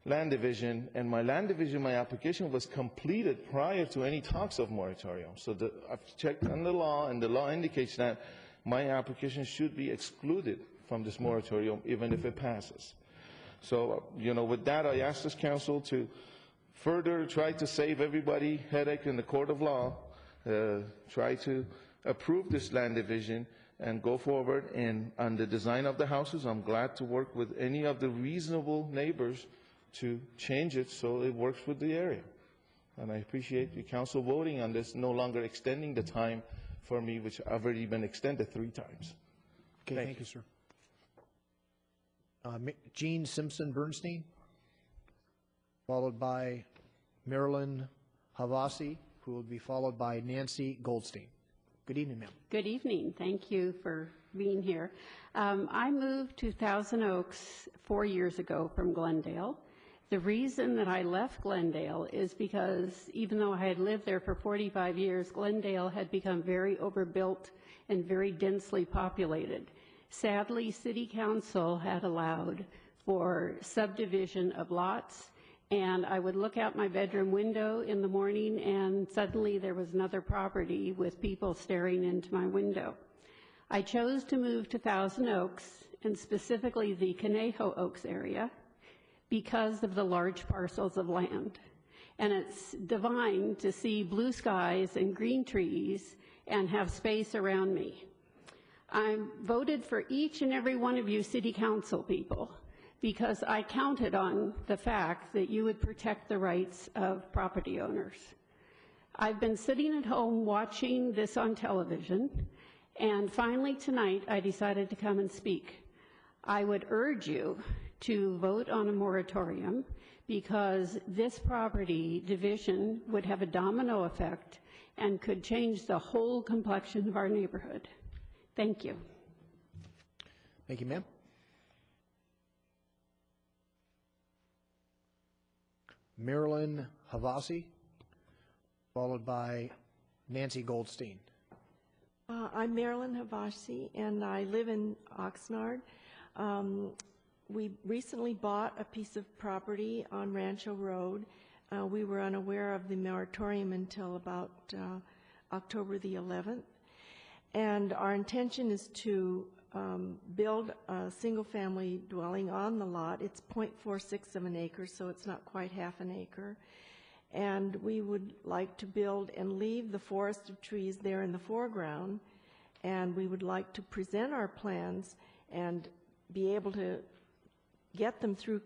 [SPEAKER 10] land division. And my land division, my application was completed prior to any talks of moratorium. So I've checked on the law, and the law indicates that my application should be excluded from this moratorium, even if it passes. So, with that, I ask this council to further try to save everybody headache in the court of law, try to approve this land division and go forward. And on the design of the houses, I'm glad to work with any of the reasonable neighbors to change it so it works with the area. And I appreciate the council voting on this, no longer extending the time for me, which I've already been extended 3 times.
[SPEAKER 1] Okay, thank you, sir. Gene Simpson Bernstein, followed by Marilyn Havasi, who will be followed by Nancy Goldstein. Good evening, ma'am.
[SPEAKER 11] Good evening. Thank you for being here. I moved to Thousand Oaks 4 years ago from Glendale. The reason that I left Glendale is because even though I had lived there for 45 years, Glendale had become very overbuilt and very densely populated. Sadly, City Council had allowed for subdivision of lots, and I would look out my bedroom window in the morning and suddenly there was another property with people staring into my window. I chose to move to Thousand Oaks, and specifically the Conejo Oaks area, because of the large parcels of land. And it's divine to see blue skies and green trees and have space around me. I voted for each and every one of you City Council people because I counted on the fact that you would protect the rights of property owners. I've been sitting at home watching this on television, and finally tonight I decided to come and speak. I would urge you to vote on a moratorium because this property division would have a domino effect and could change the whole complexion of our neighborhood. Thank you.
[SPEAKER 1] Thank you, ma'am. Marilyn Havasi, followed by Nancy Goldstein.
[SPEAKER 13] I'm Marilyn Havasi, and I live in Oxnard. We recently bought a piece of property on Rancho Road. We were unaware of the moratorium until about October the 11th. And our intention is to build a single-family dwelling on the lot. It's 0.46 of an acre, so it's not quite half an acre. And we would like to build and leave the forest of trees there in the foreground. And we would like to present our plans and be able to get them through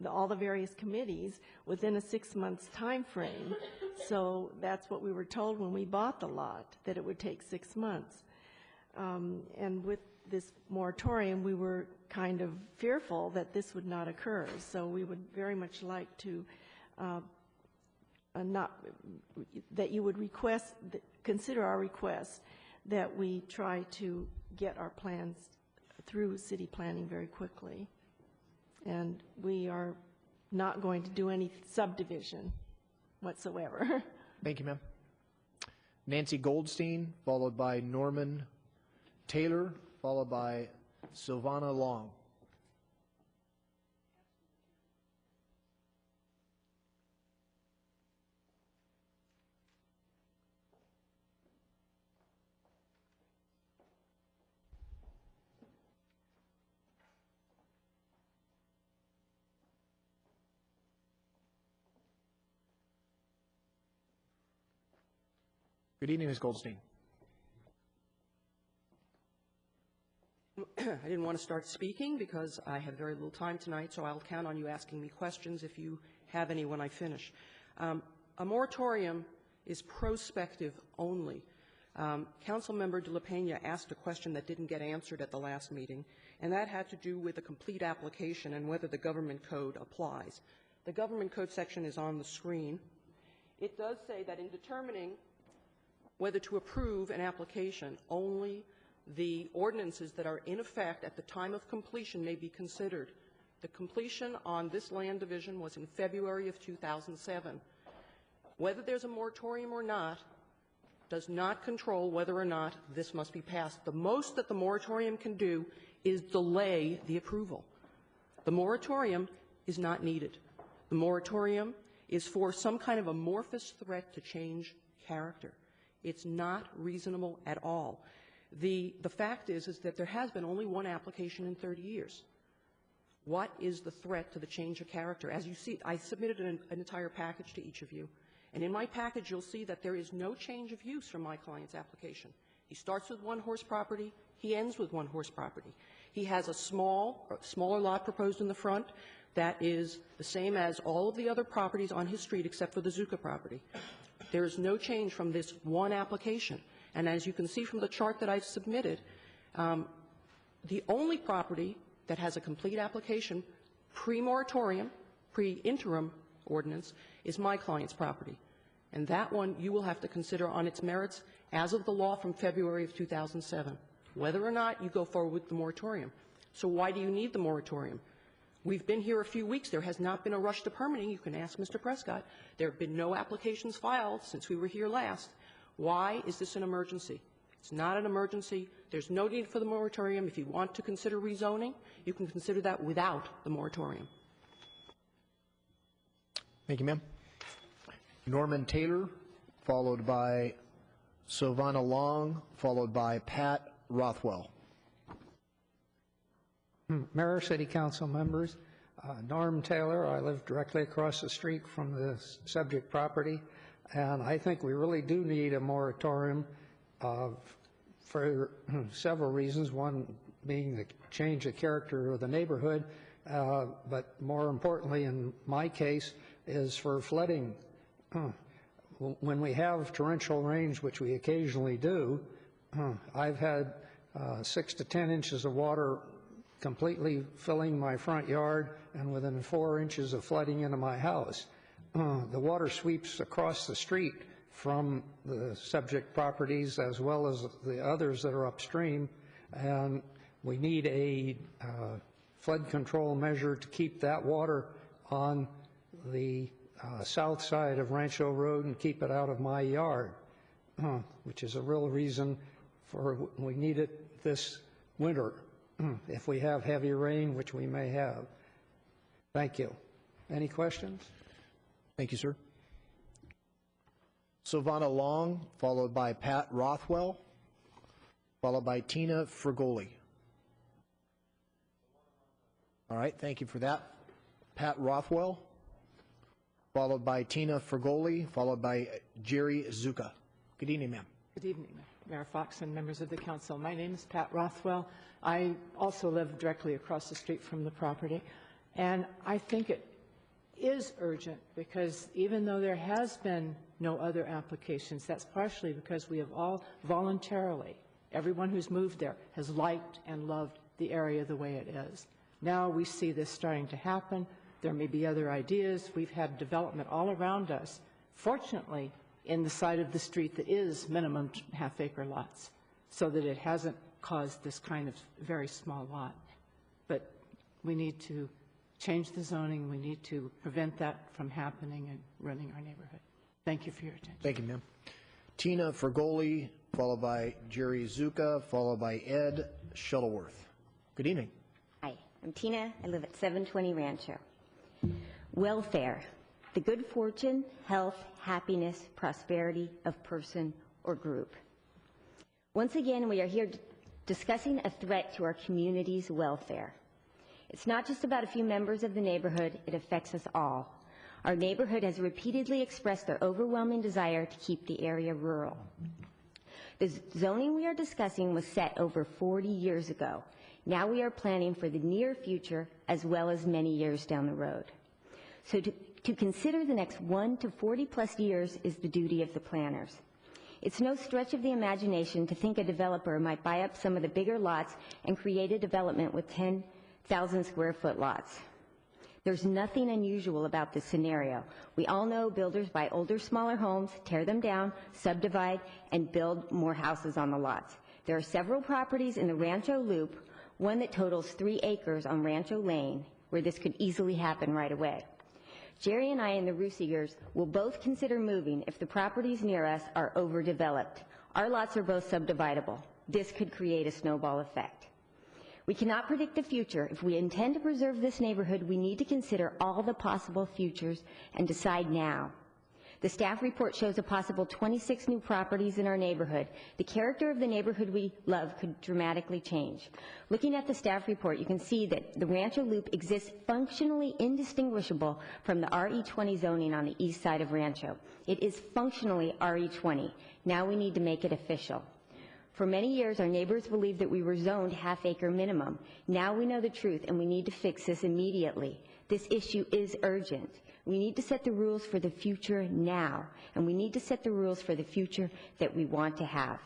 [SPEAKER 13] all the various committees within a 6 months time frame. So that's what we were told when we bought the lot, that it would take 6 months. And with this moratorium, we were kind of fearful that this would not occur. So we would very much like to that you would consider our request that we try to get our plans through city planning very quickly. And we are not going to do any subdivision whatsoever.
[SPEAKER 1] Thank you, ma'am. Nancy Goldstein, followed by Norman Taylor, followed by Silvana Long. Good evening, Ms. Goldstein.
[SPEAKER 5] I didn't want to start speaking because I have very little time tonight, so I'll count on you asking me questions if you have any when I finish. A moratorium is prospective only. Councilmember De La Peña asked a question that didn't get answered at the last meeting, and that had to do with a complete application and whether the government code applies. The government code section is on the screen. It does say that in determining whether to approve an application, only the ordinances that are in effect at the time of completion may be considered. The completion on this land division was in February of 2007. Whether there's a moratorium or not does not control whether or not this must be passed. The most that the moratorium can do is delay the approval. The moratorium is not needed. The moratorium is for some kind of amorphous threat to change character. It's not reasonable at all. The fact is that there has been only one application in 30 years. What is the threat to the change of character? As you see, I submitted an entire package to each of you. And in my package, you'll see that there is no change of use from my client's application. He starts with one-horse property. He ends with one-horse property. He has a smaller lot proposed in the front that is the same as all of the other properties on his street except for the Zuka property. There is no change from this one application. And as you can see from the chart that I've submitted, the only property that has a complete application pre-moratorium, pre-interim ordinance is my client's property. And that one you will have to consider on its merits as of the law from February of 2007, whether or not you go forward with the moratorium. So why do you need the moratorium? We've been here a few weeks. There has not been a rush to permitting. You can ask Mr. Prescott. There have been no applications filed since we were here last. Why is this an emergency? It's not an emergency. There's no need for the moratorium. If you want to consider rezoning, you can consider that without the moratorium.
[SPEAKER 1] Thank you, ma'am. Norman Taylor, followed by Silvana Long, followed by Pat Rothwell.
[SPEAKER 14] Mayor, City Council members, Norm Taylor. I live directly across the street from the subject property, and I think we really do need a moratorium for several reasons, one being the change of character of the neighborhood, but more importantly in my case is for flooding. When we have torrential rains, which we occasionally do, I've had 6 to 10 inches of water completely filling my front yard and within 4 inches of flooding into my house. The water sweeps across the street from the subject properties as well as the others that are upstream, and we need a flood control measure to keep that water on the south side of Rancho Road and keep it out of my yard, which is a real reason for we need it this winter if we have heavy rain, which we may have. Thank you. Any questions?
[SPEAKER 1] Thank you, sir. Silvana Long, followed by Pat Rothwell, followed by Tina Frigoli. All right, thank you for that. Pat Rothwell, followed by Tina Frigoli, followed by Jerry Zuka. Good evening, ma'am.
[SPEAKER 15] Good evening, Mayor Fox and members of the council. My name is Pat Rothwell. I also live directly across the street from the property, and I think it is urgent because even though there has been no other applications, that's partially because we have all voluntarily, everyone who's moved there has liked and loved the area the way it is. Now we see this starting to happen. There may be other ideas. We've had development all around us fortunately, in the side of the street that is minimum half-acre lots, so that it hasn't caused this kind of very small lot. But we need to change the zoning. We need to prevent that from happening and running our neighborhood. Thank you for your attention.
[SPEAKER 1] Thank you, ma'am. Tina Fergoli, followed by Jerry Zuka, followed by Ed Shuttleworth. Good evening.
[SPEAKER 16] Hi, I'm Tina. I live at 720 Rancho. Welfare, the good fortune, health, happiness, prosperity of person or group. Once again, we are here discussing a threat to our community's welfare. It's not just about a few members of the neighborhood, it affects us all. Our neighborhood has repeatedly expressed their overwhelming desire to keep the area rural. The zoning we are discussing was set over 40 years ago. Now we are planning for the near future as well as many years down the road. So to consider the next 1 to 40 plus years is the duty of the planners. It's no stretch of the imagination to think a developer might buy up some of the bigger lots and create a development with 10,000 square foot lots. There's nothing unusual about this scenario. We all know builders buy older, smaller homes, tear them down, subdivide, and build more houses on the lots. There are several properties in the Rancho Loop, one that totals 3 acres on Rancho Lane, where this could easily happen right away. Jerry and I and the Rusigers will both consider moving if the properties near us are overdeveloped. Our lots are both subdividable. This could create a snowball effect. We cannot predict the future. If we intend to preserve this neighborhood, we need to consider all the possible futures and decide now. The staff report shows a possible 26 new properties in our neighborhood. The character of the neighborhood we love could dramatically change. Looking at the staff report, you can see that the Rancho Loop exists functionally indistinguishable from the RE20 zoning on the east side of Rancho. It is functionally RE20. Now we need to make it official. For many years, our neighbors believed that we were zoned half-acre minimum. Now we know the truth, and we need to fix this immediately. This issue is urgent. We need to set the rules for the future now, and we need to set the rules for the future that we want to have.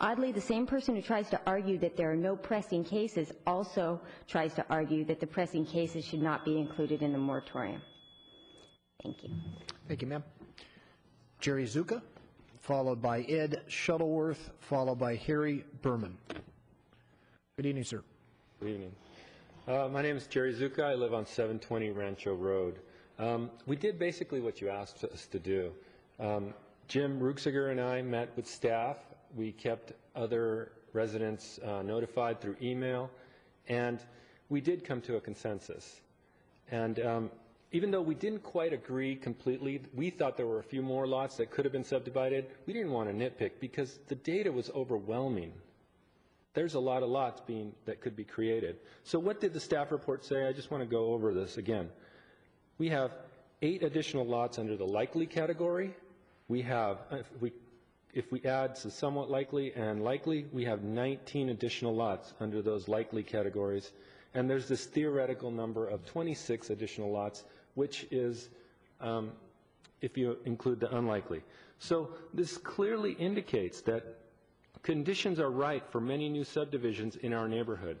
[SPEAKER 16] Oddly, the same person who tries to argue that there are no pressing cases also tries to argue that the pressing cases should not be included in the moratorium. Thank you.
[SPEAKER 1] Thank you, ma'am. Jerry Zuka, followed by Ed Shuttleworth, followed by Harry Berman. Good evening, sir.
[SPEAKER 18] Good evening. My name is Jerry Zuka. I live on 720 Rancho Road. We did basically what you asked us to do. Jim Ruxiger and I met with staff. We kept other residents notified through email, and we did come to a consensus. And even though we didn't quite agree completely, we thought there were a few more lots that could have been subdivided. We didn't want to nitpick because the data was overwhelming. There's a lot of lots that could be created. So what did the staff report say? I just want to go over this again. We have 8 additional lots under the likely category. We have, if we add to somewhat likely and likely, we have 19 additional lots under those likely categories. And there's this theoretical number of 26 additional lots, which is if you include the unlikely. So this clearly indicates that conditions are right for many new subdivisions in our neighborhood.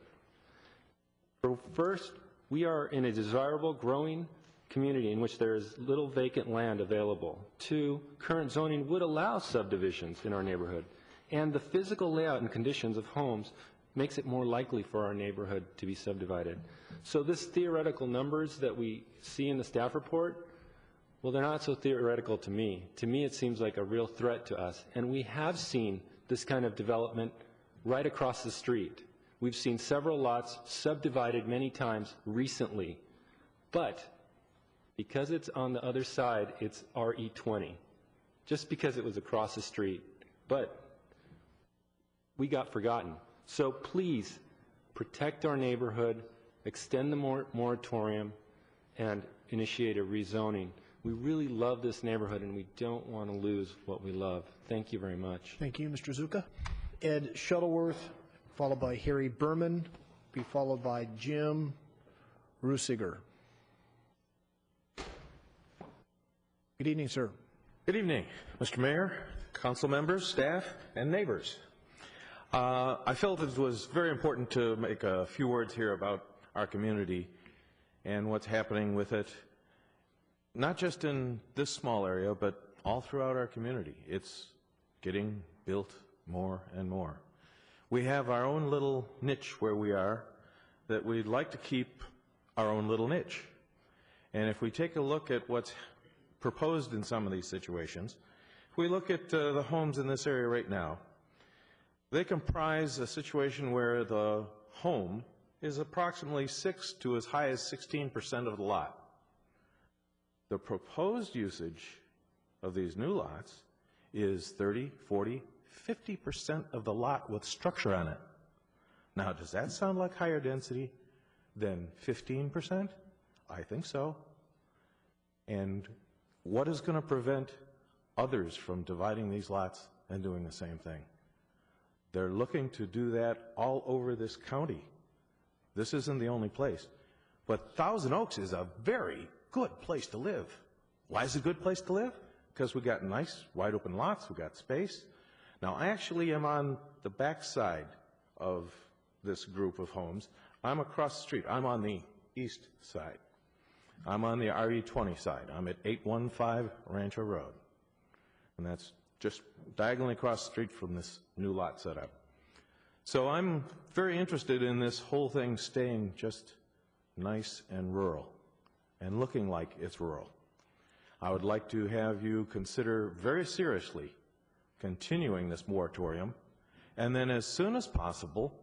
[SPEAKER 18] First, we are in a desirable, growing community in which there is little vacant land available. 2, current zoning would allow subdivisions in our neighborhood. And the physical layout and conditions of homes makes it more likely for our neighborhood to be subdivided. So this theoretical numbers that we see in the staff report, well, they're not so theoretical to me. To me, it seems like a real threat to us. And we have seen this kind of development right across the street. We've seen several lots subdivided many times recently. But because it's on the other side, it's RE20, just because it was across the street. But we got forgotten. So please protect our neighborhood, extend the moratorium, and initiate a rezoning. We really love this neighborhood, and we don't want to lose what we love. Thank you very much.
[SPEAKER 1] Thank you, Mr. Zuka. Ed Shuttleworth, followed by Harry Berman, be followed by Jim Rusiger. Good evening, sir.
[SPEAKER 23] Good evening, Mr. Mayor, council members, staff, and neighbors. I felt it was very important to make a few words here about our community and what's happening with it, not just in this small area, but all throughout our community. It's getting built more and more. We have our own little niche where we are that we'd like to keep our own little niche. And if we take a look at what's proposed in some of these situations, if we look at the homes in this area right now, they comprise a situation where the home is approximately 6 to as high as 16% of the lot. The proposed usage of these new lots is 30, 40, 50% of the lot with structure on it. Now, does that sound like higher density than 15%? I think so. And what is going to prevent others from dividing these lots and doing the same thing? They're looking to do that all over this county. This isn't the only place. But Thousand Oaks is a very good place to live. Why is it a good place to live? Because we got nice, wide open lots, we got space. Now, I actually am on the back side of this group of homes. I'm across the street. I'm on the east side. I'm on the RE20 side. I'm at 815 Rancho Road. And that's just diagonally across the street from this new lot setup. So I'm very interested in this whole thing staying just nice and rural and looking like it's rural. I would like to have you consider very seriously continuing this moratorium, and then as soon as possible,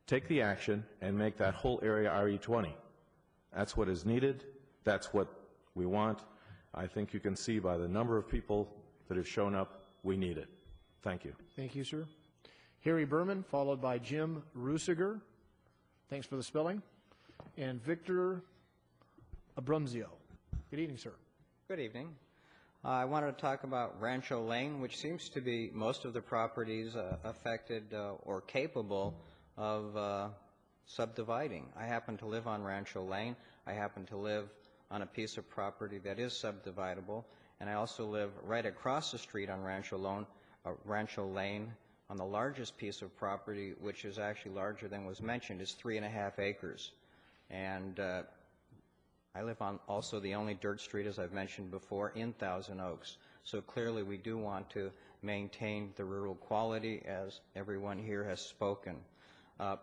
[SPEAKER 23] take the action and make that whole area RE20. That's what is needed. That's what we want. I think you can see by the number of people that have shown up, we need it. Thank you.
[SPEAKER 1] Thank you, sir. Harry Berman, followed by Jim Rusiger. Thanks for the spelling. And Victor Abrunzio. Good evening, sir.
[SPEAKER 4] Good evening. I wanted to talk about Rancho Lane, which seems to be most of the properties affected or capable of subdividing. I happen to live on Rancho Lane. I happen to live on a piece of property that is subdividable, and I also live right across the street on Rancho Lane on the largest piece of property, which is actually larger than was mentioned, is 3.5 acres. And I live on also the only dirt street, as I've mentioned before, in Thousand Oaks. So clearly we do want to maintain the rural quality, as everyone here has spoken.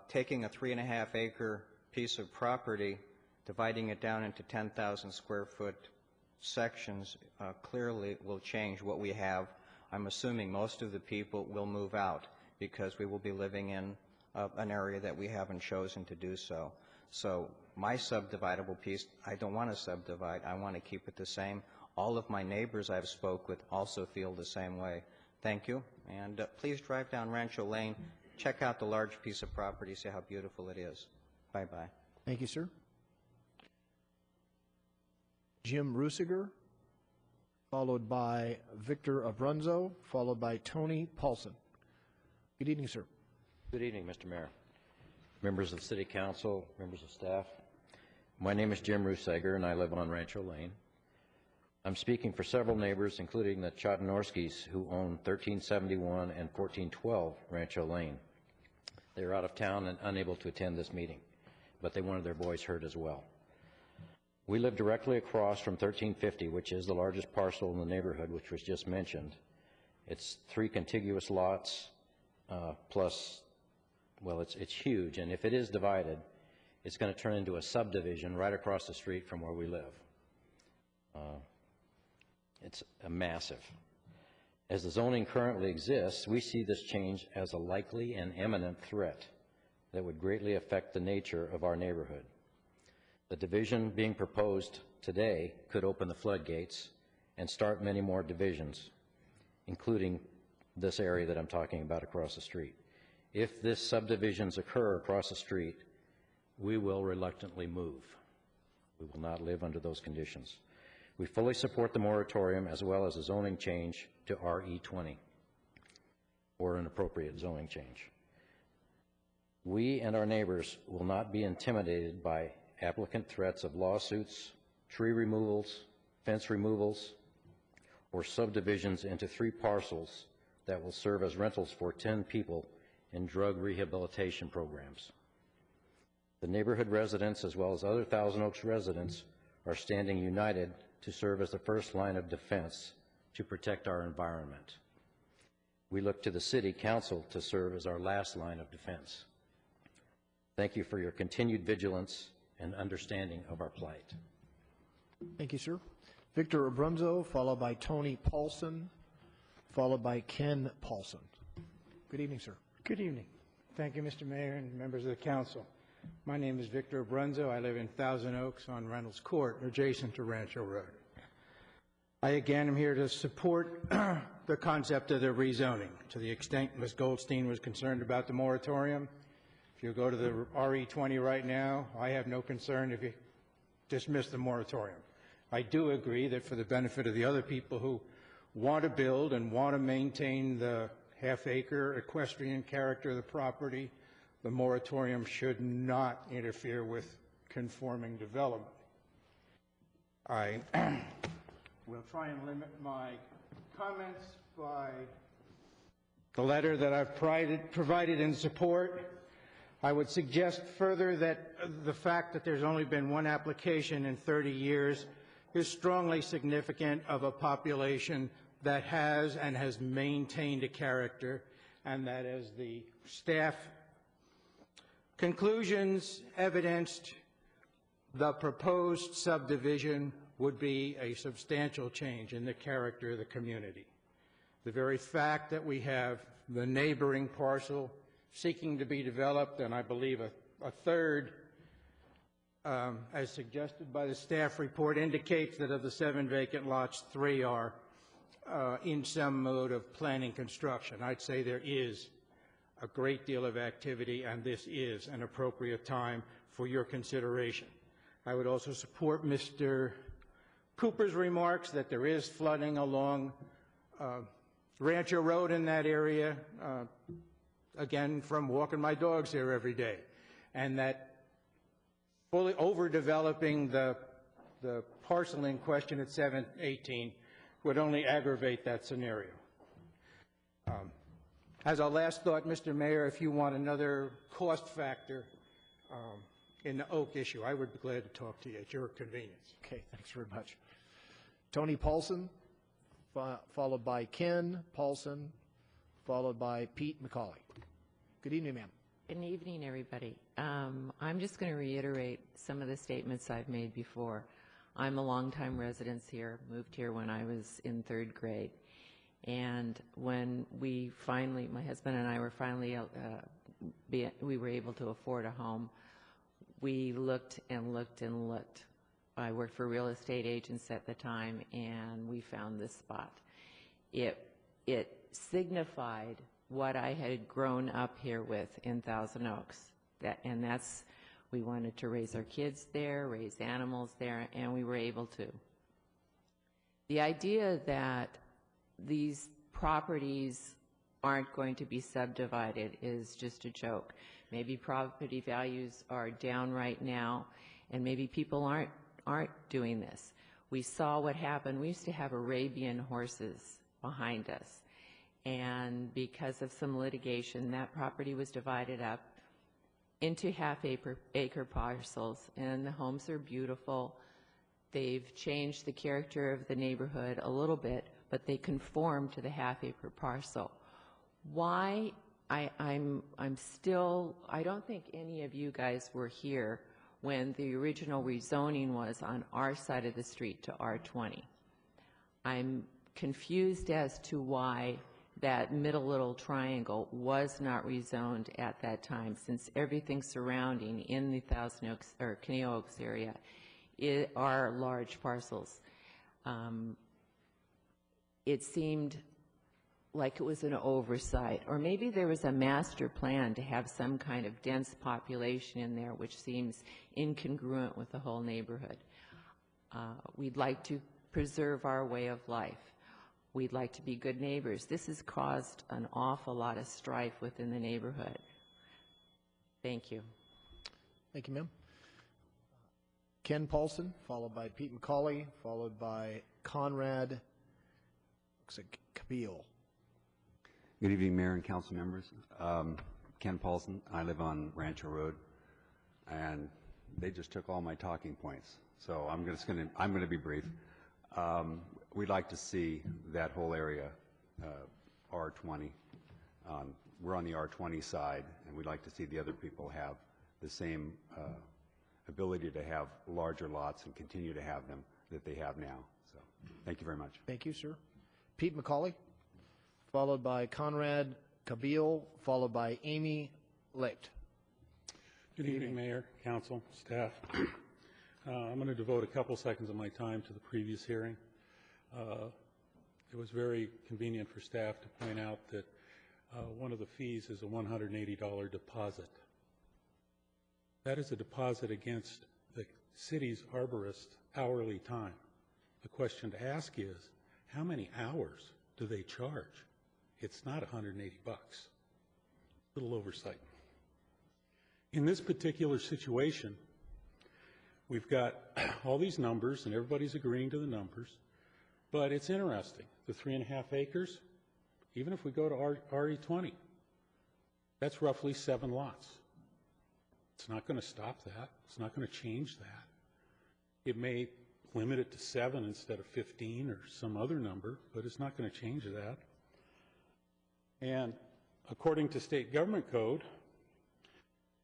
[SPEAKER 4] Taking a 3.5 acre piece of property, dividing it down into 10,000 square foot sections clearly will change what we have. I'm assuming most of the people will move out because we will be living in an area that we haven't chosen to do so. So my subdividable piece, I don't want to subdivide. I want to keep it the same. All of my neighbors I've spoke with also feel the same way. Thank you. And please drive down Rancho Lane. Check out the large piece of property. See how beautiful it is. Bye-bye.
[SPEAKER 1] Thank you, sir. Jim Rusiger, followed by Victor Abrunzo, followed by Tony Paulson. Good evening, sir.
[SPEAKER 6] Good evening, Mr. Mayor, members of the City Council, members of staff. My name is Jim Ruseger, and I live on Rancho Lane. I'm speaking for several neighbors, including the Chotanorskis, who own 1371 and 1412 Rancho Lane. They're out of town and unable to attend this meeting, but they wanted their voice heard as well. We live directly across from 1350, which is the largest parcel in the neighborhood, which was just mentioned. It's 3 contiguous lots, plus, well, it's huge, and if it is divided, it's going to turn into a subdivision right across the street from where we live. It's massive. As the zoning currently exists, we see this change as a likely and imminent threat that would greatly affect the nature of our neighborhood. The division being proposed today could open the floodgates and start many more divisions, including this area that I'm talking about across the street. If this subdivisions occur across the street, we will reluctantly move. We will not live under those conditions. We fully support the moratorium as well as a zoning change to RE20, or an appropriate zoning change. We and our neighbors will not be intimidated by applicant threats of lawsuits, tree removals, fence removals, or subdivisions into 3 parcels that will serve as rentals for 10 people in drug rehabilitation programs. The neighborhood residents, as well as other Thousand Oaks residents, are standing united to serve as the first line of defense to protect our environment. We look to the City Council to serve as our last line of defense. Thank you for your continued vigilance and understanding of our plight.
[SPEAKER 1] Thank you, sir. Victor Abrunzo, followed by Tony Paulson, followed by Ken Paulson. Good evening, sir.
[SPEAKER 12] Good evening. Thank you, Mr. Mayor and members of the council. My name is Victor Abrunzo. I live in Thousand Oaks on Reynolds Court, adjacent to Rancho Road. I again am here to support the concept of the rezoning. To the extent Ms. Goldstein was concerned about the moratorium, if you go to the RE20 right now, I have no concern if you dismiss the moratorium. I do agree that for the benefit of the other people who want to build and want to maintain the half-acre equestrian character of the property, the moratorium should not interfere with conforming development. I will try and limit my comments by the letter that I've provided in support. I would suggest further that the fact that there's only been one application in 30 years is strongly significant of a population that has and has maintained a character, and that as the staff conclusions evidenced, the proposed subdivision would be a substantial change in the character of the community. The very fact that we have the neighboring parcel seeking to be developed, and I believe a third, as suggested by the staff report, indicates that of the 7 vacant lots, 3 are in some mode of planning construction. I'd say there is a great deal of activity, and this is an appropriate time for your consideration. I would also support Mr. Cooper's remarks that there is flooding along Rancho Road in that area, again, from walking my dogs there every day, and that fully overdeveloping the parcel in question at 718 would only aggravate that scenario. As a last thought, Mr. Mayor, if you want another cost factor in the Oak issue, I would be glad to talk to you at your convenience.
[SPEAKER 1] Okay, thanks very much. Tony Paulson, followed by Ken Paulson, followed by Pete McCauley. Good evening, ma'am.
[SPEAKER 20] Good evening, everybody. I'm just going to reiterate some of the statements I've made before. I'm a longtime resident here, moved here when I was in 3rd grade. And when we finally, my husband and I were finally, we were able to afford a home, we looked and looked and looked. I worked for real estate agents at the time, and we found this spot. It signified what I had grown up here with in Thousand Oaks. And that's, we wanted to raise our kids there, raise animals there, and we were able to. The idea that these properties aren't going to be subdivided is just a joke. Maybe property values are down right now, and maybe people aren't doing this. We saw what happened. We used to have Arabian horses behind us, and because of some litigation, that property was divided up into half-acre parcels, and the homes are beautiful. They've changed the character of the neighborhood a little bit, but they conform to the half-acre parcel. Why? I'm still, I don't think any of you guys were here when the original rezoning was on our side of the street to R20. I'm confused as to why that middle little triangle was not rezoned at that time, since everything surrounding in the Thousand Oaks or Caneo Oaks area are large parcels. It seemed like it was an oversight, or maybe there was a master plan to have some kind of dense population in there, which seems incongruent with the whole neighborhood. We'd like to preserve our way of life. We'd like to be good neighbors. This has caused an awful lot of strife within the neighborhood. Thank you.
[SPEAKER 1] Thank you, ma'am. Ken Paulson, followed by Pete McCauley, followed by Conrad Cabile.
[SPEAKER 21] Good evening, Mayor and council members. Ken Paulson. I live on Rancho Road, and they just took all my talking points. So I'm going to be brief. we'd like to see that whole area R20. We're on the R20 side, and we'd like to see the other people have the same ability to have larger lots and continue to have them that they have now. So, thank you very much.
[SPEAKER 1] Thank you, sir. Pete McCauley, followed by Conrad Kabil, followed by Amy Licht.
[SPEAKER 2] Good evening, Mayor, Council, staff. I'm going to devote a couple seconds of my time to the previous hearing. It was very convenient for staff to point out that one of the fees is a $180 deposit. That is a deposit against the city's arborist hourly time. The question to ask is, how many hours do they charge? It's not $180. Little oversight. In this particular situation, we've got all these numbers, and everybody's agreeing to the numbers, but it's interesting. The 3.5 acres, even if we go to RE20, that's roughly 7 lots. It's not going to stop that. It's not going to change that. It may limit it to 7 instead of 15 or some other number, but it's not going to change that. And according to state government code,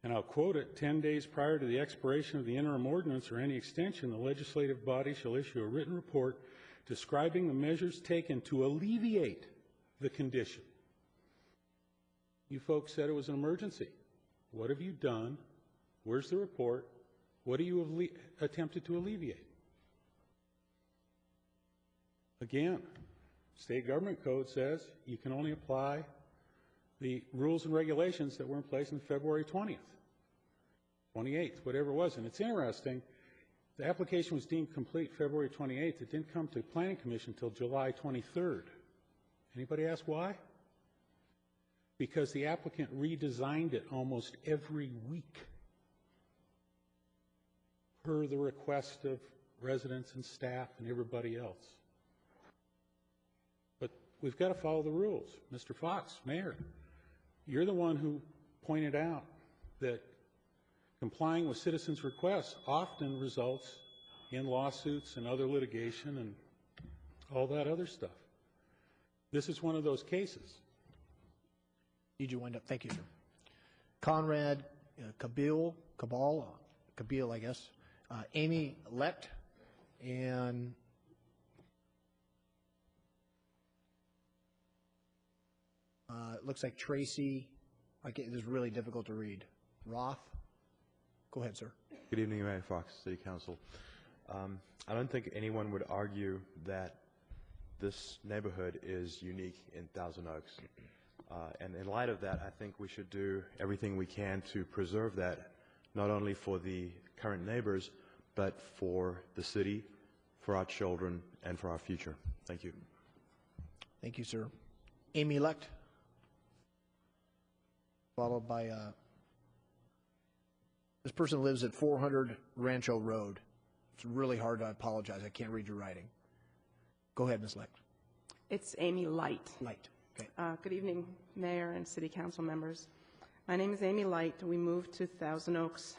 [SPEAKER 2] and I'll quote it, 10 days prior to the expiration of the interim ordinance or any extension, the legislative body shall issue a written report describing the measures taken to alleviate the condition. You folks said it was an emergency. What have you done? Where's the report? What do you have attempted to alleviate? Again, state government code says you can only apply the rules and regulations that were in place on February 20th, 28th, whatever it was. And it's interesting, the application was deemed complete February 28th. It didn't come to the Planning Commission until July 23rd. Anybody ask why? Because the applicant redesigned it almost every week per the request of residents and staff and everybody else. But we've got to follow the rules. Mr. Fox, Mayor, you're the one who pointed out that complying with citizens' requests often results in lawsuits and other litigation and all that other stuff. This is one of those cases.
[SPEAKER 1] Need you wind up? Thank you, sir. Conrad Kabil, I guess. Amy Licht, and it looks like Tracy. This is really difficult to read. Roth. Go ahead, sir.
[SPEAKER 17] Good evening, Mayor Fox, City Council. I don't think anyone would argue that this neighborhood is unique in Thousand Oaks. And in light of that, I think we should do everything we can to preserve that, not only for the current neighbors, but for the city, for our children, and for our future. Thank you.
[SPEAKER 1] Thank you, sir. Amy Licht, followed by, this person lives at 400 Rancho Road. It's really hard. I apologize. I can't read your writing. Go ahead, Ms. Licht.
[SPEAKER 19] It's Amy Light.
[SPEAKER 1] Light. Okay.
[SPEAKER 19] Good evening, Mayor and City Council members. My name is Amy Light. We moved to Thousand Oaks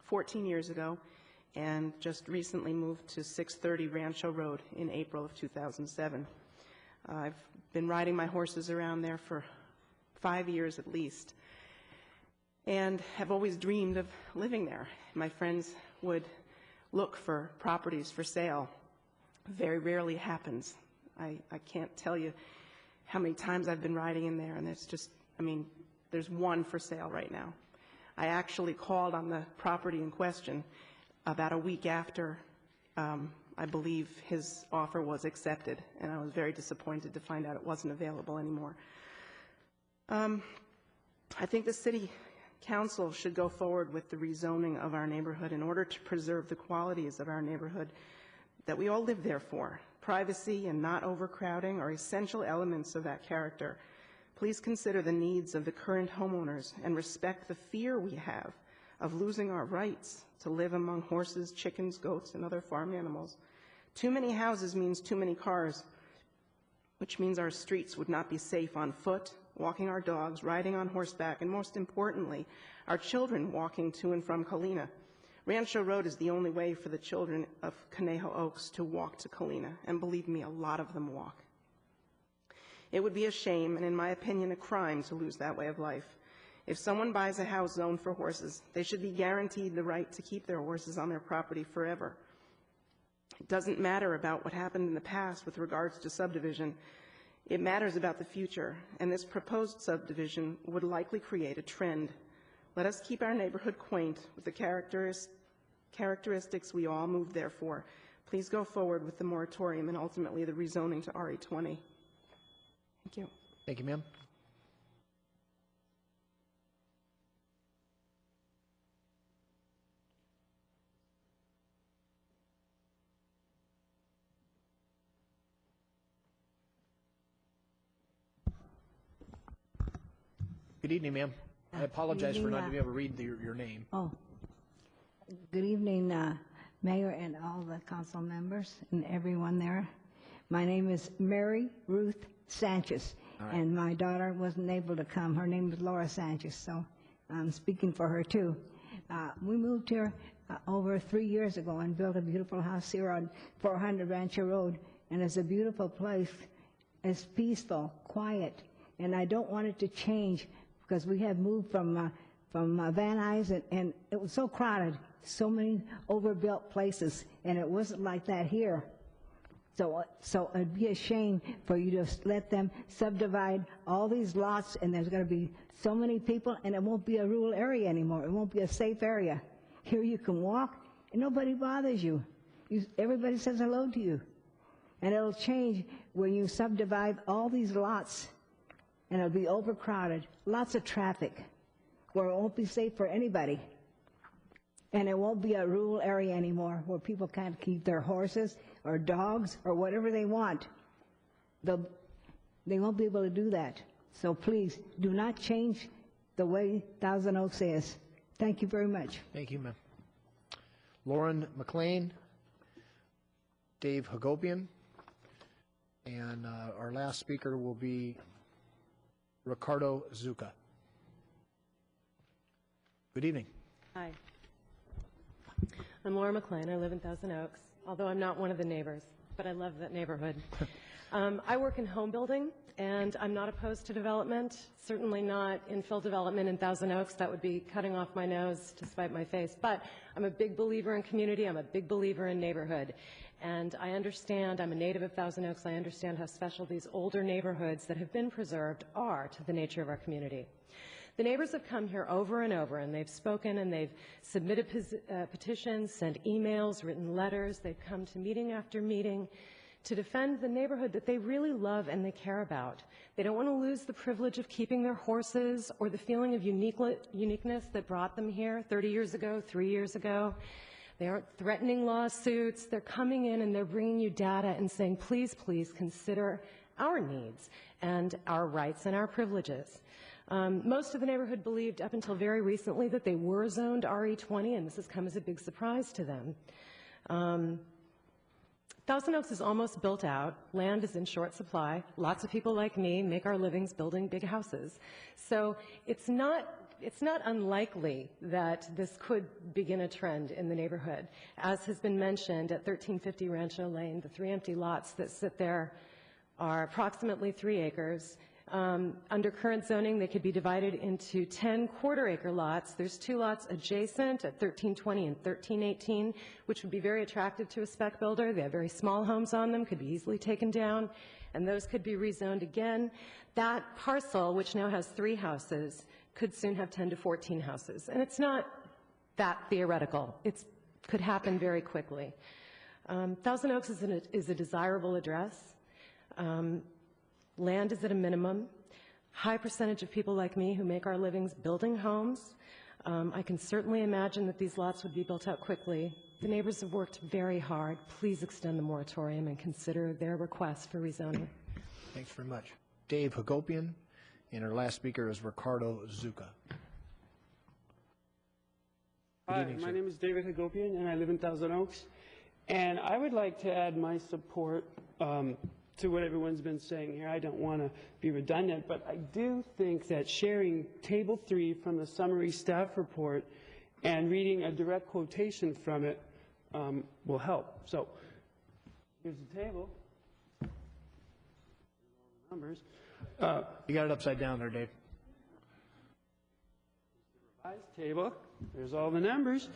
[SPEAKER 19] 14 years ago and just recently moved to 630 Rancho Road in April of 2007. I've been riding my horses around there for 5 years at least and have always dreamed of living there. My friends would look for properties for sale. Very rarely happens. I can't tell you how many times I've been riding in there, and it's just, there's one for sale right now. I actually called on the property in question about a week after I believe his offer was accepted, and I was very disappointed to find out it wasn't available anymore. I think the City Council should go forward with the rezoning of our neighborhood in order to preserve the qualities of our neighborhood that we all live there for. Privacy and not overcrowding are essential elements of that character. Please consider the needs of the current homeowners and respect the fear we have of losing our rights to live among horses, chickens, goats, and other farm animals. Too many houses means too many cars, which means our streets would not be safe on foot, walking our dogs, riding on horseback, and most importantly, our children walking to and from Colina. Rancho Road is the only way for the children of Conejo Oaks to walk to Colina, and believe me, a lot of them walk. It would be a shame, and in my opinion, a crime to lose that way of life. If someone buys a house zoned for horses, they should be guaranteed the right to keep their horses on their property forever. It doesn't matter about what happened in the past with regards to subdivision. It matters about the future, and this proposed subdivision would likely create a trend. Let us keep our neighborhood quaint with the characteristics we all moved there for. Please go forward with the moratorium and ultimately the rezoning to RE20. Thank you.
[SPEAKER 1] Thank you, ma'am. Good evening, ma'am. I apologize for not being able to read your name.
[SPEAKER 7] Oh, good evening, Mayor and all the council members and everyone there. My name is Mary Ruth Sanchez, and my daughter wasn't able to come. Her name is Laura Sanchez, so I'm speaking for her too. We moved here over 3 years ago and built a beautiful house here on 400 Rancho Road, and it's a beautiful place. It's peaceful, quiet, and I don't want it to change, because we have moved from Van Nuys, and it was so crowded, so many overbuilt places, and it wasn't like that here. So it'd be a shame for you to let them subdivide all these lots, and there's going to be so many people, and it won't be a rural area anymore. It won't be a safe area. Here you can walk, and nobody bothers you. Everybody says hello to you. And it'll change when you subdivide all these lots, and it'll be overcrowded, lots of traffic, where it won't be safe for anybody. And it won't be a rural area anymore where people can't keep their horses or dogs or whatever they want. They won't be able to do that. So please, do not change the way Thousand Oaks is. Thank you very much.
[SPEAKER 1] Thank you, ma'am. Lauren McLean, Dave Hagopian, and our last speaker will be Ricardo Zucca. Good evening.
[SPEAKER 8] Hi. I'm Laura McLean. I live in Thousand Oaks, although I'm not one of the neighbors, but I love that neighborhood. I work in home building, and I'm not opposed to development, certainly not infill development in Thousand Oaks. That would be cutting off my nose to spite my face. But I'm a big believer in community. I'm a big believer in neighborhood. And I understand, I'm a native of Thousand Oaks, I understand how special these older neighborhoods that have been preserved are to the nature of our community. The neighbors have come here over and over, and they've spoken, and they've submitted petitions, sent emails, written letters. They've come to meeting after meeting to defend the neighborhood that they really love and they care about. They don't want to lose the privilege of keeping their horses or the feeling of uniqueness that brought them here 30 years ago, 3 years ago. They aren't threatening lawsuits. They're coming in and they're bringing you data and saying, please, please consider our needs and our rights and our privileges. Most of the neighborhood believed up until very recently that they were zoned RE20, and this has come as a big surprise to them. Thousand Oaks is almost built out. Land is in short supply. Lots of people like me make our livings building big houses. So it's not unlikely that this could begin a trend in the neighborhood. As has been mentioned, at 1350 Rancho Lane, the 3 empty lots that sit there are approximately 3 acres. Under current zoning, they could be divided into 10 quarter-acre lots. There's 2 lots adjacent at 1320 and 1318, which would be very attractive to a spec builder. They have very small homes on them, could be easily taken down, and those could be rezoned again. That parcel, which now has 3 houses, could soon have 10 to 14 houses. And it's not that theoretical. It could happen very quickly. Thousand Oaks is a desirable address. Land is at a minimum. High percentage of people like me who make our livings building homes. I can certainly imagine that these lots would be built out quickly. The neighbors have worked very hard. Please extend the moratorium and consider their request for rezoning.
[SPEAKER 1] Thanks very much. Dave Hagopian, and our last speaker is Ricardo Zucca.
[SPEAKER 22] Hi, my name is David Hagopian, and I live in Thousand Oaks. And I would like to add my support to what everyone's been saying here. I don't want to be redundant, but I do think that sharing Table 3 from the summary staff report and reading a direct quotation from it will help. So here's the table. Numbers.
[SPEAKER 1] You got it upside down there, Dave.
[SPEAKER 22] Revised table. There's all the numbers.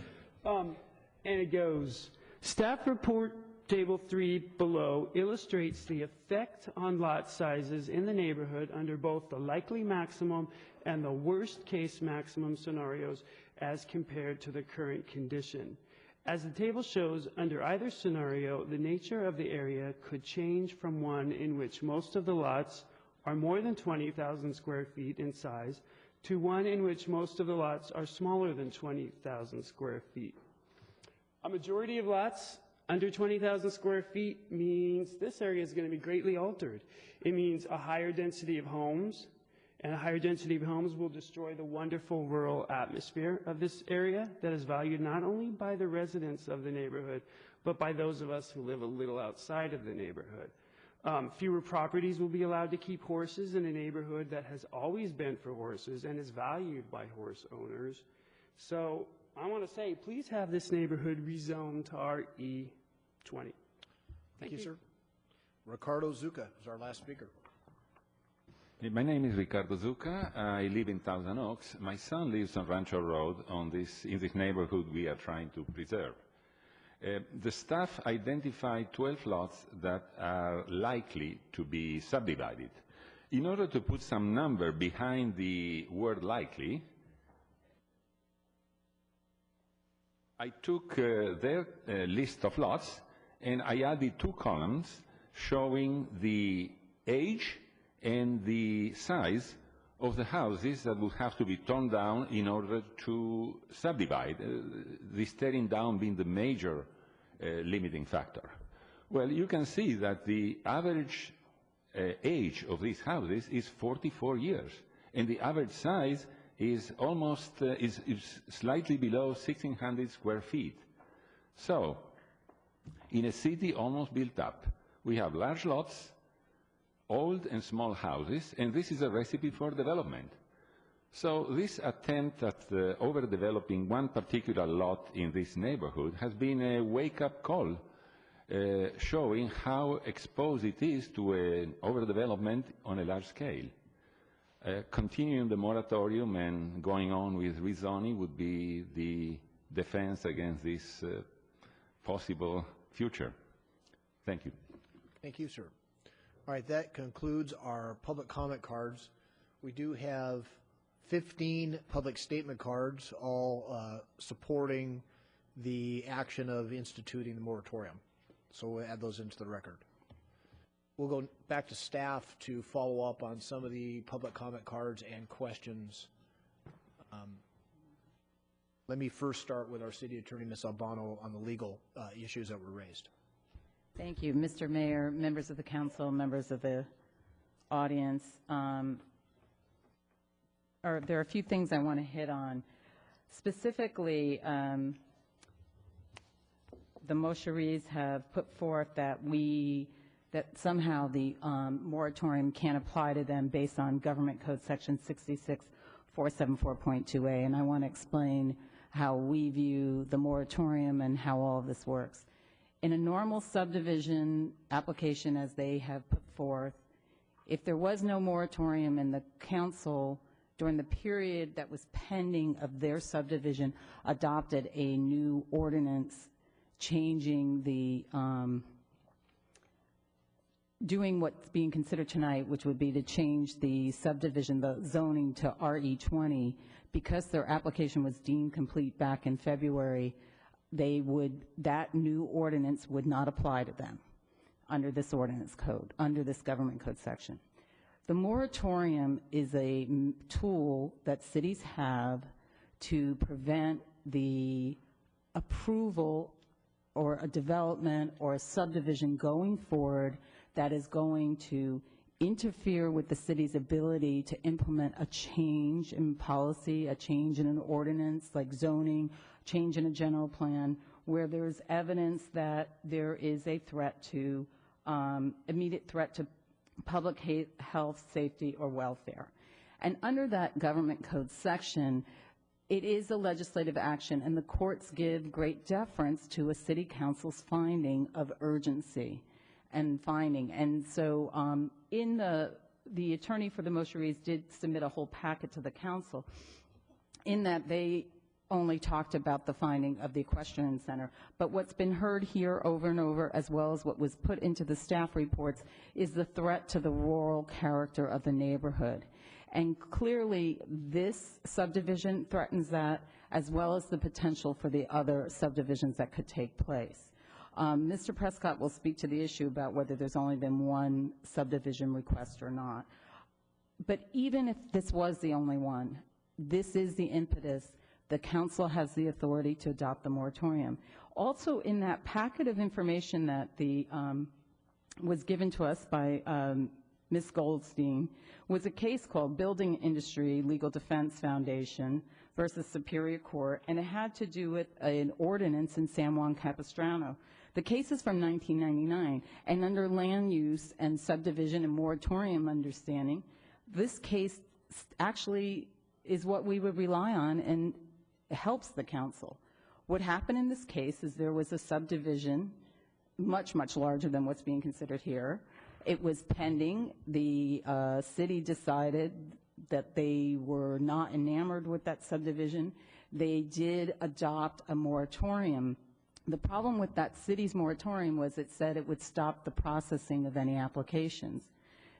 [SPEAKER 22] And it goes, staff report table 3 below illustrates the effect on lot sizes in the neighborhood under both the likely maximum and the worst case maximum scenarios as compared to the current condition. As the table shows, under either scenario, the nature of the area could change from one in which most of the lots are more than 20,000 square feet in size to one in which most of the lots are smaller than 20,000 square feet. A majority of lots under 20,000 square feet means this area is going to be greatly altered. It means a higher density of homes, and a higher density of homes will destroy the wonderful rural atmosphere of this area that is valued not only by the residents of the neighborhood, but by those of us who live a little outside of the neighborhood. Fewer properties will be allowed to keep horses in a neighborhood that has always been for horses and is valued by horse owners. So I want to say, please have this neighborhood rezoned to RE20.
[SPEAKER 1] Thank you, sir. Ricardo Zucca is our last speaker.
[SPEAKER 3] My name is Ricardo Zucca. I live in Thousand Oaks. My son lives on Rancho Road in this neighborhood we are trying to preserve. The staff identified 12 lots that are likely to be subdivided. In order to put some number behind the word likely, I took their list of lots and I added 2 columns showing the age and the size of the houses that would have to be torn down in order to subdivide, this tearing down being the major limiting factor. Well, you can see that the average age of these houses is 44 years, and the average size is almost is slightly below 1,600 square feet. So, in a city almost built up, we have large lots, old and small houses, and this is a recipe for development. So this attempt at overdeveloping one particular lot in this neighborhood has been a wake-up call, showing how exposed it is to an overdevelopment on a large scale. Continuing the moratorium and going on with rezoning would be the defense against this possible future. Thank you.
[SPEAKER 1] Thank you, sir. All right, that concludes our public comment cards. We do have 15 public statement cards, all supporting the action of instituting the moratorium. So we'll add those into the record. We'll go back to staff to follow up on some of the public comment cards and questions. Let me first start with our city attorney, Ms. Albano, on the legal issues that were raised.
[SPEAKER 9] Thank you, Mr. Mayor, members of the council, members of the audience. There are a few things I want to hit on. Specifically, the Mosheries have put forth that somehow the moratorium can't apply to them based on Government Code Section 66474.2a, and I want to explain how we view the moratorium and how all of this works. In a normal subdivision application, as they have put forth, if there was no moratorium and the council, during the period that was pending of their subdivision, adopted a new ordinance changing the, doing what's being considered tonight, which would be to change the subdivision, the zoning to RE20, because their application was deemed complete back in February, that new ordinance would not apply to them under this ordinance code, under this government code section. The moratorium is a tool that cities have to prevent the approval or a development or a subdivision going forward that is going to interfere with the city's ability to implement a change in policy, a change in an ordinance like zoning, change in a general plan, where there's evidence that there is a threat to, immediate threat to public health, safety, or welfare. And under that government code section, It is a legislative action, and the courts give great deference to a city council's finding of urgency and finding. And so in the attorney for the Mosheries did submit a whole packet to the council in that they only talked about the finding of the equestrian center. But what's been heard here over and over, as well as what was put into the staff reports, is the threat to the rural character of the neighborhood. And clearly, this subdivision threatens that, as well as the potential for the other subdivisions that could take place. Mr. Prescott will speak to the issue about whether there's only been one subdivision request or not. But even if this was the only one, this is the impetus. The council has the authority to adopt the moratorium. Also, in that packet of information that was given to us by Ms. Goldstein, was a case called Building Industry Legal Defense Foundation versus Superior Court, and it had to do with an ordinance in San Juan Capistrano. The case is from 1999, and under land use and subdivision and moratorium understanding, this case actually is what we would rely on and helps the council. What happened in this case is there was a subdivision much, much larger than what's being considered here. It was pending. The city decided that they were not enamored with that subdivision. They did adopt a moratorium. The problem with that city's moratorium was it said it would stop the processing of any applications.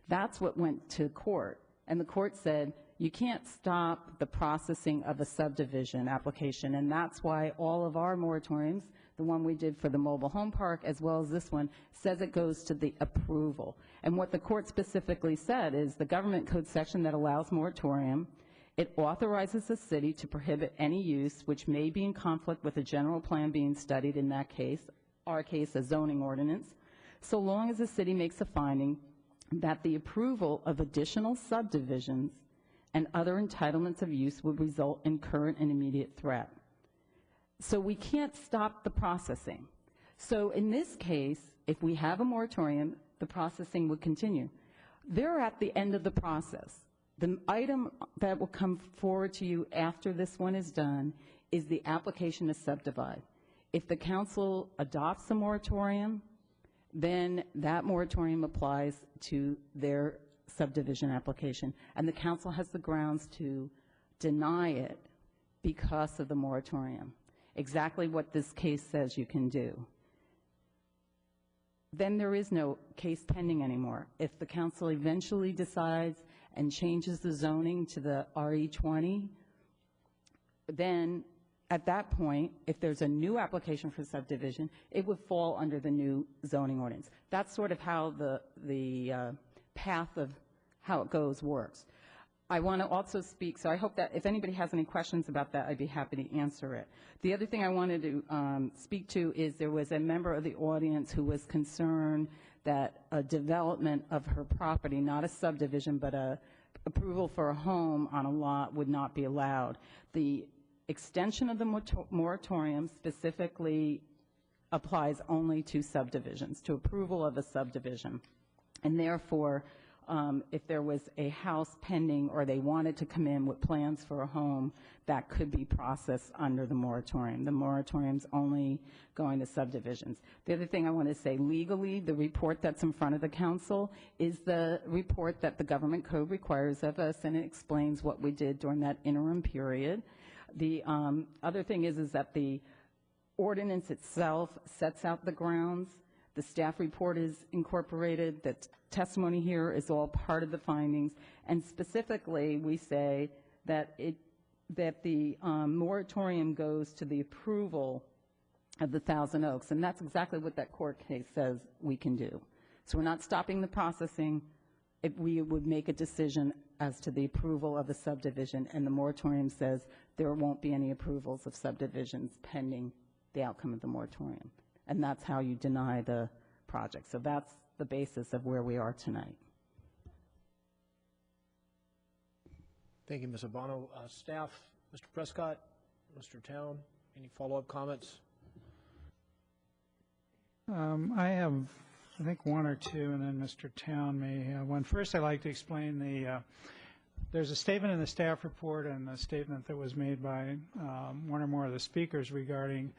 [SPEAKER 9] That's what went to court. And the court said, you can't stop the processing of a subdivision application. And that's why all of our moratoriums, the one we did for the mobile home park as well as this one, says it goes to the approval. And what the court specifically said is the government code section that allows moratorium, it authorizes the city to prohibit any use which may be in conflict with a general plan being studied, in that case, our case, a zoning ordinance, so long as the city makes a finding that the approval of additional subdivisions and other entitlements of use would result in current and immediate threat. So we can't stop the processing. So in this case, if we have a moratorium, the processing would continue. They're at the end of the process. The item that will come forward to you after this one is done is the application to subdivide. If the council adopts a moratorium, then that moratorium applies to their subdivision application, and the council has the grounds to deny it because of the moratorium. Exactly what this case says you can do. Then there is no case pending anymore. If the council eventually decides and changes the zoning to the RE20, then at that point, if there's a new application for subdivision, it would fall under the new zoning ordinance. That's sort of how the path of how it goes works. I want to also speak, so I hope that if anybody has any questions about that, I'd be happy to answer it. The other thing I wanted to speak to is there was a member of the audience who was concerned that a development of her property, not a subdivision, but a approval for a home on a lot would not be allowed. The extension of the moratorium specifically applies only to subdivisions, to approval of a subdivision. And therefore, if there was a house pending or they wanted to come in with plans for a home, that could be processed under the moratorium. The moratorium's only going to subdivisions. The other thing I want to say, legally, the report that's in front of the council is the report that the government code requires of us, and it explains what we did during that interim period. The other thing is that the ordinance itself sets out the grounds. The staff report is incorporated. The testimony here is all part of the findings. And specifically, we say that the moratorium goes to the approval of the Thousand Oaks. And that's exactly what that court case says we can do. So we're not stopping the processing. If we would make a decision as to the approval of a subdivision, and the moratorium says there won't be any approvals of subdivisions pending the outcome of the moratorium. And that's how you deny the project. So that's the basis of where we are tonight.
[SPEAKER 1] Thank you, Ms. Abano. Staff, Mr. Prescott, Mr. Town, any follow-up comments?
[SPEAKER 10] I have, I think, one or two, and then Mr. Town may have one. First, I'd like to explain There's a statement in the staff report and a statement that was made by one or more of the speakers regarding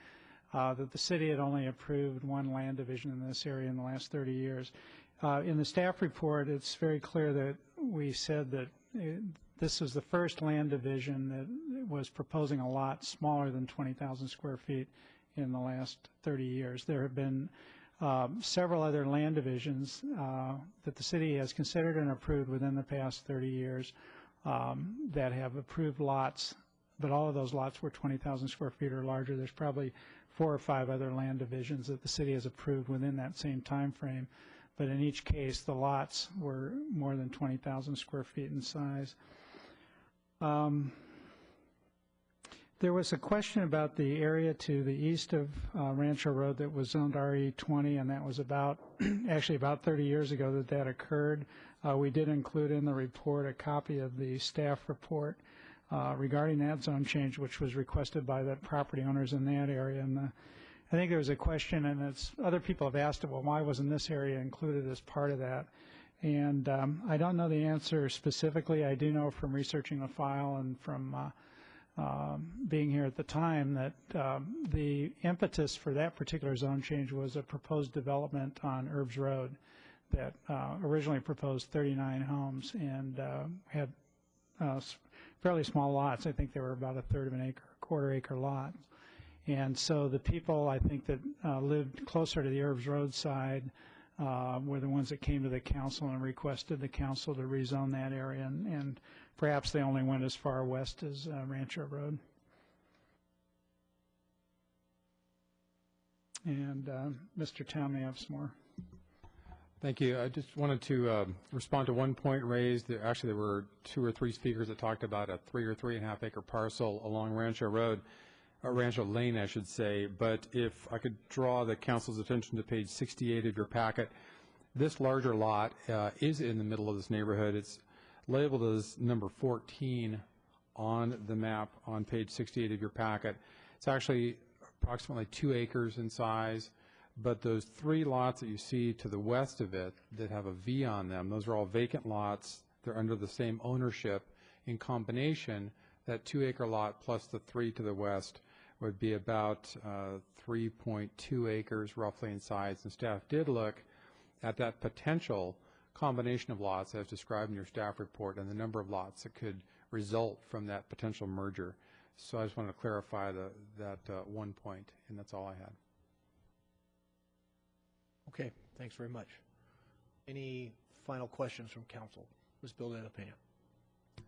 [SPEAKER 10] that the city had only approved one land division in this area in the last 30 years. In the staff report, it's very clear that we said that this was the first land division that was proposing a lot smaller than 20,000 square feet in the last 30 years. There have been several other land divisions that the city has considered and approved within the past 30 years that have approved lots, but all of those lots were 20,000 square feet or larger. There's probably 4 or 5 other land divisions that the city has approved within that same time frame, but in each case the lots were more than 20,000 square feet in size. There was a question about the area to the east of Rancho Road that was zoned RE20, and that was about actually about 30 years ago that that occurred. We did include in the report a copy of the staff report regarding that zone change, which was requested by the property owners in that area. And I think there was a question, and it's, other people have asked it, well, why wasn't this area included as part of that? And I don't know the answer specifically. I do know from researching the file and from being here at the time that the impetus for that particular zone change was a proposed development on Herbs Road that originally proposed 39 homes and had fairly small lots. I think they were about a third of an acre, quarter acre lot. And so the people, I think, that lived closer to the Herbs Road side were the ones that came to the council and requested the council to rezone that area, and perhaps they only went as far west as Rancho Road. And Mr. Town may have some more.
[SPEAKER 11] Thank you. I just wanted to respond to one point raised. Actually, there were 2 or 3 speakers that talked about a 3 or 3.5 acre parcel along Rancho Road, or Rancho Lane, I should say. But if I could draw the council's attention to page 68 of your packet, this larger lot is in the middle of this neighborhood. It's labeled as number 14 on the map on page 68 of your packet. It's actually approximately 2 acres in size, but those 3 lots that you see to the west of it that have a V on them, those are all vacant lots. They're under the same ownership. In combination, that 2 acre lot plus the 3 to the west would be about 3.2 acres roughly in size, and staff did look at that potential combination of lots as described in your staff report and the number of lots that could result from that potential merger. So I just wanted to clarify that one point, and that's all I had.
[SPEAKER 1] Okay, thanks very much. Any final questions from council? Ms. Bildana-Pena.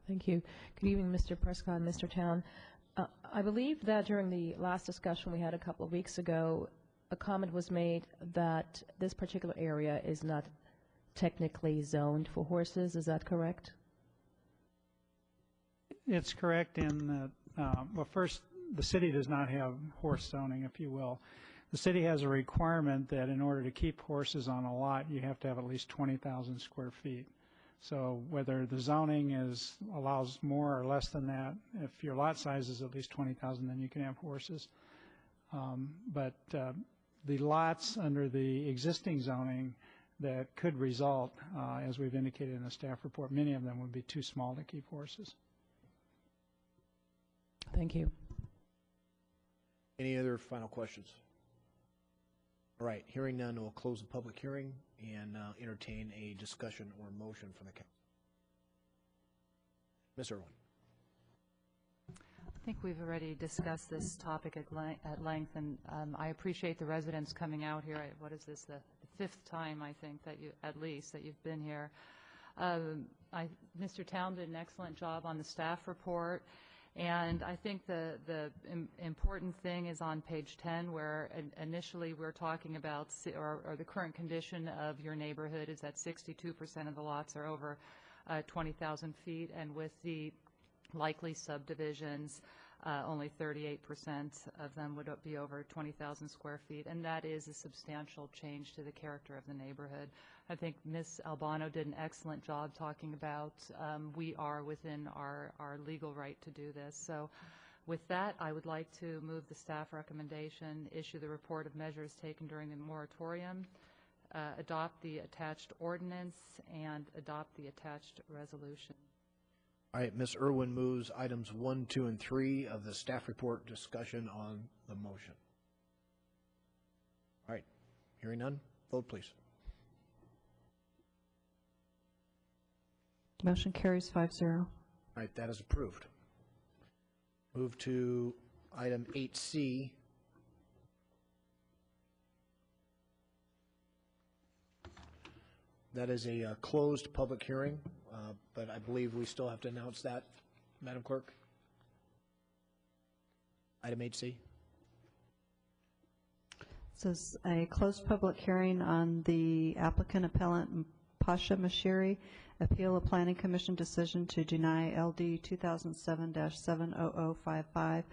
[SPEAKER 13] Thank you. Good evening, Mr. Prescott and Mr. Town. I believe that during the last discussion we had a couple of weeks ago, a comment was made that this particular area is not technically zoned for horses. Is that correct?
[SPEAKER 10] It's correct in that, well, first, the city does not have horse zoning, if you will. The city has a requirement that in order to keep horses on a lot, you have to have at least 20,000 square feet. So whether the zoning allows more or less than that, if your lot size is at least 20,000, then you can have horses. But the lots under the existing zoning that could result, as we've indicated in the staff report, many of them would be too small to keep horses.
[SPEAKER 13] Thank you.
[SPEAKER 1] Any other final questions? All right, hearing none, we'll close the public hearing and entertain a discussion or motion from the council. Ms. Irwin.
[SPEAKER 9] I think we've already discussed this topic at length, and I appreciate the residents coming out here. What is this, the 5th time, I think, that you, at least, that you've been here. Mr. Town did an excellent job on the staff report. And I think the important thing is on page 10, where initially we're talking about, or the current condition of your neighborhood is that 62% of the lots are over 20,000 feet, and with the likely subdivisions, only 38% of them would be over 20,000 square feet, and that is a substantial change to the character of the neighborhood. I think Ms. Albano did an excellent job talking about we are within our legal right to do this. So with that, I would like to move the staff recommendation, issue the report of measures taken during the moratorium, adopt the attached ordinance, and adopt the attached resolution.
[SPEAKER 1] All right, Ms. Irwin moves items 1, 2, and 3 of the staff report discussion on the motion. All right, hearing none, vote please.
[SPEAKER 5] Motion carries 5-0.
[SPEAKER 1] All right, that is approved. Move to item 8C. That is a closed public hearing, but I believe we still have to announce that, Madam Clerk. Item 8C.
[SPEAKER 5] This is a closed public hearing on the applicant appellant Pasha Mashiri, appeal a planning commission decision to deny LD 2007-70055,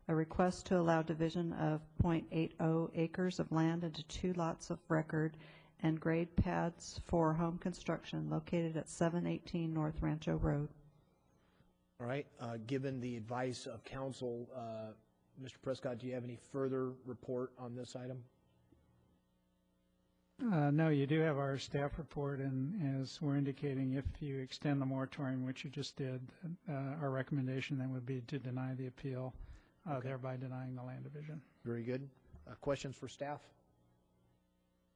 [SPEAKER 5] a request to allow division of .80 acres of land into 2 lots of record and grade pads for home construction located at 718 North Rancho Road.
[SPEAKER 1] All right, given the advice of counsel, Mr. Prescott, do you have any further report on this item?
[SPEAKER 10] No, you do have our staff report, and as we're indicating, if you extend the moratorium, which you just did, our recommendation then would be to deny the appeal, thereby denying the land division.
[SPEAKER 1] Very good. Questions for staff?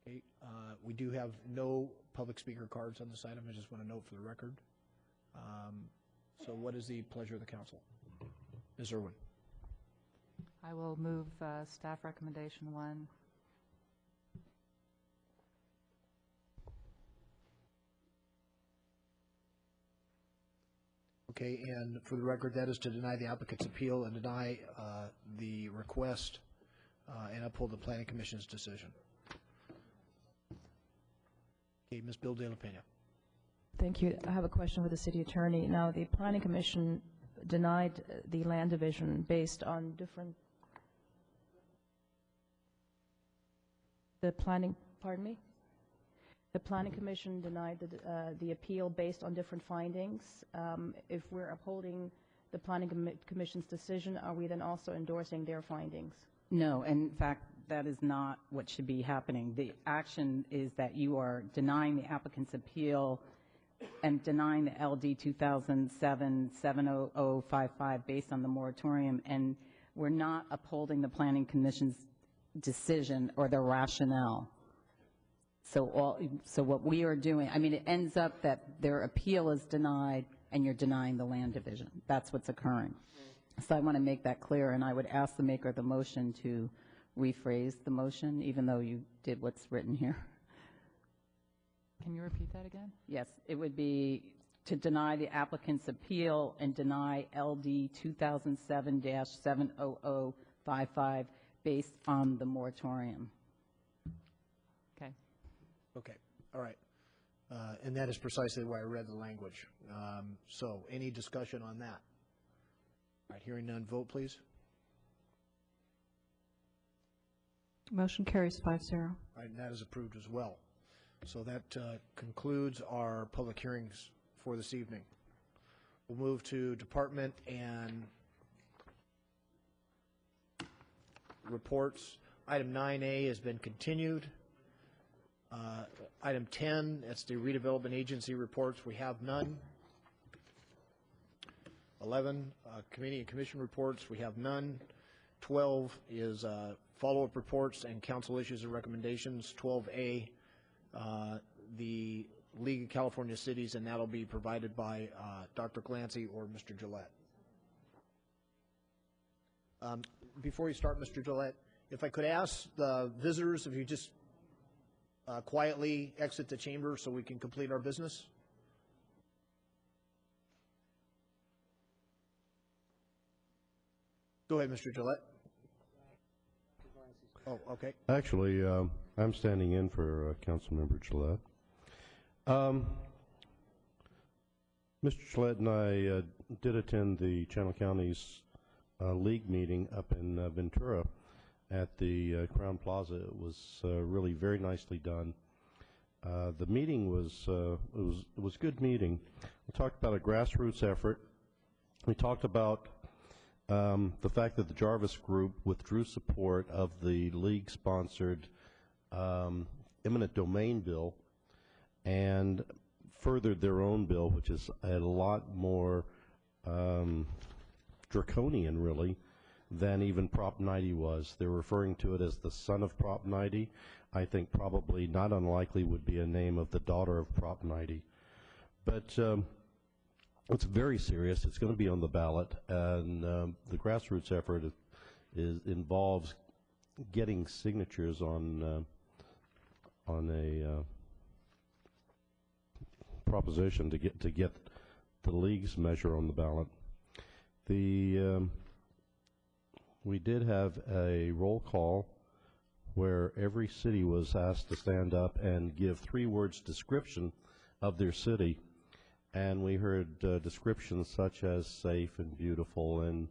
[SPEAKER 1] Okay, we do have no public speaker cards on this item. I just want to note for the record. So what is the pleasure of the council? Ms. Irwin.
[SPEAKER 9] I will move staff recommendation 1.
[SPEAKER 1] Okay, and for the record, that is to deny the applicant's appeal and deny the request and uphold the Planning Commission's decision. Okay, Ms. Bill De La Pena.
[SPEAKER 13] Thank you. I have a question for the city attorney. Now, the Planning Commission denied the land division based on different, pardon me? The Planning Commission denied the appeal based on different findings. If we're upholding the Planning Commission's decision, are we then also endorsing their findings?
[SPEAKER 9] No, in fact, that is not what should be happening. The action is that you are denying the applicant's appeal and denying the LD 2007-70055 based on the moratorium, and we're not upholding the Planning Commission's decision or their rationale. So what we are doing, I mean, it ends up that their appeal is denied and you're denying the land division. That's what's occurring. So I want to make that clear, and I would ask the maker of the motion to rephrase the motion, even though you did what's written here. Can you repeat that again? Yes, it would be to deny the applicant's appeal and deny LD 2007-70055 based on the moratorium. Okay.
[SPEAKER 1] Okay, all right. And that is precisely why I read the language. So any discussion on that? All right, hearing none, vote please.
[SPEAKER 5] Motion carries 5-0.
[SPEAKER 1] All right, and that is approved as well. So that concludes our public hearings for this evening. We'll move to department and reports. Item 9A has been continued. Item 10, that's the redevelopment agency reports. We have none. 11, committee and commission reports. We have none. 12 is follow-up reports and council issues and recommendations. 12A, the League of California Cities, and that'll be provided by Dr. Glancy or Mr. Gillette. Before you start, Mr. Gillette, if I could ask the visitors if you just quietly exit the chamber so we can complete our business. Go ahead, Mr. Gillette. Oh, okay.
[SPEAKER 14] Actually, I'm standing in for Councilmember Gillette. Mr. Gillette and I did attend the Channel County's League meeting up in Ventura at the Crown Plaza. It was really very nicely done. The meeting was it was a good meeting. We talked about a grassroots effort. We talked about the fact that the Jarvis Group withdrew support of the league-sponsored eminent domain bill and furthered their own bill, which is a lot more draconian, really, than even Prop 90 was. They're referring to it as the son of Prop 90. I think probably not unlikely would be a name of the daughter of Prop 90. But it's very serious. It's going to be on the ballot, and the grassroots effort involves getting signatures on a proposition to get the league's measure on the ballot. We did have a roll call where every city was asked to stand up and give 3 words description of their city, and we heard descriptions such as safe and beautiful and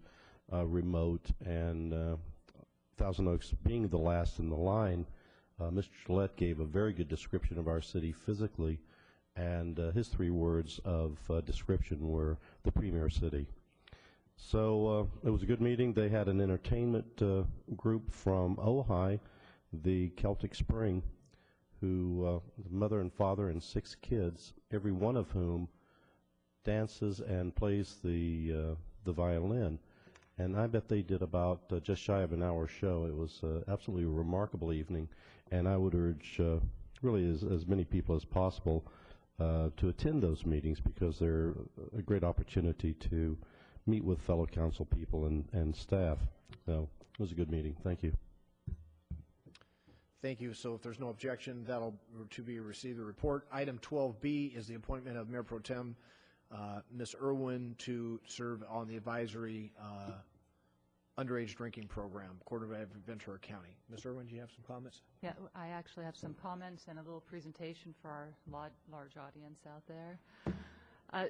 [SPEAKER 14] remote, and Thousand Oaks being the last in the line. Mr. Gillette gave a very good description of our city physically, and his 3 words of description were the premier city. So it was a good meeting. They had an entertainment group from Ojai, the Celtic Spring, who mother and father and 6 kids, every one of whom dances and plays the violin. And I bet they did about just shy of an hour show. It was absolutely a remarkable evening, and I would urge really as many people as possible to attend those meetings, because they're a great opportunity to meet with fellow council people and staff. So it was a good meeting. Thank you.
[SPEAKER 1] Thank you. So if there's no objection, that'll to be received the report. Item 12B is the appointment of Mayor Pro Tem Ms. Irwin to serve on the advisory underage drinking program, Court of Ventura County. Ms. Irwin, do you have some comments?
[SPEAKER 9] Yeah, I actually have some comments and a little presentation for our large audience out there.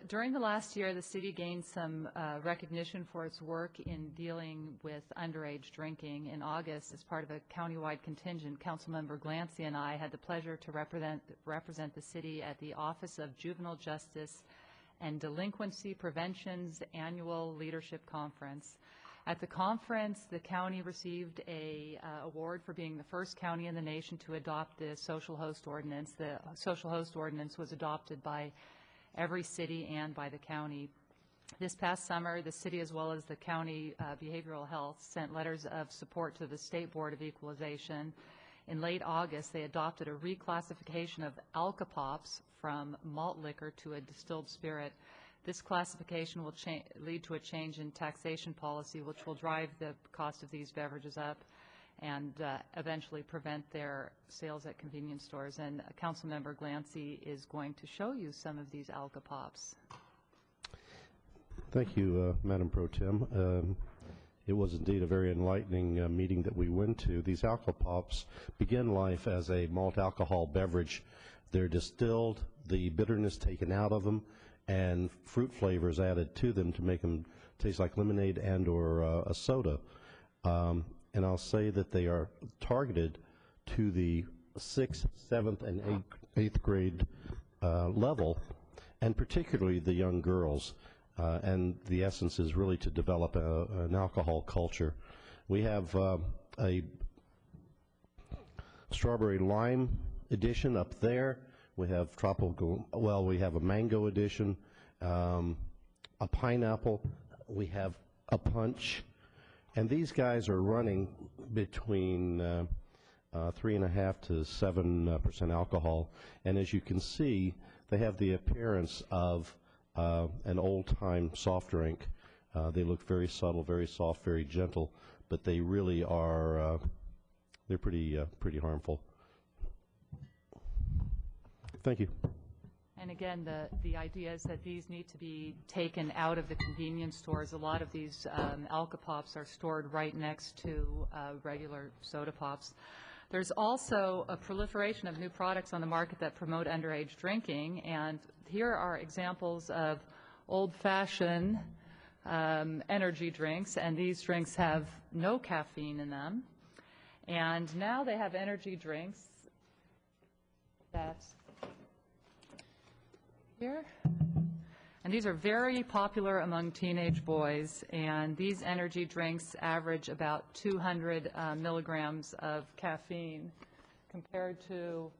[SPEAKER 9] During the last year, the city gained some recognition for its work in dealing with underage drinking. In August, as part of a countywide contingent, Councilmember Glancy and I had the pleasure to represent the city at the Office of Juvenile Justice and Delinquency Prevention's annual leadership conference. At the conference, the county received a award for being the first county in the nation to adopt the social host ordinance. The social host ordinance was adopted by every city and by the county. This past summer, the city, as well as the county behavioral health, sent letters of support to the State Board of Equalization. In late August, they adopted a reclassification of alcopops from malt liquor to a distilled spirit. This classification will lead to a change in taxation policy, which will drive the cost of these beverages up and eventually prevent their sales at convenience stores. And Councilmember Glancy is going to show you some of these alcopops.
[SPEAKER 14] Thank you, Madam Pro Tem. It was indeed a very enlightening meeting that we went to. These alcopops begin life as a malt alcohol beverage. They're distilled, the bitterness taken out of them, and fruit flavors added to them to make them taste like lemonade and or a soda. And I'll say that they are targeted to the 6th, 7th, and 8th grade level, and particularly the young girls. And the essence is really to develop an alcohol culture. We have a strawberry lime edition up there. We have tropical, well, we have a mango edition, a pineapple, we have a punch, and these guys are running between 3.5% to 7% alcohol, and as you can see, they have the appearance of an old-time soft drink. They look very subtle, very soft, very gentle, but they really are, they're pretty harmful. Thank you.
[SPEAKER 9] And again, the idea is that these need to be taken out of the convenience stores. A lot of these alcopops are stored right next to regular soda pops. There's also a proliferation of new products on the market that promote underage drinking, and here are examples of old-fashioned energy drinks, and these drinks have no caffeine in them. And now they have energy drinks that's here. And these are very popular among teenage boys, and these energy drinks average about 200 milligrams of caffeine compared to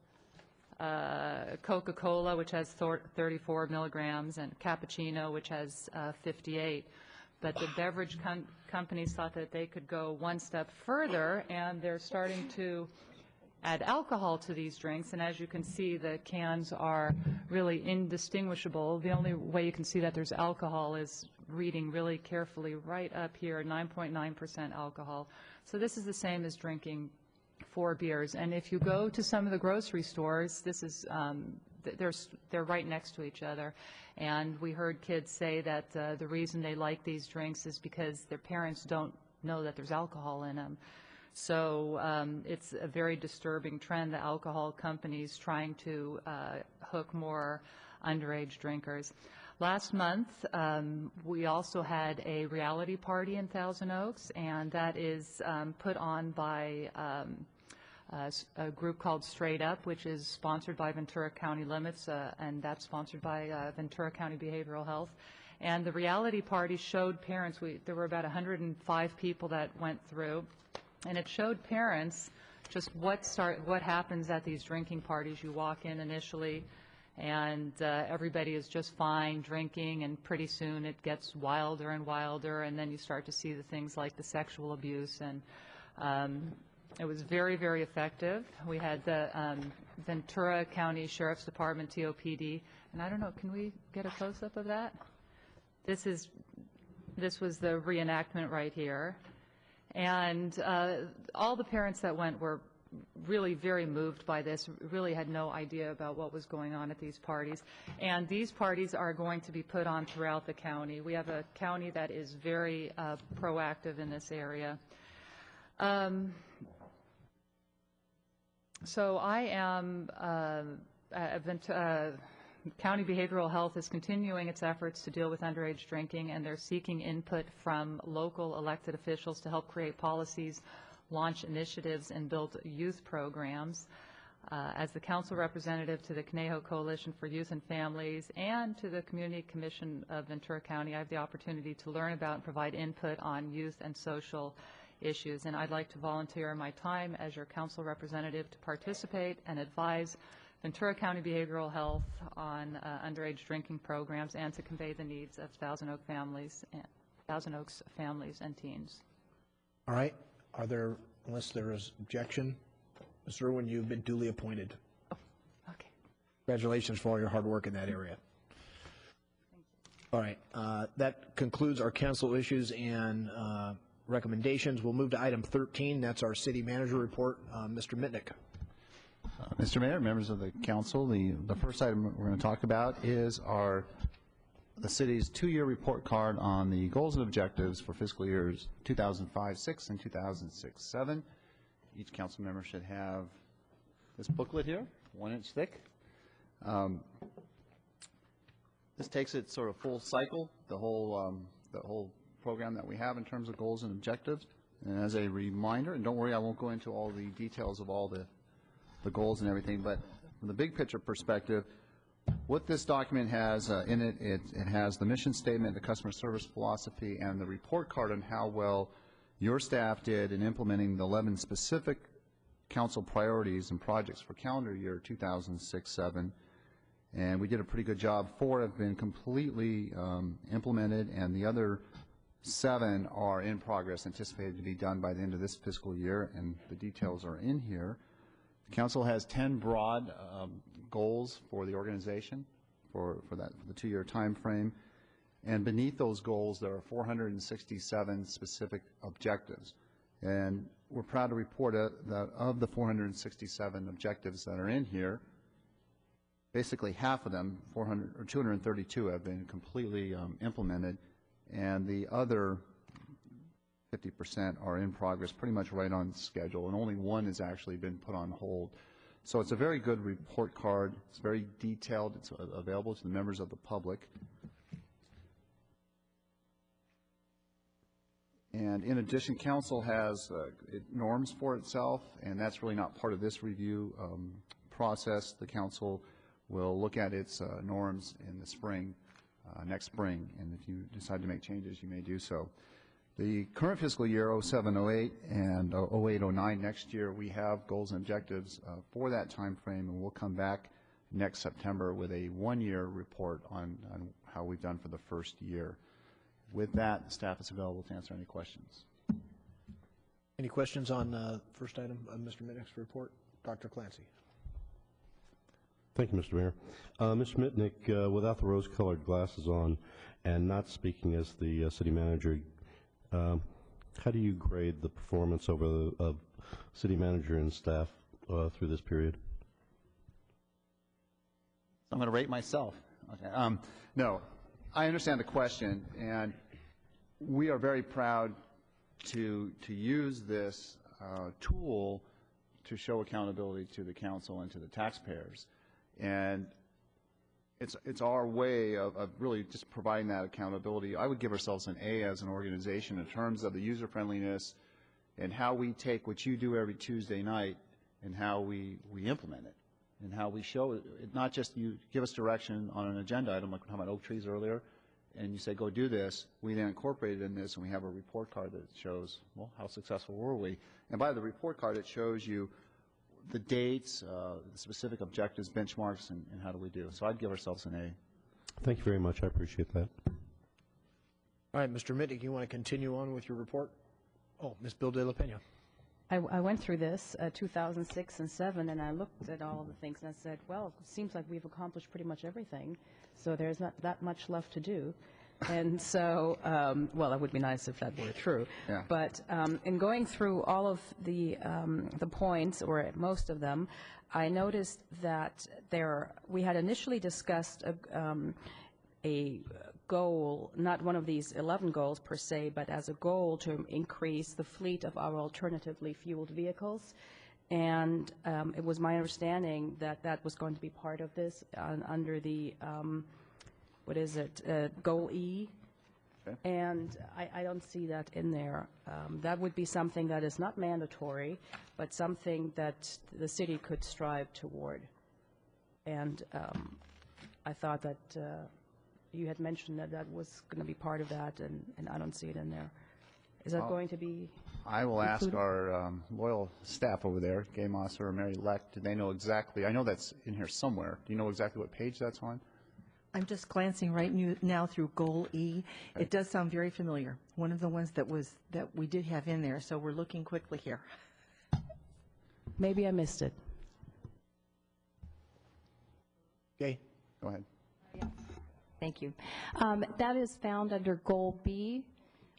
[SPEAKER 15] Coca-Cola, which has 34 milligrams, and cappuccino, which has 58. But the beverage companies thought that they could go one step further, and they're starting to add alcohol to these drinks. And as you can see, the cans are really indistinguishable. The only way you can see that there's alcohol is reading really carefully right up here, 9.9% alcohol. So this is the same as drinking 4 beers. And if you go to some of the grocery stores, this is they're right next to each other. And we heard kids say that the reason they like these drinks is because their parents don't know that there's alcohol in them. So it's a very disturbing trend, the alcohol companies trying to hook more underage drinkers. Last month, we also had a reality party in Thousand Oaks, and that is put on by a group called Straight Up, which is sponsored by Ventura County Limits, and that's sponsored by Ventura County Behavioral Health. And the reality party showed parents, there were about 105 people that went through, and it showed parents just what happens at these drinking parties. You walk in initially, and everybody is just fine drinking, and pretty soon it gets wilder and wilder, and then you start to see the things like the sexual abuse. And it was very, very effective. We had the Ventura County Sheriff's Department, TOPD, and I don't know, can we get a close-up of that? This was the reenactment right here. And all the parents that went were really very moved by this, really had no idea about what was going on at these parties. And these parties are going to be put on throughout the county. We have a county that is very proactive in this area. So I am, County Behavioral Health is continuing its efforts to deal with underage drinking, and they're seeking input from local elected officials to help create policies, launch initiatives, and build youth programs. As the council representative to the Conejo Coalition for Youth and Families and to the Community Commission of Ventura County, I have the opportunity to learn about and provide input on youth and social issues, and I'd like to volunteer my time as your council representative to participate and advise Ventura County Behavioral Health on underage drinking programs and to convey the needs of Thousand Oaks families and teens.
[SPEAKER 1] All right. Are there, unless there is objection, Mr. Irwin, you've been duly appointed.
[SPEAKER 15] Oh, okay.
[SPEAKER 1] Congratulations for all your hard work in that area. All right. That concludes our council issues and recommendations. We'll move to item 13. That's our city manager report. Mr. Mitnick.
[SPEAKER 16] Mr. Mayor, members of the council, the first item we're going to talk about is the city's 2-year report card on the goals and objectives for fiscal years 2005-06 and 2006-07. Each council member should have this booklet here, 1 inch thick. This takes it sort of full cycle, the whole program that we have in terms of goals and objectives. And as a reminder, and don't worry, I won't go into all the details of all the goals and everything, but from the big picture perspective, what this document has in it, it has the mission statement, the customer service philosophy, and the report card on how well your staff did in implementing the 11 specific council priorities and projects for calendar year 2006-07. And we did a pretty good job. 4 have been completely implemented, and the other 7 are in progress, anticipated to be done by the end of this fiscal year, and the details are in here. The council has 10 broad goals for the organization for the 2-year time frame, and beneath those goals there are 467 specific objectives. And we're proud to report that of the 467 objectives that are in here, basically half of them, 232, have been completely implemented, and the other 50% are in progress, pretty much right on schedule, and only 1 has actually been put on hold. So it's a very good report card. It's very detailed. It's available to the members of the public. And in addition, council has norms for itself, and that's really not part of this review process. The council will look at its norms in the spring, next spring, and if you decide to make changes, you may do so. The current fiscal year, 07-08 and 08-09, next year, we have goals and objectives for that time frame, and we'll come back next September with a one-year report on how we've done for the first year. With that, the staff is available to answer any questions.
[SPEAKER 1] Any questions on first item of Mr. Mitnick's report? Dr. Clancy.
[SPEAKER 14] Thank you, Mr. Mayor. Mr. Mitnick, without the rose-colored glasses on and not speaking as the city manager, how do you grade the performance of city manager and staff through this period?
[SPEAKER 16] I'm going to rate myself. Okay. No, I understand the question, and we are very proud to use this tool to show accountability to the council and to the taxpayers. And it's our way of really just providing that accountability. I would give ourselves an A as an organization in terms of the user-friendliness and how we take what you do every Tuesday night and how we implement it and how we show it. Not just you give us direction on an agenda item, like we were talking about oak trees earlier, and you say, go do this. We then incorporate it in this, and we have a report card that shows, well, how successful were we? And by the report card, it shows you the dates, the specific objectives, benchmarks, and how do we do. So I'd give ourselves an A.
[SPEAKER 14] Thank you very much. I appreciate that.
[SPEAKER 1] All right, Mr. Mitnick, you want to continue on with your report? Oh, Ms. Bill de la Pena.
[SPEAKER 13] I went through this 2006 and 7, and I looked at all of the things, and I said, well, it seems like we've accomplished pretty much everything, so there's not that much left to do. And so, well, that would be nice if that were true.
[SPEAKER 16] Yeah.
[SPEAKER 13] But in going through all of the points, or most of them, I noticed that we had initially discussed a goal, not one of these 11 goals per se, but as a goal to increase the fleet of our alternatively fueled vehicles. And it was my understanding that that was going to be part of this under the what is it, Goal E? Okay. And I don't see that in there. That would be something that is not mandatory, but something that the city could strive toward. And I thought that you had mentioned that that was going to be part of that, and I don't see it in there. Is that going to be
[SPEAKER 16] I will ask
[SPEAKER 13] included?
[SPEAKER 16] our loyal staff over there, Gay Mosser or Mary Leck, do they know exactly? I know that's in here somewhere. Do you know exactly what page that's on?
[SPEAKER 4] I'm just glancing right now through Goal E.
[SPEAKER 16] Okay.
[SPEAKER 4] It does sound very familiar. One of the ones that we did have in there, so we're looking quickly here.
[SPEAKER 13] Maybe I missed it.
[SPEAKER 1] Okay.
[SPEAKER 16] Go ahead.
[SPEAKER 18] Thank you. That is found under Goal B,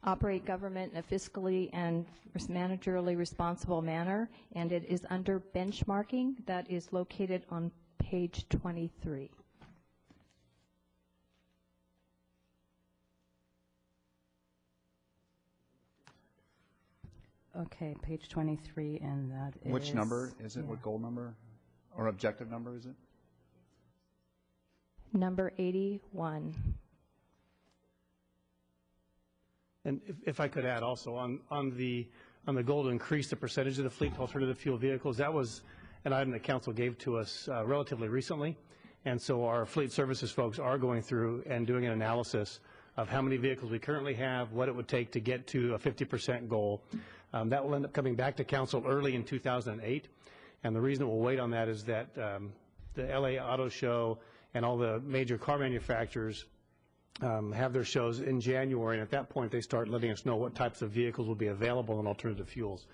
[SPEAKER 18] operate government in a fiscally and managerially responsible manner, and it is under benchmarking. That is located on page 23.
[SPEAKER 13] Okay, page 23, and that is...
[SPEAKER 16] Which number is it? Yeah. What goal number or objective number is it?
[SPEAKER 18] Number 81.
[SPEAKER 23] And if I could add also, on the goal to increase the percentage of the fleet to alternative fuel vehicles, that was an item that council gave to us relatively recently. And so our fleet services folks are going through and doing an analysis of how many vehicles we currently have, what it would take to get to a 50% goal. That will end up coming back to council early in 2008. And the reason we'll wait on that is that the LA Auto Show and all the major car manufacturers have their shows in January, and at that point they start letting us know what types of vehicles will be available in alternative fuels.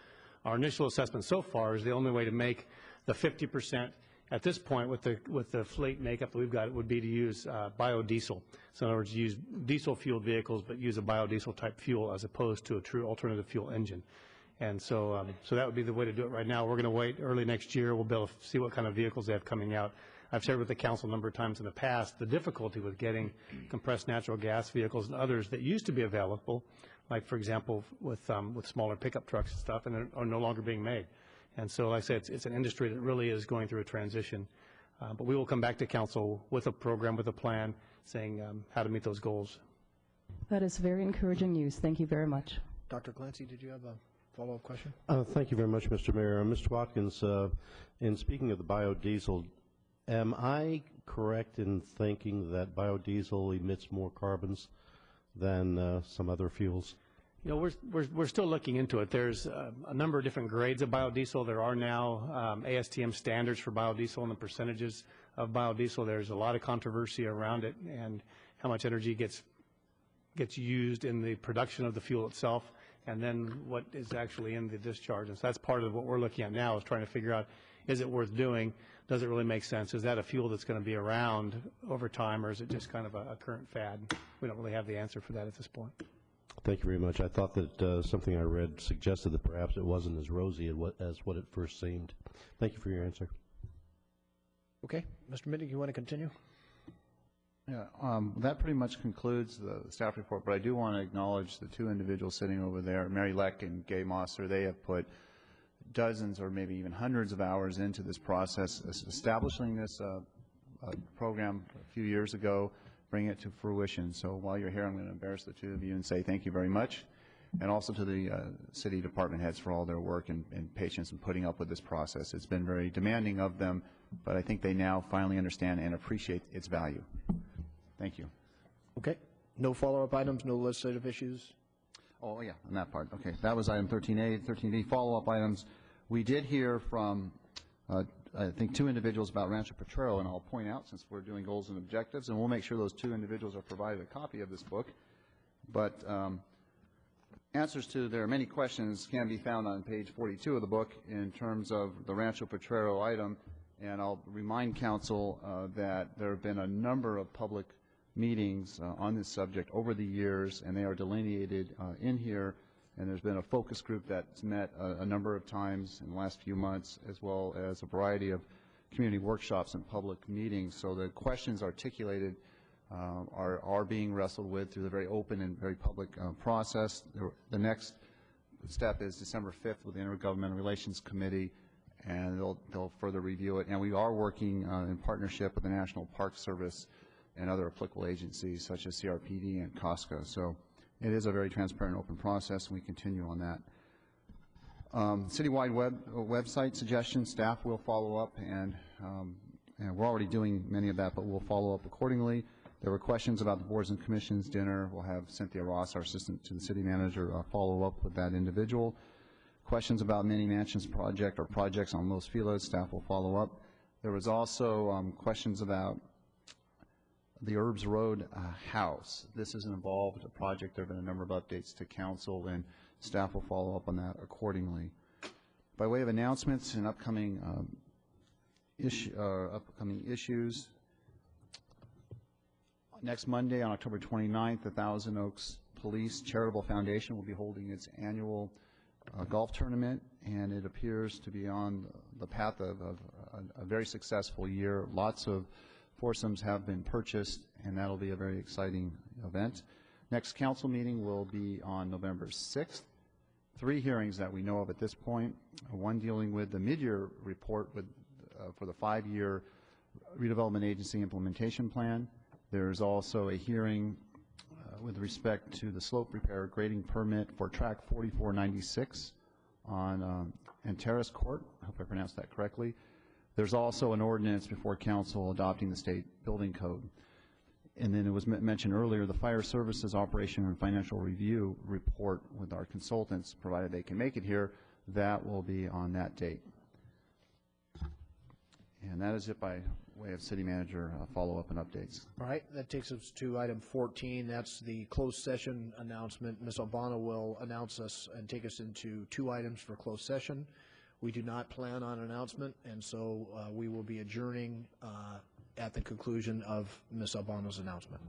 [SPEAKER 23] Our initial assessment so far is the only way to make the 50% at this point with the fleet makeup that we've got would be to use biodiesel. So in other words, use diesel-fueled vehicles but use a biodiesel type fuel as opposed to a true alternative fuel engine. And so, so that would be the way to do it right now. We're going to wait early next year. We'll be able to see what kind of vehicles they have coming out. I've shared with the council a number of times in the past the difficulty with getting compressed natural gas vehicles and others that used to be available, like, for example, with smaller pickup trucks and stuff, and are no longer being made. And so, like I said, it's an industry that really is going through a transition. But we will come back to council with a program, with a plan, saying how to meet those goals.
[SPEAKER 13] That is very encouraging news. Thank you very much.
[SPEAKER 1] Dr. Clancy, did you have a follow-up question?
[SPEAKER 14] Thank you very much, Mr. Mayor. Mr. Watkins, in speaking of the biodiesel, am I correct in thinking that biodiesel emits more carbons than some other fuels?
[SPEAKER 23] You know, we're still looking into it. There's a number of different grades of biodiesel. There are now ASTM standards for biodiesel and the percentages of biodiesel. There's a lot of controversy around it and how much energy gets used in the production of the fuel itself, and then what is actually in the discharge. And so that's part of what we're looking at now, is trying to figure out, is it worth doing? Does it really make sense? Is that a fuel that's going to be around over time, or is it just kind of a current fad? We don't really have the answer for that at this point.
[SPEAKER 14] Thank you very much. I thought that something I read suggested that perhaps it wasn't as rosy as what it first seemed. Thank you for your answer.
[SPEAKER 1] Okay. Mr. Mitnick, you want to continue?
[SPEAKER 16] Yeah, that pretty much concludes the staff report, but I do want to acknowledge the two individuals sitting over there, Mary Leck and Gay Mosser. They have put dozens or maybe even hundreds of hours into this process, establishing this program a few years ago, bringing it to fruition. So while you're here, I'm going to embarrass the two of you and say thank you very much, and also to the city department heads for all their work and patience in putting up with this process. It's been very demanding of them, but I think they now finally understand and appreciate its value. Thank you.
[SPEAKER 1] Okay. No follow-up items, no legislative issues?
[SPEAKER 16] Oh, yeah, on that part. Okay, that was item 13A. 13B, follow-up items. We did hear from, I think, two individuals about Rancho Potrero, and I'll point out, since we're doing goals and objectives, and we'll make sure those two individuals are provided a copy of this book. But answers to their many questions can be found on page 42 of the book in terms of the Rancho Potrero item. And I'll remind council that there have been a number of public meetings on this subject over the years, and they are delineated in here. And there's been a focus group that's met a number of times in the last few months, as well as a variety of community workshops and public meetings. So the questions articulated are being wrestled with through the very open and very public process. The next step is December 5th with the Intergovernmental Relations Committee, and they'll further review it. And we are working in partnership with the National Park Service and other applicable agencies such as CRPD and COSCA. So it is a very transparent, open process, and we continue on that. Citywide website suggestions, staff will follow up, and we're already doing many of that, but we'll follow up accordingly. There were questions about the boards and commissions dinner. We'll have Cynthia Ross, our assistant to the city manager, follow up with that individual. Questions about mini mansions project or projects on Los Feliz, staff will follow up. There was also questions about the Herbs Road house. This is an involved project. There have been a number of updates to council, and staff will follow up on that accordingly. By way of announcements and upcoming issues, next Monday on October 29th, the Thousand Oaks Police Charitable Foundation will be holding its annual golf tournament, and it appears to be on the path of a very successful year. Lots of foursomes have been purchased, and that'll be a very exciting event. Next council meeting will be on November 6th. 3 hearings that we know of at this point, one dealing with the mid-year report for the 5-year redevelopment agency implementation plan. There's also a hearing with respect to the slope repair grading permit for track 4496 on Antares Court. I hope I pronounced that correctly. There's also an ordinance before council adopting the state building code. And then it was mentioned earlier, the fire services operation and financial review report with our consultants, provided they can make it here, that will be on that date. And that is it by way of city manager follow-up and updates.
[SPEAKER 1] All right, that takes us to item 14. That's the closed session announcement. Ms. Albano will announce us and take us into 2 items for closed session. We do not plan on an announcement, and so we will be adjourning at the conclusion of Ms. Albano's announcement.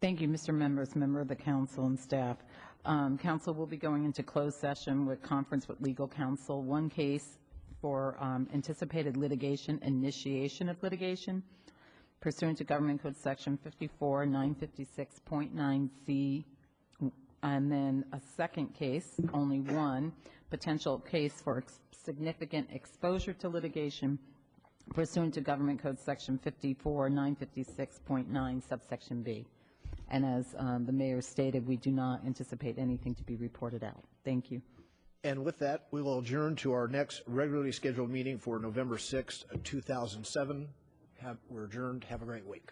[SPEAKER 9] Thank you, Mr. Members, member of the council and staff. Council will be going into closed session with conference with legal counsel. 1 case for anticipated litigation, initiation of litigation, pursuant to Government Code Section 54-956.9C, and then a second case, only 1, potential case for significant exposure to litigation, pursuant to Government Code Section 54-956.9, subsection B. And as the mayor stated, we do not anticipate anything to be reported out. Thank you.
[SPEAKER 1] And with that, we will adjourn to our next regularly scheduled meeting for November 6th, 2007. We're adjourned. Have a great week.